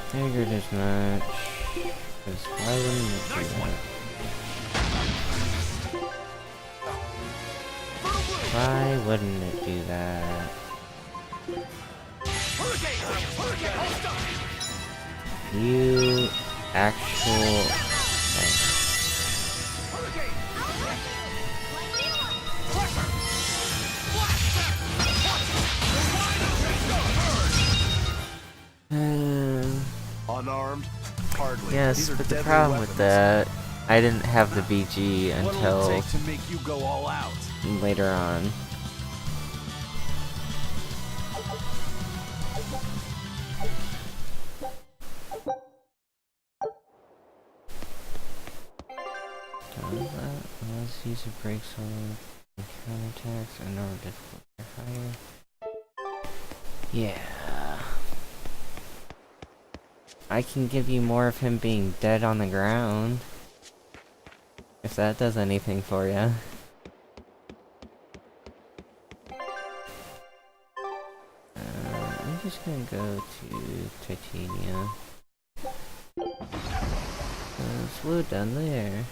Figured as much. Because why wouldn't it do that? Why wouldn't it do that? You actual... Unarmed? Hardly. Yes, These are but the deadly problem with weapons. that, I didn't have the BG What'll until it take to make you go all out? later on. Let's use a break solo and counterattacks and our difficulty higher. Yeah. I can give you more of him being dead on the ground. If that does anything for you. I'm just gonna go to Titania. Slow down there.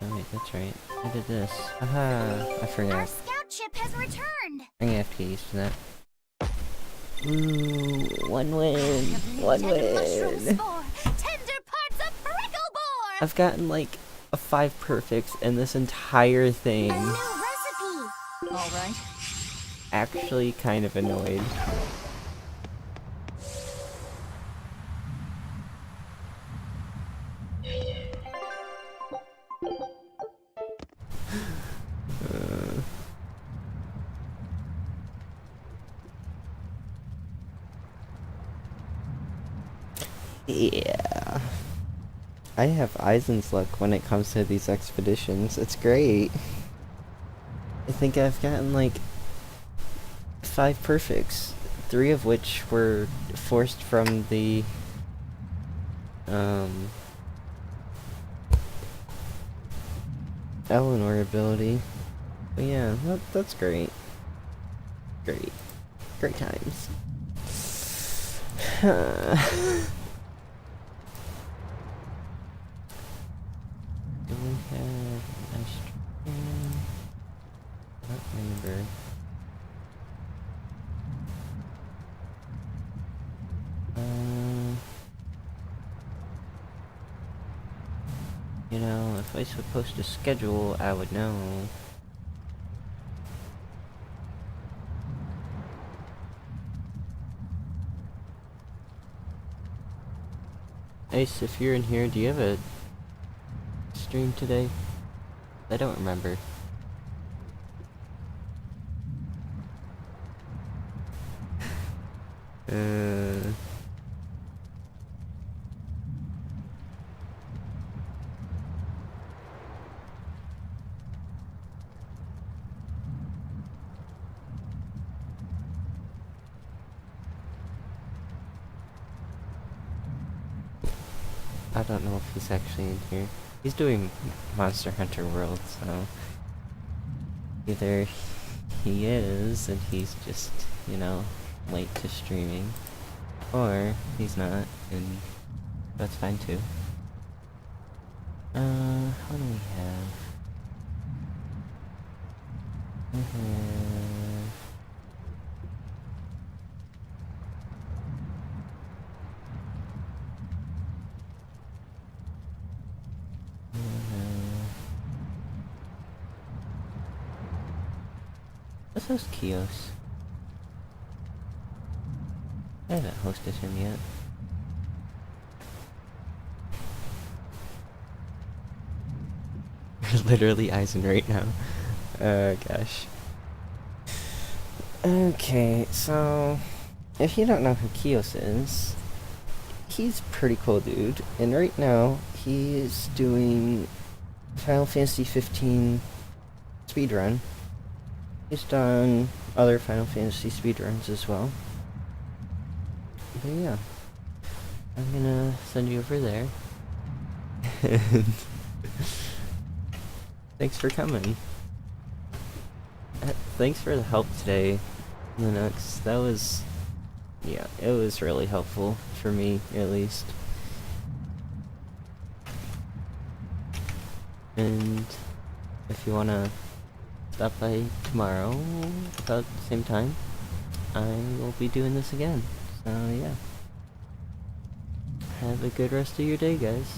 Oh wait, that's right. I did this. Haha, I forgot. Our scout ship has returned. I'm gonna have to get used to that. Ooh, one win! One win! I've gotten like a 5 perfects in this entire thing. Alright. Actually kind of annoyed. Yeah. I have Eisen's luck when it comes to these expeditions. It's great. I think I've gotten like 5 perfects, 3 of which were forced from the Eleanor ability. But yeah, that's great. Great times. Do we have a nice stream? Not neighbor. You know, if I was supposed to schedule, I would know. Ace, if you're in here, do you have a stream today? I don't remember. I don't know if he's actually in here. He's doing Monster Hunter World, so either he is and he's just, you know, late to streaming, or he's not, and that's fine too. What do we have? This is Kios. I haven't hosted him yet. literally Eisen right now. Oh gosh. Okay, so if you don't know who Kios is, he's a pretty cool dude, and right now he's doing Final Fantasy 15 speedrun. He's done other Final Fantasy speedruns as well. But yeah, I'm gonna send you over there. And thanks for coming. Thanks for the help today, Linux. That was, yeah, it was really helpful for me, at least. And if you wanna stop by tomorrow about the same time, I will be doing this again. So yeah. Have a good rest of your day, guys.